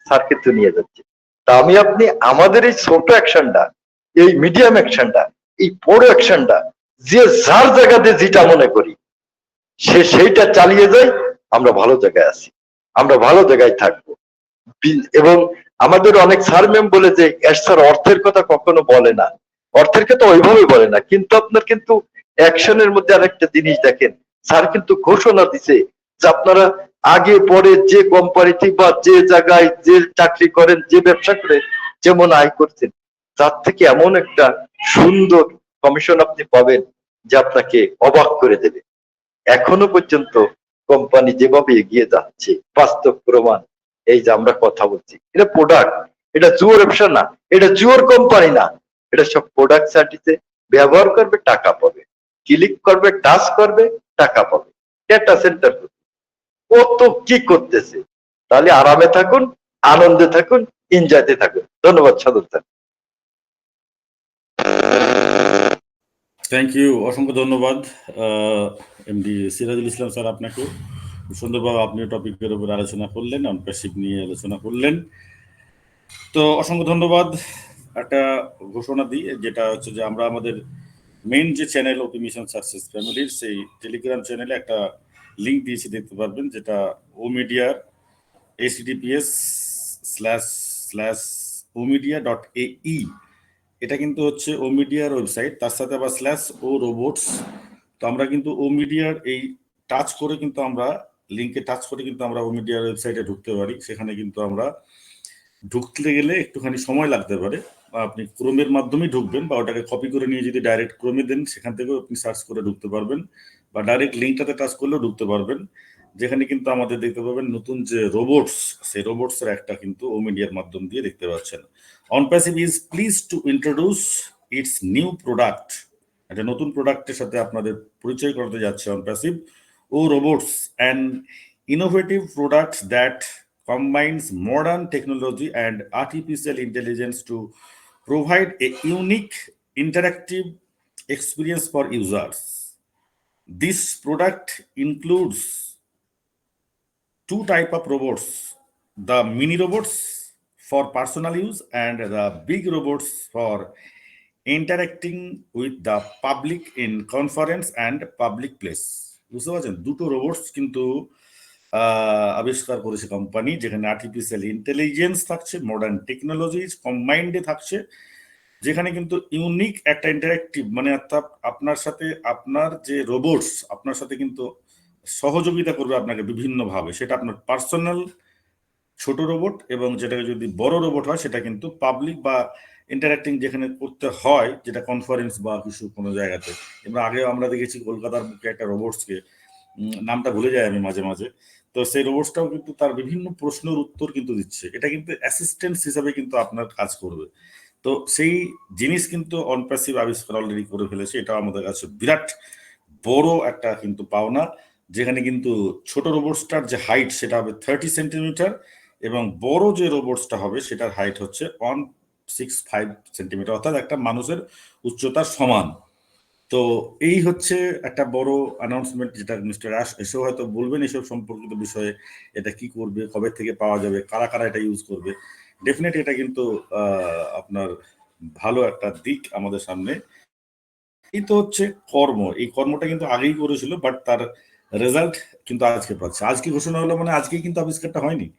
স্যার কিন্তু নিয়ে যাচ্ছে। তা আমি আপনি আমাদের এই ছোট অ্যাকশনটা, এই মিডিয়াম অ্যাকশনটা, এই বড় অ্যাকশনটা, যে যার জায়গাতে যেটা মনে করি সেইটা চালিয়ে যাই, আমরা ভালো জায়গায় আছি, আমরা ভালো জায়গায় থাকবো। এবং আমাদের অনেক স্যার ম্যাম বলে যে স্যার অর্থের কথা কখনো বলে না, অর্থের কথা ওইভাবে বলে না, কিন্তু আপনার কিন্তু অ্যাকশনের মধ্যে আরেকটা জিনিস দেখেন, স্যার কিন্তু ঘোষণা দিছে যে আপনারা আগে পরে যে কোম্পানিতে বা যে জায়গায় যে চাকরি করেন, যে ব্যবসা করে যেমন আয় করছেন, তার থেকে এমন একটা সুন্দর কমিশন আপনি পাবেন যে আপনাকে অবাক করে দেবে। এখনো পর্যন্ত কোম্পানি যেভাবে এগিয়ে যাচ্ছে, বাস্তব প্রমাণ এই যে আমরা কথা বলছি, এটা প্রোডাক্ট, এটা জুয়োর ব্যবসা না, এটা জুয়োর কোম্পানি না, এটা সব প্রোডাক্ট সার্টিতে ব্যবহার করবে, টাকা পাবে, ক্লিক করবে, টাচ করবে, টাকা পাবে, ডেটা সেন্টার কত কি করতেছে। তাহলে আরামে থাকুন, আনন্দে থাকুন, এনজয়তে থাকুন। ধন্যবাদ সাধু স্যার। থ্যাংক ইউ, অসংখ্য ধন্যবাদ এমডি সিরাজুল ইসলাম স্যার, আপনাকে সুন্দরভাবে আপনি টপিকের উপর আলোচনা করলেন, অনপ্যাসিভ নিয়ে আলোচনা করলেন। তো অসংখ্য ধন্যবাদ। একটা ঘোষণা দিই, যেটা হচ্ছে যে আমরা আমাদের মেইন যে চ্যানেল ওপি মিশন সাকসেস ফ্যামিলির, সেই টেলিগ্রাম চ্যানেলে একটা লিঙ্ক দিয়েছি, দেখতে পারবেন, যেটা ও মিডিয়ার https://omedia.ae। এটা কিন্তু হচ্ছে ও মিডিয়ার ওয়েবসাইট, তার সাথে আবার /ও রোবটস। তো আমরা কিন্তু ও মিডিয়ার এই টাচ করে কিন্তু আমরা লিঙ্কে টাচ করে কিন্তু আমরা ও মিডিয়ার ওয়েবসাইটে ঢুকতে পারি। সেখানে কিন্তু আমরা ঢুকতে গেলে একটুখানি সময় লাগতে পারে, আপনি ক্রোমের মাধ্যমেই ঢুকবেন, বা ওটাকে কপি করে নিয়ে যদি ডাইরেক্ট ক্রোমে দেন, সেখান থেকেও আপনি সার্চ করে ঢুকতে পারবেন, বা ডাইরেক্ট লিঙ্কটাতে টাচ করলেও ঢুকতে পারবেন। যেখানে কিন্তু আমাদের দেখতে পাবেন নতুন যে রোবটস, সেই রোবটসের একটা কিন্তু ও মিডিয়ার মাধ্যম দিয়ে দেখতে পাচ্ছেন। OnPassive is please to introduce its new product. একটা নতুন প্রোডাক্টের সাথে আপনাদের পরিচয় করতে যাচ্ছে অনপ্যাসিভ ও robots, and innovative products that combines modern technology and artificial intelligence to provide a unique interactive experience for users. This product includes two types of robots: the mini robots for personal use and the big robots for interacting with the public in conference and public place. বুঝতে পারছেন, দুটো রোবটস কিন্তু আবিষ্কার করেছে কোম্পানি, যেখানে আর্টিফিশিয়াল ইন্টেলিজেন্স থাকছে, মডার্ন টেকনোলজি কম্বাইন্ডে থাকছে, যেখানে কিন্তু ইউনিক একটা ইন্টারেক্টিভ, মানে অর্থাৎ আপনার সাথে আপনার যে রোবটস আপনার সাথে কিন্তু সহযোগিতা করবে আপনাকে বিভিন্নভাবে। সেটা আপনার পার্সোনাল ছোট রোবট, এবং যেটাকে যদি বড় রোবট হয় সেটা কিন্তু পাবলিক বা ইন্টারাক্টিং যেখানে করতে হয়, যেটা কনফারেন্স বা কিছু কোনো জায়গাতে। এবার আগে আমরা দেখেছি কলকাতার বুকে একটা রোবটসকে, নামটা ভুলে যাই আমি মাঝে মাঝে, তো সেই রোবটসটাও কিন্তু তার বিভিন্ন প্রশ্নের উত্তর কিন্তু দিচ্ছে। এটা কিন্তু অ্যাসিস্ট্যান্ট হিসাবে কিন্তু আপনার কাজ করবে। তো সেই জিনিস কিন্তু অনপ্যাসিভ আবিষ্কার অলরেডি করে ফেলেছে। এটা আমাদের কাছে বিরাট বড় একটা কিন্তু পাওনা, যেখানে কিন্তু ছোট রোবটসটার যে হাইট সেটা হবে 30 সেন্টিমিটার, এবং বড় যে রোবটসটা হবে সেটার হাইট হচ্ছে 165 সেন্টিমিটার, অর্থাৎ একটা মানুষের উচ্চতার সমান। তো এই হচ্ছে একটা বড় অ্যানাউন্সমেন্ট, যেটা মিস্টার আশ এসেও হয়তো বলবেন এসব সম্পর্কিত বিষয়ে, এটা কি করবে, কবে থেকে পাওয়া যাবে, কারা কারা এটা ইউজ করবে। ডেফিনেট এটা কিন্তু আপনার ভালো একটা দিক আমাদের সামনে। এই তো হচ্ছে কর্ম, এই কর্মটা কিন্তু আগেই করেছিল, বাট তার রেজাল্ট কিন্তু আজকে পাচ্ছে। আজকে ঘোষণা হলো মানে আজকে কিন্তু আবিষ্কারটা হয়নি,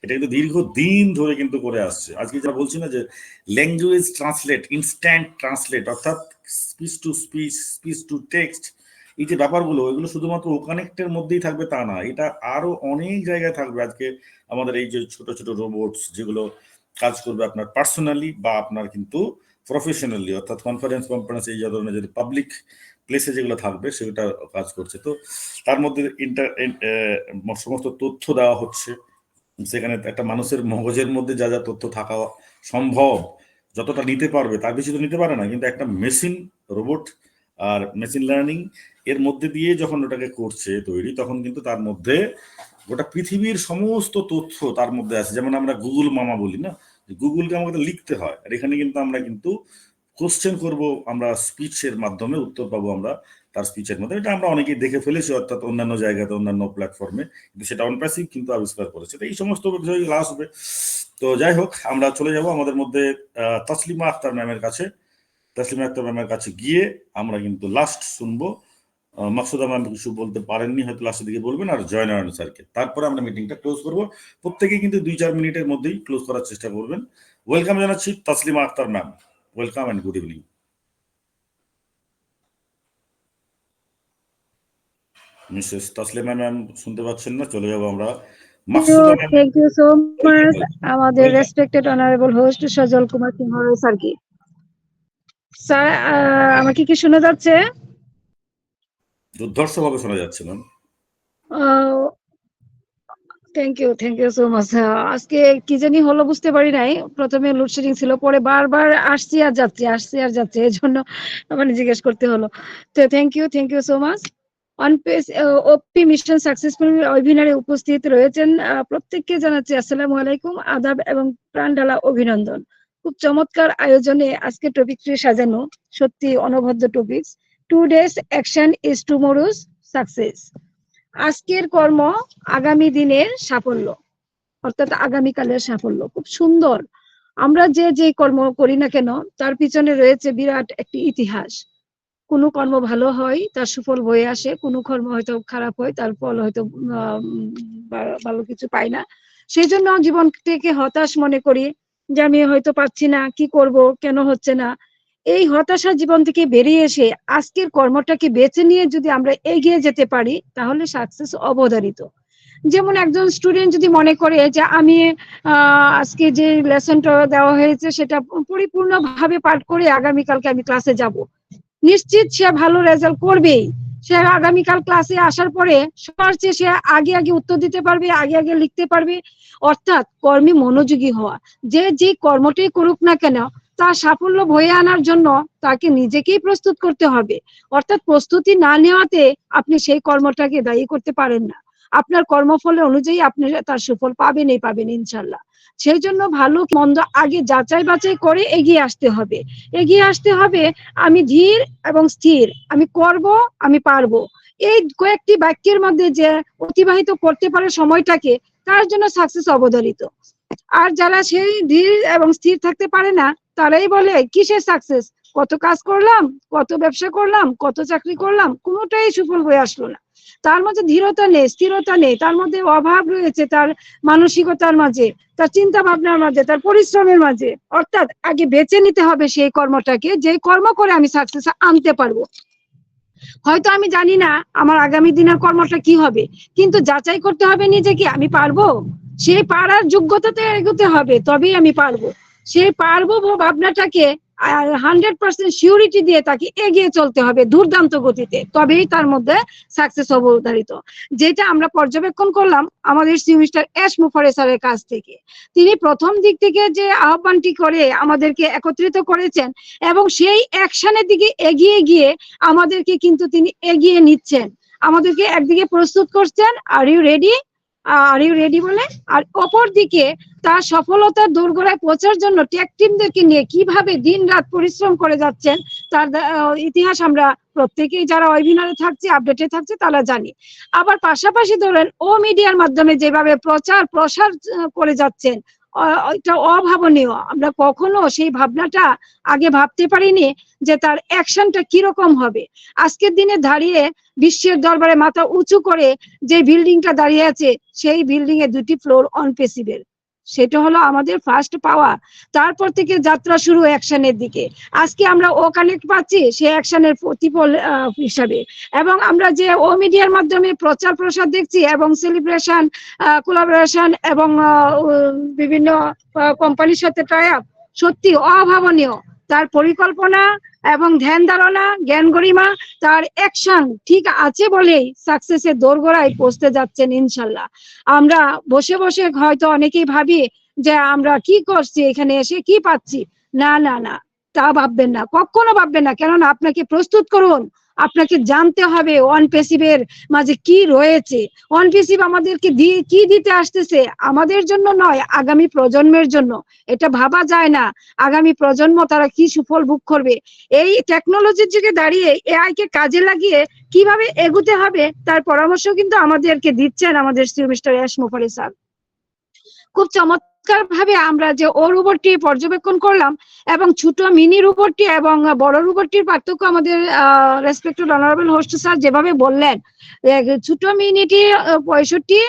এটা কিন্তু দীর্ঘদিন ধরে কিন্তু করে আসছে। আজকে যা বলছি না যে ল্যাঙ্গুয়েজ ট্রান্সলেট, ইনস্ট্যান্ট ট্রান্সলেট, অর্থাৎ speech to speech, speech to text, এই যে ব্যাপারগুলো, এগুলো শুধুমাত্র ও কানেক্টের মধ্যেই থাকবে তা না, এটা আরো অনেক জায়গায় থাকবে। আজকে আমাদের এই যে ছোট ছোট রোবটস যেগুলো কাজ করবে আপনার পার্সোনালি বা আপনার কিন্তু প্রফেশনালি, অর্থাৎ কনফারেন্স এই ধরনের যদি পাবলিক প্লেসে যেগুলো থাকবে সেটা কাজ করছে। তো তার মধ্যে সমস্ত তথ্য দেওয়া হচ্ছে, সেখানে একটা মানুষের মগজের মধ্যে যা যা তথ্য থাকা সম্ভব, যতটা নিতে পারবে তার বেশি তো নিতে পারে না, কিন্তু একটা মেশিন রোবট আর মেশিন লার্নিং এর মধ্যে দিয়ে যখন ওটাকে করছে তৈরি, তখন কিন্তু তার মধ্যে গোটা পৃথিবীর সমস্ত তথ্য তার মধ্যে আছে। যেমন আমরা গুগল মামা বলি না, গুগলকে আমাদের লিখতে হয়, আর এখানে কিন্তু আমরা কিন্তু কোশ্চেন করব, আমরা স্পিচের মাধ্যমে উত্তর পাবো আমরা তার স্পিচের মধ্যে। এটা আমরা অনেকেই দেখে ফেলেছি, অর্থাৎ অন্যান্য জায়গাতে অন্যান্য প্ল্যাটফর্মে, কিন্তু সেটা অনপ্যাসিভ কিন্তু আবিষ্কার করেছে। তো এই সমস্ত বিষয়গুলো আসবে। তো যাই হোক, আমরা চলে যাব আমাদের মধ্যে তসলিমা আক্তার ম্যামের কাছে। তসলিমা আক্তার ম্যামের কাছে গিয়ে আমরা কিন্তু লাস্ট শুনবো। মাকসুদা ম্যাম কিছু বলতে পারেননি, হয়তো লাস্টের দিকে বলবেন, আর জয়নারায়ণ স্যারকে। তারপরে আমরা মিটিংটা ক্লোজ করবো। প্রত্যেকেই কিন্তু 2-4 মিনিটের মধ্যেই ক্লোজ করার চেষ্টা করবেন। ওয়েলকাম জানাচ্ছি Taslima Akter ma'am. Welcome and good evening. Mrs Taslima ma'am শুনতে পাচ্ছেন না? চলে যাবো আমরা Maksuda ma'am. Thank you so much আমাদের respected honourable host Sajal Kumar Singha স্যারকে। স্যার আমাকে কি শোনা যাচ্ছে? দুর্ধর্ষভাবে শোনা যাচ্ছে ma'am. Thank you so much. আজকে কি জানি হলো বুঝতে পারি নাই, প্রথমে লোডশেডিং ছিল, পরে বারবার আসছি আর যাচ্ছে, এই জন্য মানে জিজ্ঞেস করতে হলো। তো thank you so much. OP mission successful ওয়েবিনারে উপস্থিত রয়েছেন প্রত্যেককে জানাচ্ছি আসসালামু আলাইকুম, আদাব এবং প্রাণ ঢালা অভিনন্দন। খুব চমৎকার আয়োজনে আজকে টপিকটি সাজানো, সত্যি অনবদ্য topics. Today's action is tomorrow's success. আজকের কর্ম আগামী দিনের সাফল্য, অর্থাৎ আগামীকালের সাফল্য। খুব সুন্দর। আমরা যে যে কর্ম করি না কেন তার পিছনে রয়েছে বিরাট একটি ইতিহাস। কোনো কর্ম ভালো হয় তার সুফল বয়ে আসে, কোনো কর্ম হয়তো খারাপ হয় তার ফল হয়তো ভালো কিছু পাই না। সেই জন্য জীবন থেকে হতাশ মনে করি যে আমি হয়তো পাচ্ছি না, কি করব, কেন হচ্ছে না। এই হতাশা জীবন থেকে বেরিয়ে এসে আজকের কর্মটাকে বেছে নিয়ে যদি আমরা এগিয়ে যেতে পারি তাহলে সাকসেস অবধারিত। যেমন একজন স্টুডেন্ট যদি মনে করে যে আমি আজকে যে লেসনটা দেওয়া হয়েছে সেটা পরিপূর্ণভাবে পাঠ করে আগামীকালকে আমি ক্লাসে যাব, নিশ্চিত সে ভালো রেজাল্ট করবেই। সে আগামীকাল ক্লাসে আসার পরে সবার চেয়ে সে আগে আগে উত্তর দিতে পারবে, আগে আগে লিখতে পারবে। অর্থাৎ কর্মে মনোযোগী হওয়া। যে কর্মটাই করুক না কেন তার সাফল্য বয়ে আনার জন্য তাকে নিজেকেই প্রস্তুত করতে হবে। অর্থাৎ প্রস্তুতি না নেওয়াতে আপনি সেই কর্মটাকে দায়ী করতে পারেন না। আপনার কর্মফলের অনুযায়ী আপনি তার সুফল পাবেনই পাবেন ইনশাল্লাহ। সেই জন্য ভালো মন্দ আগে যাচাই বাছাই করে এগিয়ে আসতে হবে। এগিয়ে আসতে হবে আমি ধীর এবং স্থির, আমি করব, আমি পারবো। এই কয়েকটি বাক্যের মধ্যে যে অতিবাহিত করতে পারে সময়টাকে, তার জন্য সাকসেস অবধারিত। আর যারা সেই ধীর এবং স্থির থাকতে পারে না তারাই বলে কিসের সাকসেস, কত কাজ করলাম, কত ব্যবসা করলাম, কত চাকরি করলাম, কোনোটাই সুফল হয়ে আসলো না। তার মধ্যে ধীরতা নেই, স্থিরতা নেই, তার মধ্যে অভাব রয়েছে, তার মানসিকতার মাঝে, তার চিন্তা ভাবনার মাঝে, তার পরিশ্রমের মাঝে। অর্থাৎ আগে বেছে নিতে হবে সেই কর্মটাকে, যে কর্ম করে আমি সাকসেস আনতে পারবো। হয়তো আমি জানি না আমার আগামী দিনের কর্মটা কি হবে, কিন্তু যাচাই করতে হবে নিজেকে, আমি পারবো। সেই পারার যোগ্যতাতে এগোতে হবে, তবেই আমি পারবো। সেই পারবো ভাবনাটাকে 100% সিউরিটি দিয়ে তাকে এগিয়ে চলতে হবে দুর্দান্ত গতিতে, তবেই তার মধ্যে সাকসেস অবধারিত। যেটা আমরা পর্যবেক্ষণ করলাম আমাদের মিস্টার এস মুফারে স্যারের কাছ থেকে। তিনি প্রথম দিক থেকে যে আহ্বানটি করে আমাদেরকে একত্রিত করেছেন এবং সেই অ্যাকশনের দিকে এগিয়ে গিয়ে আমাদেরকে কিন্তু তিনি এগিয়ে নিচ্ছেন, আমাদেরকে একদিকে প্রস্তুত করছেন, আর ইউ রেডি বলে। আর অপর দিকে তার সফলতার দোরগোড়ায় পৌঁছার জন্য টেক টিমদেরকে নিয়ে কিভাবে দিন রাত পরিশ্রম করে যাচ্ছেন তার ইতিহাস আমরা প্রত্যেকেই যারা ওয়েবিনারে থাকছে, আপডেটে থাকছে, তারা জানি। আবার পাশাপাশি ধরেন ও মিডিয়ার মাধ্যমে যেভাবে প্রচার প্রসার করে যাচ্ছেন, এটা অভাবনীয়। আমরা কখনো সেই ভাবনাটা আগে ভাবতে পারিনি যে তার অ্যাকশনটা কিরকম হবে। আজকের দিনে দাঁড়িয়ে বিশ্বের দরবারে মাথা উঁচু করে যে বিল্ডিংটা দাঁড়িয়ে আছে, সেই বিল্ডিং এ 2টি ফ্লোর অনপেসিবল। সেটা হলো আমাদের ফার্স্ট পাওয়া। তারপর থেকে যাত্রা শুরু অ্যাকশনের দিকে। আজকে আমরা ও কানেক্ট পাচ্ছি সেই অ্যাকশনের প্রতিফল হিসাবে। এবং আমরা যে ও মিডিয়ার মাধ্যমে প্রচার প্রসার দেখছি এবং সেলিব্রেশন, কোলাবোরেশন এবং বিভিন্ন কোম্পানির সাথে টাই আপ, সত্যি অভাবনীয়। তার পরিকল্পনা এবং ধ্যান ধারণা, জ্ঞান গরিমা, তার অ্যাকশন ঠিক আছে বলেই সাকসেসের দোরগোড়ায় পৌঁছতে যাচ্ছেন ইনশাল্লাহ। আমরা বসে বসে হয়তো অনেকেই ভাবি যে আমরা কি করছি, এখানে এসে কি পাচ্ছি। না না না, তা ভাববেন না, কখনো ভাববেন না। কেননা আপনাকে প্রস্তুত করুন, আপনাকে জানতে হবে অনপেসিভের মাঝে কি রয়েছে। অনপেসিভ আমাদেরকে কি দিতে আসতেছে, আমাদের জন্য নয়, আগামী প্রজন্মের জন্য। এটা ভাবা যায় না আগামী প্রজন্ম তারা কি সুফল ভোগ করবে। এই টেকনোলজির যুগে দাঁড়িয়ে এআই কে কাজে লাগিয়ে কিভাবে এগোতে হবে তার পরামর্শ কিন্তু আমাদেরকে দিচ্ছেন আমাদের মিস্টার এস মুফারে স্যার। খুব চমৎকার ভাবে আমরা যে ও রোবটটি পর্যবেক্ষণ করলাম এবং ছোট মিনি রোবটটি এবং বড় রোবটটির পার্থক্য আমাদের রেসপেক্টেড অনারেবল হোস্ট স্যার যেভাবে বললেন, ছোট মিনিটি 65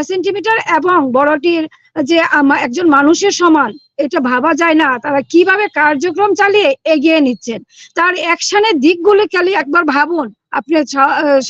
সেন্টিমিটার এবং বড়টির যে একজন মানুষের সমান, এটা ভাবা যায় না তারা কিভাবে কার্যক্রম চালিয়ে এগিয়ে নিচ্ছেন। তার অ্যাকশনের দিকগুলো খালি একবার ভাবুন, আপনি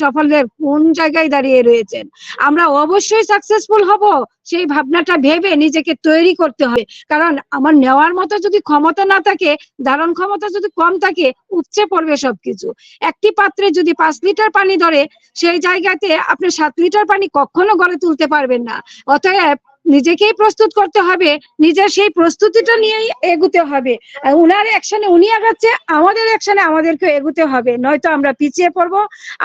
সাফল্যের কোন জায়গায় দাঁড়িয়ে রয়েছেন। আমরা অবশ্যই সাকসেসফুল হব সেই ভাবনাটা ভেবে নিজেকে তৈরি করতে হবে। কারণ আমার নেওয়ার মতো যদি ক্ষমতা না থাকে, ধারণ ক্ষমতা যদি কম থাকে, উপচে পড়বে সবকিছু। একটি পাত্রে যদি 5 লিটার পানি ধরে, সেই জায়গাতে আপনি 7 লিটার পানি কখনো গড়ে তুলতে পারবেন না। অতএব নিজেকেই প্রস্তুত করতে হবে, নিজের সেই প্রস্তুতিটা নিয়েই এগুতে হবে। আর উনার অ্যাকশনে উনি আগাচ্ছে, আমাদের অ্যাকশনে আমাদেরকে এগুতে হবে, নয়তো আমরা পিছিয়ে পড়বো।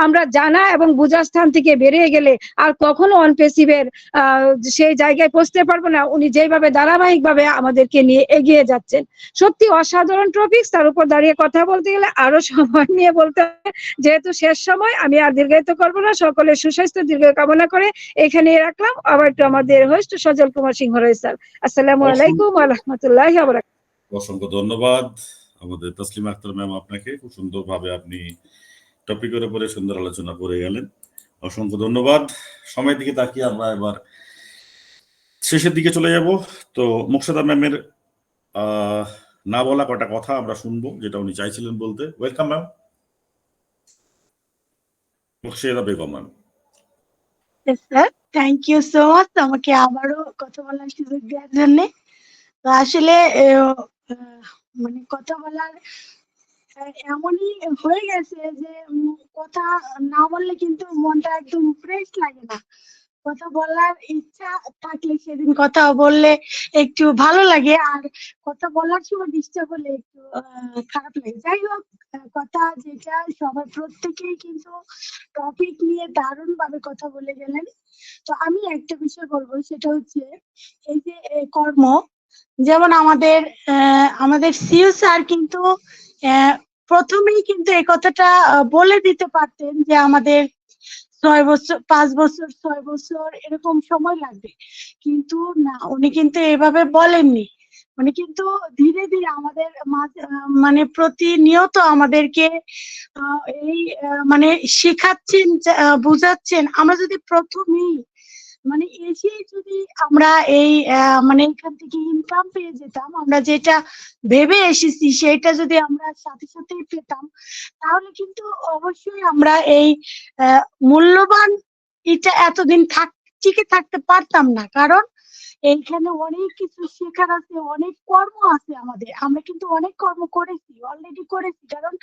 আমরা জানা এবং বোঝার স্থান থেকে বেরিয়ে গেলে আর কখনো অনপেসিভের সেই জায়গায় পৌঁছতে পারবো না। উনি যেভাবে ধারাবাহিকভাবে আমাদেরকে নিয়ে এগিয়ে যাচ্ছেন, সত্যি অসাধারণ টপিকস। তার উপর দাঁড়িয়ে কথা বলতে গেলে আরো সময় নিয়ে বলতে হবে, যেহেতু শেষ সময় আমি আর দীর্ঘায়িত করবো না। সকলের সুস্বাস্থ্য দীর্ঘ কামনা করে এখানে রাখলাম। আবার একটু আমাদের হোস্ট সজল কুমার সিংহ রায় স্যার, আসসালামু আলাইকুম ওয়া রাহমাতুল্লাহি ওয়া বারাকাতুহু। অসংখ্য ধন্যবাদ আমাদের তসলিমা আক্তার ম্যাম, আপনাকে খুব সুন্দরভাবে আপনি টপিকের উপরে সুন্দর আলোচনা করে গেলেন। অসংখ্য ধন্যবাদ। সময়ের দিকে তাকিয়ে আমরা এবার শেষের দিকে চলে যাব। তো মুকসাদা ম্যামের না বলা কটা কথা আমরা শুনবো, যেটা উনি চাইছিলেন বলতে। Welcome ma'am, Muksada Begum ma'am. Sir, thank you so much আমাকে আবারও কথা বলার সুযোগ দেওয়ার জন্য। তো আসলে মানে কথা বলার এমনই হয়ে গেছে যে কথা না বললে কিন্তু মনটা একদম ফ্রেশ লাগে না। কথা বলার ইচ্ছা থাকলে সেদিন কথা বললে একটু ভালো লাগে, আর কথা বলার সময় ডিস্টার্ব হলে একটু খারাপ লাগে। যাই হোক, কথা যেটা সবার প্রত্যেকেই কিন্তু টপিক নিয়ে দারুণ ভাবে কথা বলে গেলেন। তো আমি একটা বিষয় বলবো, সেটা হচ্ছে এই যে কর্ম। যেমন আমাদের সিইও স্যার কিন্তু প্রথমেই কিন্তু এই কথাটা বলে দিতে পারতেন যে আমাদের 6 বছর, 5 বছর, 6 বছর এরকম সময় লাগবে, কিন্তু না, উনি কিন্তু এভাবে বলেননি। উনি কিন্তু ধীরে ধীরে আমাদের মানে প্রতিনিয়ত আমাদেরকে এই মানে শেখাচ্ছেন, বুঝাচ্ছেন। আমরা যদি প্রথমেই মানে এসেই যদি আমরা এই মানে এখান থেকে ইনকাম পেয়ে যেতাম, আমরা যেটা ভেবে এসেছি সেটা যদি আমরা সাথে সাথেই পেতাম, তাহলে কিন্তু অবশ্যই আমরা এই মূল্যবান এটা এতদিন টিকে থাকতে পারতাম না। কারণ এইখানে অনেক কিছু শেখার আছে, অনেক কর্ম আছে আমাদের। আমরা কিন্তু অনেক কর্ম করেছি, অলরেডি করেছি। কারণ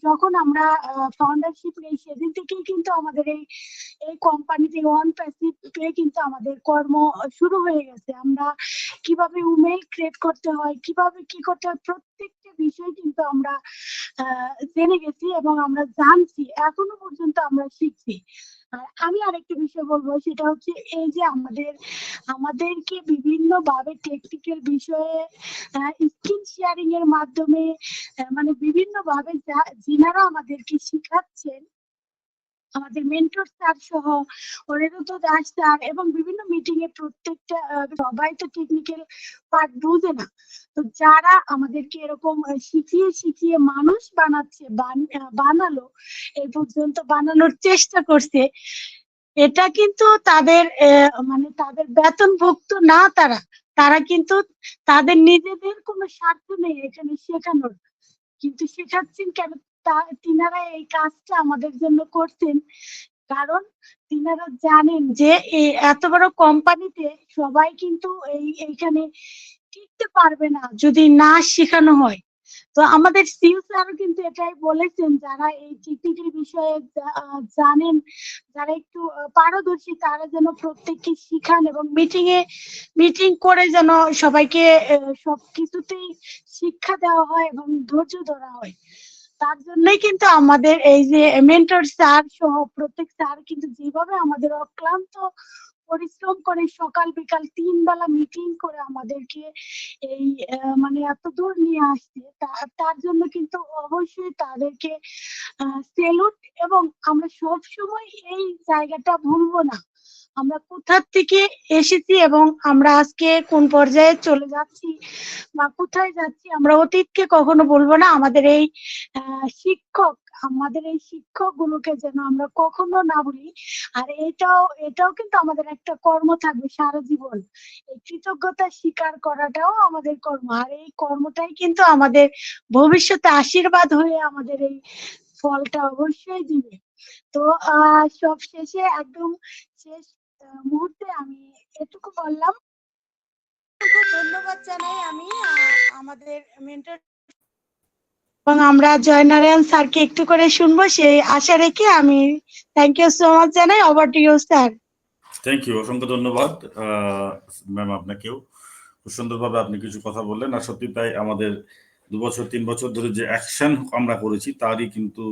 যখন আমরা ফাউন্ডারশিপ নেই, সেদিন থেকেই কিন্তু আমাদের এই কোম্পানিতে ওয়ান প্যাসিভ পেয়ে কিন্তু আমাদের কর্ম শুরু হয়ে গেছে। আমরা কিভাবে ইমেল ক্রিয়েট করতে হয়, কিভাবে কি করতে হয়, প্রত্যেকটা বিষয় কিন্তু আমরা জেনে গেছি এবং আমরা জানছি, এখনো পর্যন্ত আমরা শিখছি। আর আমি আরেকটা বিষয় বলবো, সেটা হচ্ছে এই যে আমাদেরকে বিভিন্ন ভাবে টেকনিক্যাল বিষয়ে স্কিল শেয়ারিং এর মাধ্যমে মানে বিভিন্ন ভাবে যিনারা আমাদেরকে শিখাচ্ছেন, আমাদের মেন্টর স্যার সহ অনিরুদ্ধ দাস স্যার, এবং বিভিন্ন মিটিং এ প্রত্যেকটা সবাই তো টেকনিক্যাল পার্ট বুঝে না। তো যারা আমাদেরকে এরকম শিখিয়ে শিখিয়ে মানুষ বানালো, এই পর্যন্ত বানানোর চেষ্টা করছে, এটা কিন্তু তাদের মানে তাদের বেতনভুক্ত না। তারা কিন্তু তাদের নিজেদের কোনো স্বার্থ নেই এখানে শেখানোর, কিন্তু শেখাচ্ছেন কেন? তিনারা এই কাজটা আমাদের জন্য করছেন কারণ তিনারা জানেন যে এত বড় কোম্পানিতে সবাই কিন্তু এইখানে টিকতে পারবে না যদি না শেখানো হয়। তো আমাদের সিইও স্যারও কিন্তু এটাই বলেছেন, যারা এই টেকনিক্যাল বিষয়ে জানেন, যারা একটু পারদর্শী, তারা যেন প্রত্যেককে শিখান এবং মিটিং করে যেন সবাইকে সবকিছুতেই শিক্ষা দেওয়া হয় এবং ধৈর্য ধরা হয়। তার জন্যই কিন্তু আমাদের এই যে মেন্টর স্যার সহ প্রত্যেক স্যার কিন্তু যেভাবে আমাদের অক্লান্ত পরিশ্রম করে সকাল বিকাল 3 বেলা মিটিং করে আমাদেরকে এই মানে এত দূর নিয়ে আসছে, তার জন্য কিন্তু অবশ্যই তাদেরকে সেলুট। এবং আমরা সব সময় এই জায়গাটা ভুলবো না, আমরা কোথা থেকে এসেছি এবং আমরা আজকে কোন পর্যায়ে চলে যাচ্ছি বা কোথায় যাচ্ছি, আমরা অতীতকে কখনো বলবো না। আমাদের এই শিক্ষক গুলোকে যেন আমরা কখনো না ভুলি। আর এটাও কিন্তু আমাদের একটা কর্ম থাকবে সারা জীবন, এই কৃতজ্ঞতা স্বীকার করাটাও আমাদের কর্ম। আর এই কর্মটাই কিন্তু আমাদের ভবিষ্যতে আশীর্বাদ হয়ে আমাদের এই ফলটা অবশ্যই দিবে। তো সব শেষে একদম শেষ মুহূর্তে আমি এটুকু বললাম, ধন্যবাদ জানাই আমি আমাদের মেন্টর এবং আমরা জয়নারায়ণ স্যারকে একটু করে শুনবো সেই আশা রেখে আমি থ্যাংক ইউ সো মাচ জানাই। Over to you sir. Thank you, অসংখ্য ধন্যবাদ ম্যাম আপনাকেও। খুব সুন্দরভাবে আপনি কিছু কথা বললেন। আর সত্যি তাই, আমাদের 2 বছর 3 বছর ধরে যে অ্যাকশন আমরা করেছি তারই কিন্তু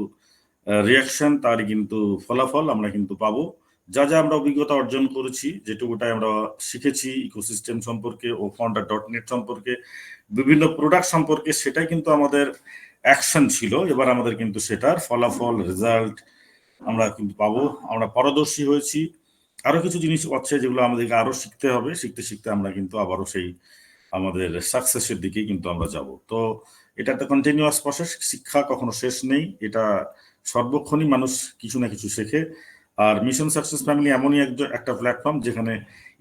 রিয়াকশন, তারই কিন্তু ফলাফল আমরা কিন্তু পাবো। যা যা আমরা অভিজ্ঞতা অর্জন করেছি, যেটুকুটাই আমরা শিখেছি ইকোসিস্টেম সম্পর্কে ও foundr.net সম্পর্কে, বিভিন্ন প্রোডাক্ট সম্পর্কে, সেটাই কিন্তু আমাদের অ্যাকশন ছিল। এবার আমাদের কিন্তু সেটার ফলাফল, রেজাল্ট আমরা কিন্তু পাবো। আমরা পারদর্শী হয়েছি। আরো কিছু জিনিস আছে যেগুলো আমাদেরকে আরো শিখতে হবে। শিখতে শিখতে আমরা কিন্তু আবারও সেই আমাদের সাকসেসের দিকেই কিন্তু আমরা যাব। তো এটা একটা কন্টিনিউয়াস প্রসেস, শিক্ষা কখনো শেষ নেই। এটা সর্বক্ষণই মানুষ কিছু না কিছু শেখে। আর মিশন সাকসেস ফ্যামিলি এমনই একটা প্ল্যাটফর্ম যেখানে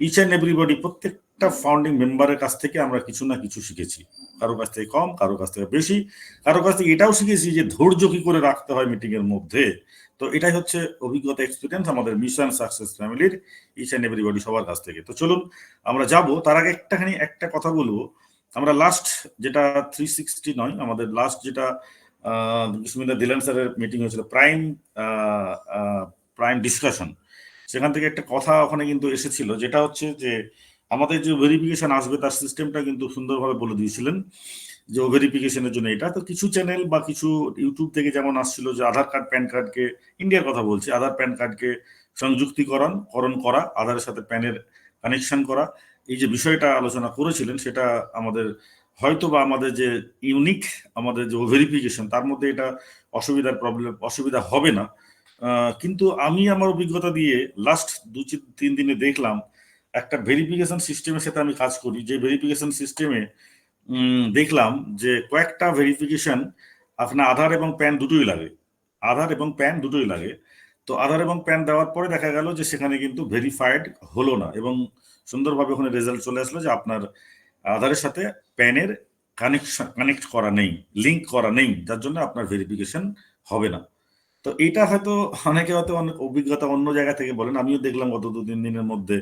ইচ অ্যান্ড এভরিবডি, প্রত্যেকটা ফাউন্ডিং মেম্বারের কাছ থেকে আমরা কিছু না কিছু শিখেছি। কারো কাছ থেকে কম, কারো কাছ থেকে বেশি, কারো কাছ থেকে এটাও শিখেছি যে ধৈর্য কি করে রাখতে হয় মিটিং এর মধ্যে। তো এটাই হচ্ছে অভিজ্ঞতা, এক্সপিরিয়েন্স আমাদের মিশন সাকসেস ফ্যামিলির ইচ অ্যান্ড এভরিবডি সবার কাছ থেকে। তো চলুন আমরা যাব। তার আগে একটা কথা বলবো। আমরা লাস্ট যেটা 360 নয়, আমাদের লাস্ট যেটা বিসমিল্লাহ দিলান স্যারের মিটিং হয়েছিল, প্রাইম ডিসকাশন, সেখান থেকে একটা কথা ওখানে কিন্তু এসেছিল, যেটা হচ্ছে যে আমাদের যে ভেরিফিকেশন আসবে তার সিস্টেমটা কিন্তু সুন্দরভাবে বলে দিয়েছিলেন যে ভেরিফিকেশনের জন্য এটা। তো কিছু চ্যানেল বা কিছু ইউটিউব থেকে যেমন আসছিল যে আধার কার্ড প্যান কার্ডকে, ইন্ডিয়ার কথা বলছি, আধার প্যান কার্ডকে সংযুক্তিকরণ করা, আধারের সাথে প্যানের কানেকশন করা, এই যে বিষয়টা আলোচনা করেছিলেন, সেটা আমাদের হয়তো বা আমাদের যে ইউনিক আমাদের যে ভেরিফিকেশন তার মধ্যে এটা অসুবিধা হবে না। কিন্তু আমি আমার অভিজ্ঞতা দিয়ে লাস্ট 2-3 দিনে দেখলাম একটা ভেরিফিকেশন সিস্টেমের সাথে আমি কাজ করি, যে ভেরিফিকেশন সিস্টেমে দেখলাম যে কয়েকটা ভেরিফিকেশন আপনার আধার এবং প্যান দুটোই লাগে। তো আধার এবং প্যান দেওয়ার পরে দেখা গেল যে সেখানে কিন্তু ভেরিফাইড হলো না, এবং সুন্দরভাবে ওখানে রেজাল্ট চলে আসলো যে আপনার আধারের সাথে প্যানের কানেক্ট করা নেই, লিঙ্ক করা নেই, যার জন্য আপনার ভেরিফিকেশন হবে না। তো এটা হয়তো অনেকে হয়তো অনেক অভিজ্ঞতা অন্য জায়গা থেকে বলেন, আমিও দেখলাম গত 2-3 দিনের মধ্যে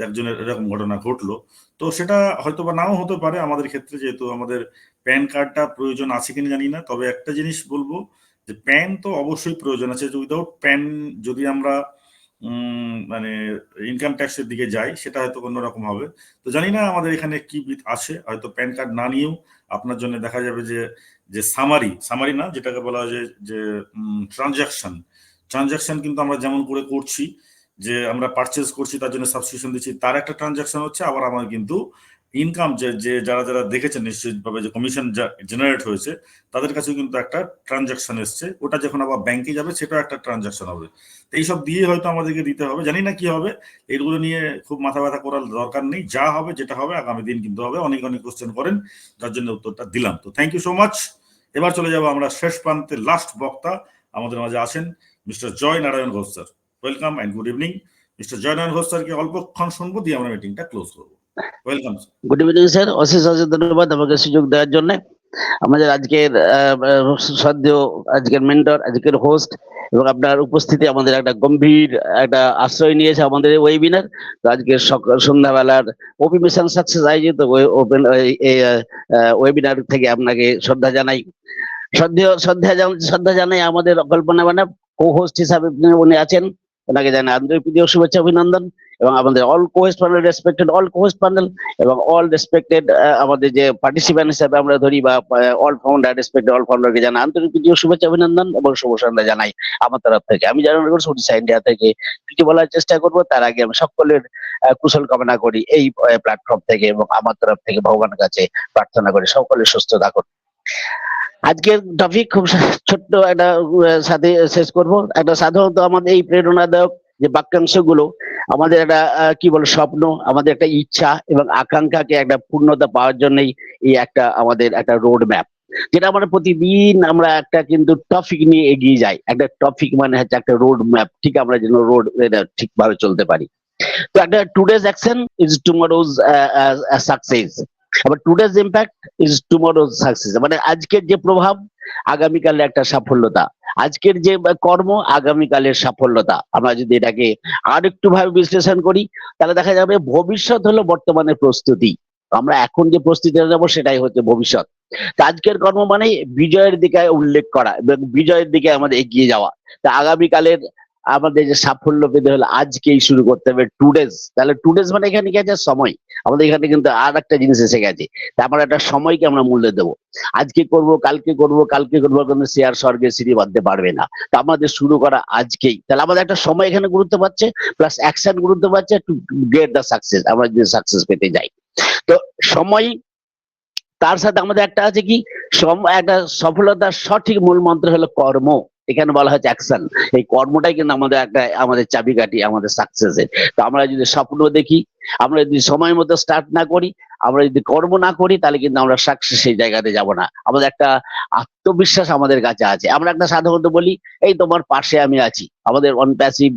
একজনের এরকম ঘটনা ঘটলো। তো সেটা হয়তো বা নাও হতে পারে আমাদের ক্ষেত্রে, যেহেতু আমাদের প্যান কার্ডটা প্রয়োজন আছে কিনা জানি না। তবে একটা জিনিস বলবো যে প্যান তো অবশ্যই প্রয়োজন আছে। উইদাউট প্যান যদি আমরা মানে ইনকাম ট্যাক্সের দিকে যাই, সেটা হয়তো অন্যরকম হবে। তো জানি না আমাদের এখানে কি আছে, হয়তো প্যান কার্ড না নিয়েও আপনার জন্য দেখা যাবে যে সামারি না, যেটাকে বলা হয় যে ট্রানজাকশন কিন্তু আমরা যেমন করে করছি, যে আমরা পারচেজ করছি তার জন্য সাবস্ক্রিপশন দিচ্ছি, তার একটা ট্রানজাকশন হচ্ছে। আবার আমার কিন্তু ইনকাম যে যারা দেখেছেন নিশ্চিতভাবে যে কমিশন জেনারেট হয়েছে, তাদের কাছে কিন্তু একটা ট্রানজাকশন এসছে। ওটা যখন আবার ব্যাংকে যাবে সেটাও একটা ট্রানজাকশন হবে। তো এইসব দিয়ে হয়তো আমাদেরকে দিতে হবে, জানি না কি হবে। এগুলো নিয়ে খুব মাথা ব্যথা করার দরকার নেই। যা হবে যেটা হবে আগামী দিন কিন্তু হবে। অনেক কোশ্চেন করেন, যার জন্য উত্তরটা দিলাম। তো থ্যাংক ইউ সো মাচ। এবার চলে যাবো আমরা শেষ প্রান্তে। লাস্ট বক্তা আমাদের মাঝে আছেন mister Jay Narayan Ghosh sir. Welcome and good evening. Mister Jay Narayan Ghosh স্যারকে অল্পক্ষণ শুনবো, দিয়ে আমরা মিটিংটা ক্লোজ করবো। Welcome sir. Good evening sir, অশেষ ধন্যবাদ আমাকে সুযোগ দেওয়ার জন্য। আমাদের আজকের শ্রদ্ধেয় আজকের মেন্টর, আজকের হোস্ট এবং আপনার উপস্থিতি আমাদের একটা গম্ভীর একটা আশ্রয় নিয়েছে আমাদের ওয়েবিনার। তো আজকের সন্ধ্যাবেলার ওপি মিশন সাকসেস আয়োজিত ওয়েবিনার থেকে আপনাকে শ্রদ্ধা জানাই। শ্রদ্ধা জানাই আমাদের কল্পনা মানে কো হোস্ট হিসাবে উনি আছেন, ওনাকে জানাই আন্তরিক প্রিয় শুভেচ্ছা অভিনন্দন। এবং আমাদের all cohost panel, respected all cohost panel এবং অল রেসপেক্টেড আমাদের যে পার্টিসিপেন্ট হিসাবে আমরা ধরি বা অল ফাউন্ডার, রেসপেক্টেড অল ফাউন্ডারকে জানাই আন্তরিক প্রিয় শুভেচ্ছা অভিনন্দন এবং শুভ সন্ধ্যা জানাই আমার তরফ থেকে। আমি জানানো করছি ওড়িশা ইন্ডিয়া থেকে কিছু বলার চেষ্টা করব, তার আগে আমি সকলের কুশল কামনা করি এই প্ল্যাটফর্ম থেকে, এবং আমার তরফ থেকে ভগবানের কাছে প্রার্থনা করি সকলের সুস্থ থাকুন। আজকের টপিক খুব ছোট্ট একটা সাথে শেষ করব। একটা সাধারণত আমাদের এই প্রেরণাদায়ক যে বাক্যাংশ গুলো আমাদের একটা কি বলে স্বপ্ন, আমাদের একটা ইচ্ছা এবং আকাঙ্ক্ষাকে একটা পূর্ণতা পাওয়ার জন্যই এই একটা আমাদের একটা রোড ম্যাপ, যেটা আমরা প্রতিদিন আমরা একটা কিন্তু টপিক নিয়ে এগিয়ে যাই। একটা টপিক মানে হচ্ছে একটা রোড ম্যাপ, ঠিক আমরা যেন রোড ঠিকভাবে চলতে পারি। তো একটা today's action is tomorrow's success, আবার today's impact is tomorrow's success, মানে আজকের যে প্রভাব আগামীকালে একটা সাফল্যতা, আজকের যে কর্ম আগামীকালের সাফল্যতা। আমরা যদি এটাকে আর একটু ভাবে বিশ্লেষণ করি তাহলে দেখা যাবে ভবিষ্যৎ হলো বর্তমানের প্রস্তুতি। আমরা এখন যে প্রস্তুতি নেবো সেটাই হচ্ছে ভবিষ্যৎ। আজকের কর্ম মানে বিজয়ের দিকে উল্লেখ করা এবং বিজয়ের দিকে আমাদের এগিয়ে যাওয়া। তা আগামীকালের আমাদের যে সাফল্য পেতে হলে আজকেই শুরু করতে হবে, 2 days। তাহলে 2 days মানে এখানে কি আছে? সময়। আমাদের এখানে কিন্তু আর একটা জিনিস এসে গেছে, তারপর একটা সময়কে আমরা মূল্য দেবো। আজকে করব, কালকে করব, কালকে করবো, কিন্তু শেয়ার স্বর্গে সিঁড়ি বাঁধতে পারবে না। তা আমাদের শুরু করা আজকেই। তাহলে আমাদের একটা সময় এখানে গুরুত্ব পাচ্ছে, প্লাস অ্যাকশন গুরুত্ব পাচ্ছে টু গেট দ্য সাকসেস। আমরা যদি সাকসেস পেতে যাই, তো সময়, তার সাথে আমাদের একটা আছে কি, একটা সফলতার সঠিক মূল মন্ত্র হলো কর্ম। এখানে বলা হচ্ছে অ্যাকশন। এই কর্মটাই কিন্তু আমাদের চাবিকাঠি আমাদের সাকসেসের। তো আমরা যদি স্বপ্ন দেখি, আমরা যদি সময় মতো স্টার্ট না করি, আমরা যদি কর্ম না করি, তাহলে কিন্তু আমরা সাকসেস সেই জায়গাতে যাব না। আমাদের একটা আত্মবিশ্বাস আমাদের কাছে আছে। আমরা একটা সাধারণত বলি, এই তোমার পাশে আমি আছি। আমাদের অন প্যাসিভ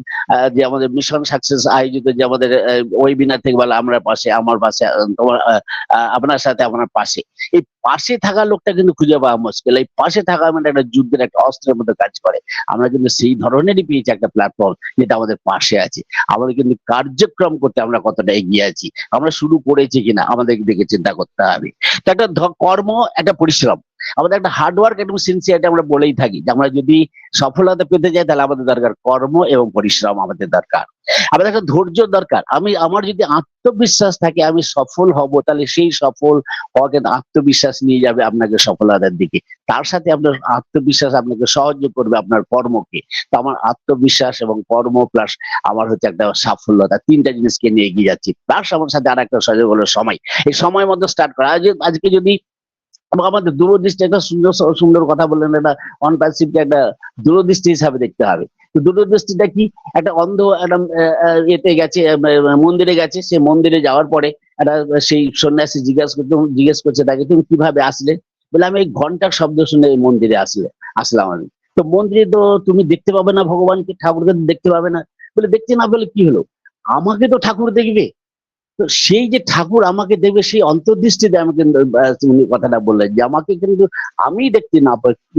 যে আমাদের মিশন সাকসেস আয়োজিত যে আমাদের ওয়েবিনার থেকে বলে আমরা পাশে, আমার পাশে, তোমার আপনার সাথে আমার পাশে। এই পাশে থাকা লোকটা কিন্তু খুঁজে পাওয়া মুশকিল। এই পাশে থাকা মানে একটা যুদ্ধের একটা অস্ত্রের মতো কাজ করে। আমরা কিন্তু সেই ধরনেরই পেয়েছি একটা প্ল্যাটফর্ম, যেটা আমাদের পাশে আছে। আমাদের কিন্তু কার্যক্রম করতে আমরা কতটা এগিয়ে আছি, আমরা শুরু করেছি কিনা, আমাদের দিকে চিন্তা করতে হবে। তো একটা কর্ম, একটা পরিশ্রম, আমাদের একটা হার্ডওয়ার্ক এবং সিনসিয়ারিটি আমরা বলেই থাকি যে আমরা যদি সফলতা পেতে যাই, তাহলে আমাদের দরকার কর্ম এবং পরিশ্রম আমাদের দরকার। আমাদের একটা ধৈর্য দরকার। আমার যদি আত্মবিশ্বাস থাকে আমি সফল হব, তাহলে সেই সফল হওয়া কিন্তু আত্মবিশ্বাস নিয়ে যাবে আপনাকে সফলতার দিকে। তার সাথে আপনার আত্মবিশ্বাস আপনাকে সাহায্য করবে আপনার কর্মকে। তো আমার আত্মবিশ্বাস এবং কর্ম প্লাস আমার হচ্ছে একটা সাফল্যতা, 3টা জিনিসকে নিয়ে এগিয়ে যাচ্ছি। প্লাস আমার সাথে আর একটা সহযোগ হলো সময়। এই সময় মতো স্টার্ট করা। আজকে যদি আমাদের দূরদৃষ্টি, একটা সুন্দর সুন্দর কথা বললেন, এটা অনপ্যাসিভকে একটা দূরদৃষ্টি হিসাবে দেখতে হবে। তো দূরদৃষ্টিটা কি? একটা অন্ধ একটা এতে গেছে, মন্দিরে গেছে। সে মন্দিরে যাওয়ার পরে একটা সেই সন্ন্যাসী জিজ্ঞেস করছে তাকে, তুমি কিভাবে আসলে? বলে, আমি এই ঘন্টার শব্দ শুনে এই মন্দিরে আসলাম আমি। তো মন্দিরে তো তুমি দেখতে পাবে না ভগবানকে, ঠাকুরকে দেখতে পাবে না। বলে, দেখতে না পেলে কি হলো, আমাকে তো ঠাকুর দেখবে। তো সেই যে ঠাকুর আমাকে দেখবে, সেই অন্তর্দৃষ্টিতে আমাকে উনি কথাটা বললেন যে আমাকে কিন্তু আমি দেখতে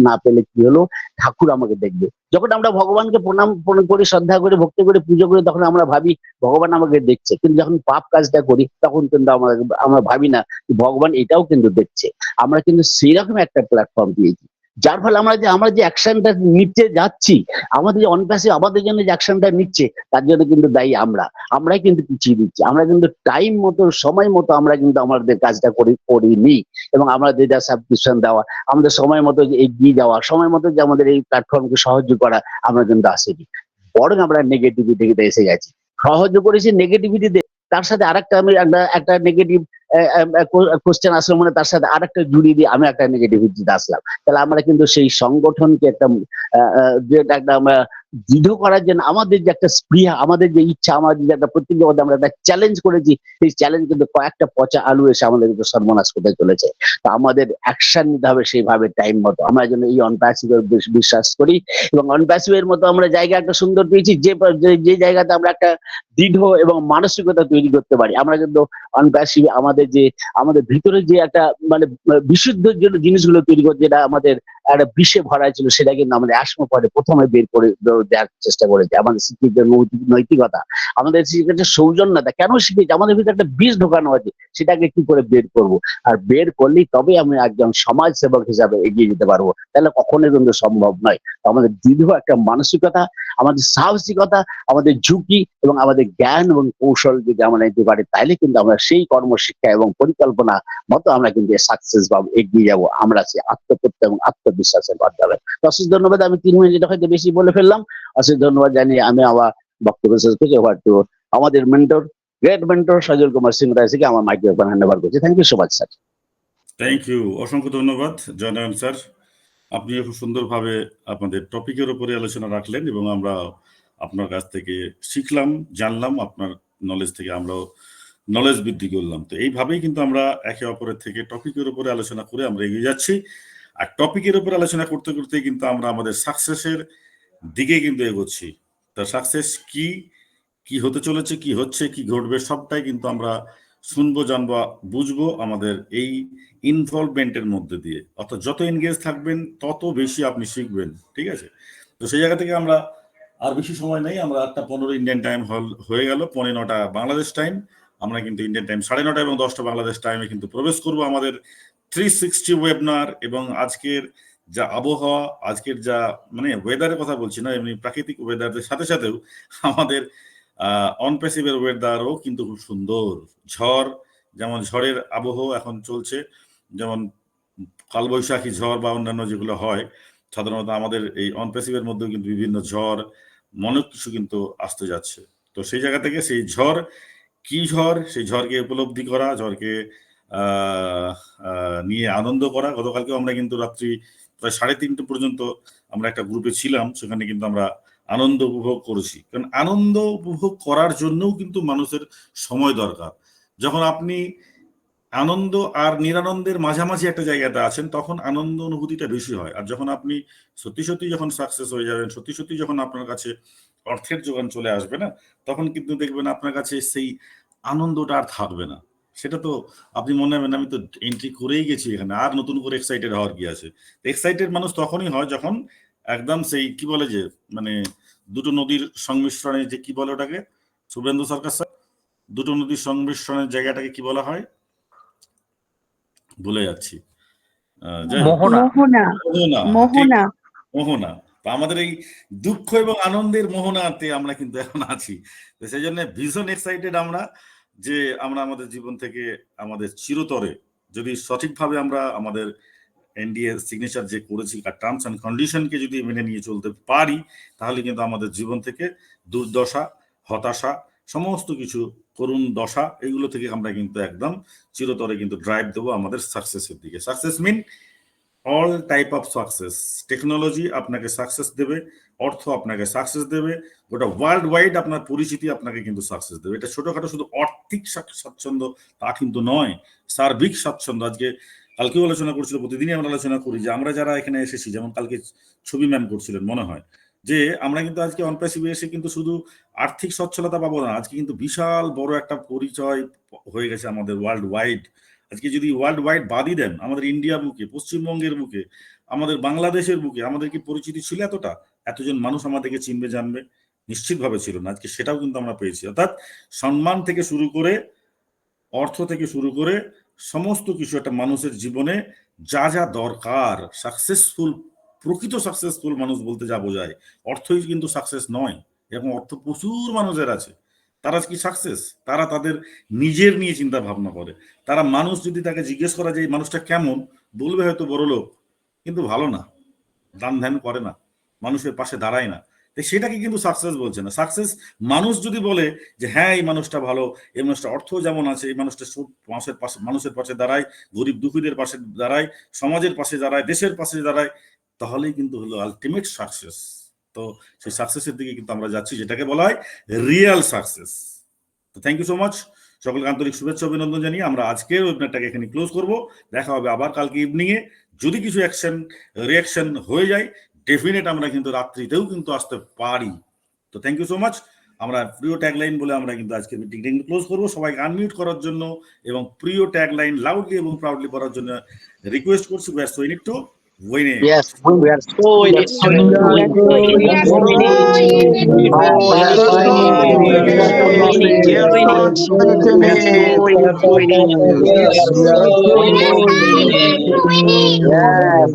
না পেলে কি হলো, ঠাকুর আমাকে দেখবে। যখন আমরা ভগবানকে প্রণাম করি, শ্রদ্ধা করে, ভক্তি করে, পুজো করি, তখন আমরা ভাবি ভগবান আমাকে দেখছে। কিন্তু যখন পাপ কাজটা করি, তখন কিন্তু আমরা ভাবি না ভগবান এটাও কিন্তু দেখছে। আমরা কিন্তু সেইরকম একটা প্ল্যাটফর্ম পেয়েছি, যার ফলে আমরা যে অ্যাকশনটা নিতে যাচ্ছি, আমাদের যে অনপ্যাসিভ আমাদের জন্য যে অ্যাকশনটা নিচ্ছে, তার জন্য কিন্তু দায়ী আমরাই কিন্তু পিছিয়ে দিচ্ছি। আমরা কিন্তু টাইম মতো, সময় মতো আমরা কিন্তু আমাদের কাজটা করিনি। এবং আমাদের যা সাবস্ক্রিপশন দেওয়া, আমাদের সময় মতো যে এগিয়ে যাওয়া, সময় মতো যে আমাদের এই প্ল্যাটফর্মকে সাহায্য করা, আমরা কিন্তু আসেনি। বরং আমরা নেগেটিভিটিতে এসে গেছি। সাহায্য করেছি নেগেটিভিটিতে, তার সাথে আরেকটা আমি একটা নেগেটিভ কোশ্চেন আসলো, মানে তার সাথে আরেকটা জুড়িয়ে দিয়ে আমি একটা নেগেটিভিটিতে আসলাম। তাহলে আমরা কিন্তু সেই সংগঠনকে একটা আমরা দৃঢ় করার জন্য আমাদের যে একটা স্পৃহা, আমাদের যে ইচ্ছা, আমাদের যে একটা প্রতিজ্ঞাবদ্ধ, আমরা একটা চ্যালেঞ্জ করেছি, সেই চ্যালেঞ্জ কিন্তু কয়েকটা পচা আলু এসে আমাদের কিন্তু সর্বনাশ করতে চলেছে। তো আমাদের অ্যাকশন নিতে হবে সেইভাবে টাইম মতো। আমরা যেন এই অনপ্যাসিভের বিশ্বাস করি, এবং অনপ্যাসিভের মতো আমরা জায়গা একটা সুন্দর পেয়েছি, যে জায়গাতে আমরা একটা দৃঢ় এবং মানসিকতা তৈরি করতে পারি। আমরা কিন্তু অনপ্যাসিভ আমাদের ভিতরে যে একটা মানে বিশুদ্ধ জিনিসগুলো তৈরি করছে, যেটা আমাদের একটা বিষে ভরা ছিল, সেটা কিন্তু আমাদের পরে প্রথমে বের করে দেওয়ার চেষ্টা করেছে। আমাদের শিক্ষিত নৈতিকতা, আমাদের শিক্ষিত সৌজন্যতা কেন শিখেছি, আমাদের ভিতরে একটা বিষ ঢোকানো আছে, সেটাকে কি করে বের করব। আর বের করলেই তবে আমি একজন সমাজ সেবক হিসাবে এগিয়ে যেতে পারবো, তাহলে কখনোই কিন্তু সম্ভব নয়। আমাদের দৃঢ় একটা মানসিকতা, আমাদের সাহসিকতা, আমাদের ঝুঁকি এবং আমাদের জ্ঞান এবং কৌশল যদি আমরা নিতে পারি, তাহলে কিন্তু আমরা সেই কর্মশিক্ষা এবং পরিকল্পনা মতো আমরা কিন্তু সাকসেস পাবো, এগিয়ে যাবো আমরা সেই আত্মপ্রত্যয় এবং আত্মবিশ্বাসের মাধ্যমে। অশেষ ধন্যবাদ। আমি 3 মিনিট হয়তো বেশি বলে ফেললাম। অশেষ ধন্যবাদ জানিয়ে আমি আমার বক্তব্য শেষ করছি। ওভার টু আমাদের mentor, great mentor Sajal Kumar Singh রায়কে আমার মাইক্রোফোন হ্যান্ড ওভার করছি। Thank you so much sir. Thank you, অসংখ্য ধন্যবাদ জয়নারায়ণ স্যার। আপনি খুব সুন্দরভাবে আপনাদের টপিকের উপরে আলোচনা রাখলেন এবং আমরা আপনার কাছ থেকে শিখলাম, জানলাম, আপনার নলেজ থেকে আমরাও নলেজ বৃদ্ধি করলাম। তো এইভাবেই কিন্তু আমরা একে অপরের থেকে টপিকের উপরে আলোচনা করে আমরা এগিয়ে যাচ্ছি। আর টপিকের উপরে আলোচনা করতে করতে কিন্তু আমরা আমাদের সাকসেসের দিকে কিন্তু এগোচ্ছি। তা সাকসেস কি হতে চলেছে, কি হচ্ছে, কি ঘটবে, সবটাই কিন্তু আমরা শুনবো, জানবো, বুঝবো আমাদের এই ইনভলভমেন্টের মধ্যে দিয়ে। অর্থাৎ যত এনগেজ থাকবেন তত বেশি আপনি শিখবেন। ঠিক আছে? তো সেই জায়গা থেকে আমরা আর বেশি সময় নেই, আমরা 8:15 ইন্ডিয়ান টাইম হয়ে গেল, 9:45 বাংলাদেশ টাইম। আমরা কিন্তু ইন্ডিয়ান টাইম 9:30 এবং 10টা বাংলাদেশ টাইমে কিন্তু প্রবেশ করব আমাদের 360 ওয়েবিনার এবং আজকের যা আবহাওয়া, আজকের যা মানে ওয়েদারের কথা বলছি না, এমনি প্রাকৃতিক ওয়েদারের সাথে সাথেও আমাদের অনপ্যাসিভের ওয়েদারও কিন্তু খুব সুন্দর। ঝড়, যেমন ঝড়ের আবহাওয়া এখন চলছে, যেমন কালবৈশাখী ঝড় বা অন্যান্য যেগুলো হয় সাধারণত আমাদের এই অনপ্যাসিভের মধ্যেও কিন্তু বিভিন্ন ঝড় অনেক কিছু কিন্তু আসতে যাচ্ছে। তো সেই জায়গা থেকে সেই ঝড় কি ঝড়, সেই ঝড়কে উপলব্ধি করা, ঝড়কে নিয়ে আনন্দ করা। গতকালকেও আমরা কিন্তু রাত্রি প্রায় 3:30 পর্যন্ত আমরা একটা গ্রুপে ছিলাম, সেখানে কিন্তু আমরা আনন্দ উপভোগ করেছি। কারণ আনন্দ উপভোগ করার জন্যও কিন্তু মানুষের সময় দরকার। যখন আপনি আনন্দ আর নিরানন্দের মাঝামাঝি একটা জায়গাতে আছেন, তখন আনন্দ অনুভূতিটা বেশি হয়। আর যখন আপনি সত্যি সত্যি যখন সাকসেস হয়ে যাবেন, সত্যি সত্যি যখন আপনার কাছে অর্থের যোগান চলে আসবে না, তখন কিন্তু দেখবেন আপনার কাছে সেই আনন্দটা আর থাকবে না। সেটা তো আপনি মনে হবেন আমি তো এন্ট্রি করেই গেছি এখানে, আর নতুন করে এক্সাইটেড হওয়ার কি আছে। এক্সাইটেড মানুষ তখনই হয় যখন একদম সেই কি বলে যে মানে দুটো নদীর সংমিশ্রণে, যে কি বলে ওটাকে শুভেন্দু সরকার স্যার, দুটো নদীর সংমিশ্রণের জায়গাটাকে কি বলা হয় ভুলে যাচ্ছি। মোহনা মোহনা মোহনা। তো আমাদের এই দুঃখ এবং আনন্দের মোহনাতে আমরা কিন্তু এখন আছি। তো সেই জন্য ভীষণ এক্সাইটেড আমরা যে আমরা আমাদের জীবন থেকে আমাদের চিরতরে যদি সঠিকভাবে আমরা আমাদের এনডিএ সিগনেচার যে করেছি টার্মস অ্যান্ড কন্ডিশনকে যদি মেনে নিয়ে চলতে পারি, তাহলে কিন্তু আমাদের জীবন থেকে দুর্দশা, হতাশা, সমস্ত কিছু করুণ দশা, এগুলো থেকে আমরা কিন্তু একদম চিরতরে কিন্তু ড্রাইভ দেবো আমাদের সাকসেসের দিকে। Success mean all type of success. Technology আপনাকে সাকসেস দেবে, অর্থ আপনাকে সাকসেস দেবে, গোটা ওয়ার্ল্ড ওয়াইড আপনার পরিচিতি আপনাকে কিন্তু সাকসেস দেবে। এটা ছোটখাটো শুধু আর্থিক স্বাচ্ছন্দ্য তা কিন্তু নয়, সার্বিক স্বাচ্ছন্দ্য। কালকেও আলোচনা করছিল, প্রতিদিনই আমরা আলোচনা করি যে আমরা যারা এখানে এসেছি, যেমন কালকে ছবি ম্যাম করছিলেন মনে হয়, যে আমরা কিন্তু আজকে অনপ্যাসিভে এসে কিন্তু শুধু আর্থিক সচ্ছলতা পাবো না, আজকে কিন্তু বিশাল বড় একটা পরিচয় হয়ে গেছে আমাদের ওয়ার্ল্ড ওয়াইড। আজকে যদি ওয়ার্ল্ড ওয়াইড বাদই দেন, আমাদের ইন্ডিয়া বুকে, পশ্চিমবঙ্গের বুকে, আমাদের বাংলাদেশের বুকে আমাদের কি পরিচিতি ছিল এতটা? এতজন মানুষ আমাদেরকে চিনবে জানবে? নিশ্চিতভাবে ছিল না। আজকে সেটাও কিন্তু আমরা পেয়েছি। অর্থাৎ সম্মান থেকে শুরু করে, অর্থ থেকে শুরু করে সমস্ত কিছু একটা মানুষের জীবনে যা যা দরকার, সাকসেসফুল, প্রকৃত সাকসেসফুল মানুষ বলতে যা বোঝায়, অর্থই কিন্তু সাকসেস নয়। এরকম অর্থ প্রচুর মানুষের আছে, তারা কি সাকসেস? তারা তাদের নিজের নিয়ে চিন্তা ভাবনা করে। তারা মানুষ যদি তাকে জিজ্ঞেস করা যে এই মানুষটা কেমন, বলবে হয়তো বড় লোক, কিন্তু ভালো না, দান ধ্যান করে না, মানুষের পাশে দাঁড়ায় না। সেটাকে কিন্তু সাকসেস বলছে না। সাকসেস মানুষ যদি বলে যে হ্যাঁ এই মানুষটা ভালো, এই মানুষটা অর্থ যেমন আছে, এই মানুষটা মানুষের পাশে দাঁড়ায়, গরিব দুঃখীদের পাশে দাঁড়ায়, সমাজের পাশে দাঁড়ায়, দেশের পাশে দাঁড়ায়, তাহলেই কিন্তু হলো আলটিমেট সাকসেস। তো সেই সাকসেসের দিকে কিন্তু আমরা যাচ্ছি, যেটাকে বলা হয় রিয়েল সাকসেস। তো থ্যাংক ইউ সো মাচ, সকলকে আন্তরিক শুভেচ্ছা অভিনন্দন জানিয়ে আমরা আজকের ওয়েবিনারটাকে এখানে ক্লোজ করব। দেখা হবে আবার কালকে ইভিনিং এ। যদি কিছু রিয়াকশন হয়ে যায়, ডেফিনেট আমরা কিন্তু রাত্রিতেও কিন্তু আসতে পারি। তো থ্যাংক ইউ সো মাচ। আমরা প্রিয় ট্যাগলাইন বলে আমরা কিন্তু আজকের মিটিংটা ক্লোজ করবো। সবাইকে আনমিউট করার জন্য এবং প্রিয় ট্যাগলাইন লাউডলি এবং প্রাউডলি বলার জন্য রিকোয়েস্ট করছি। We are so in it to win it. Yes, we are so in it. Winning. Yes.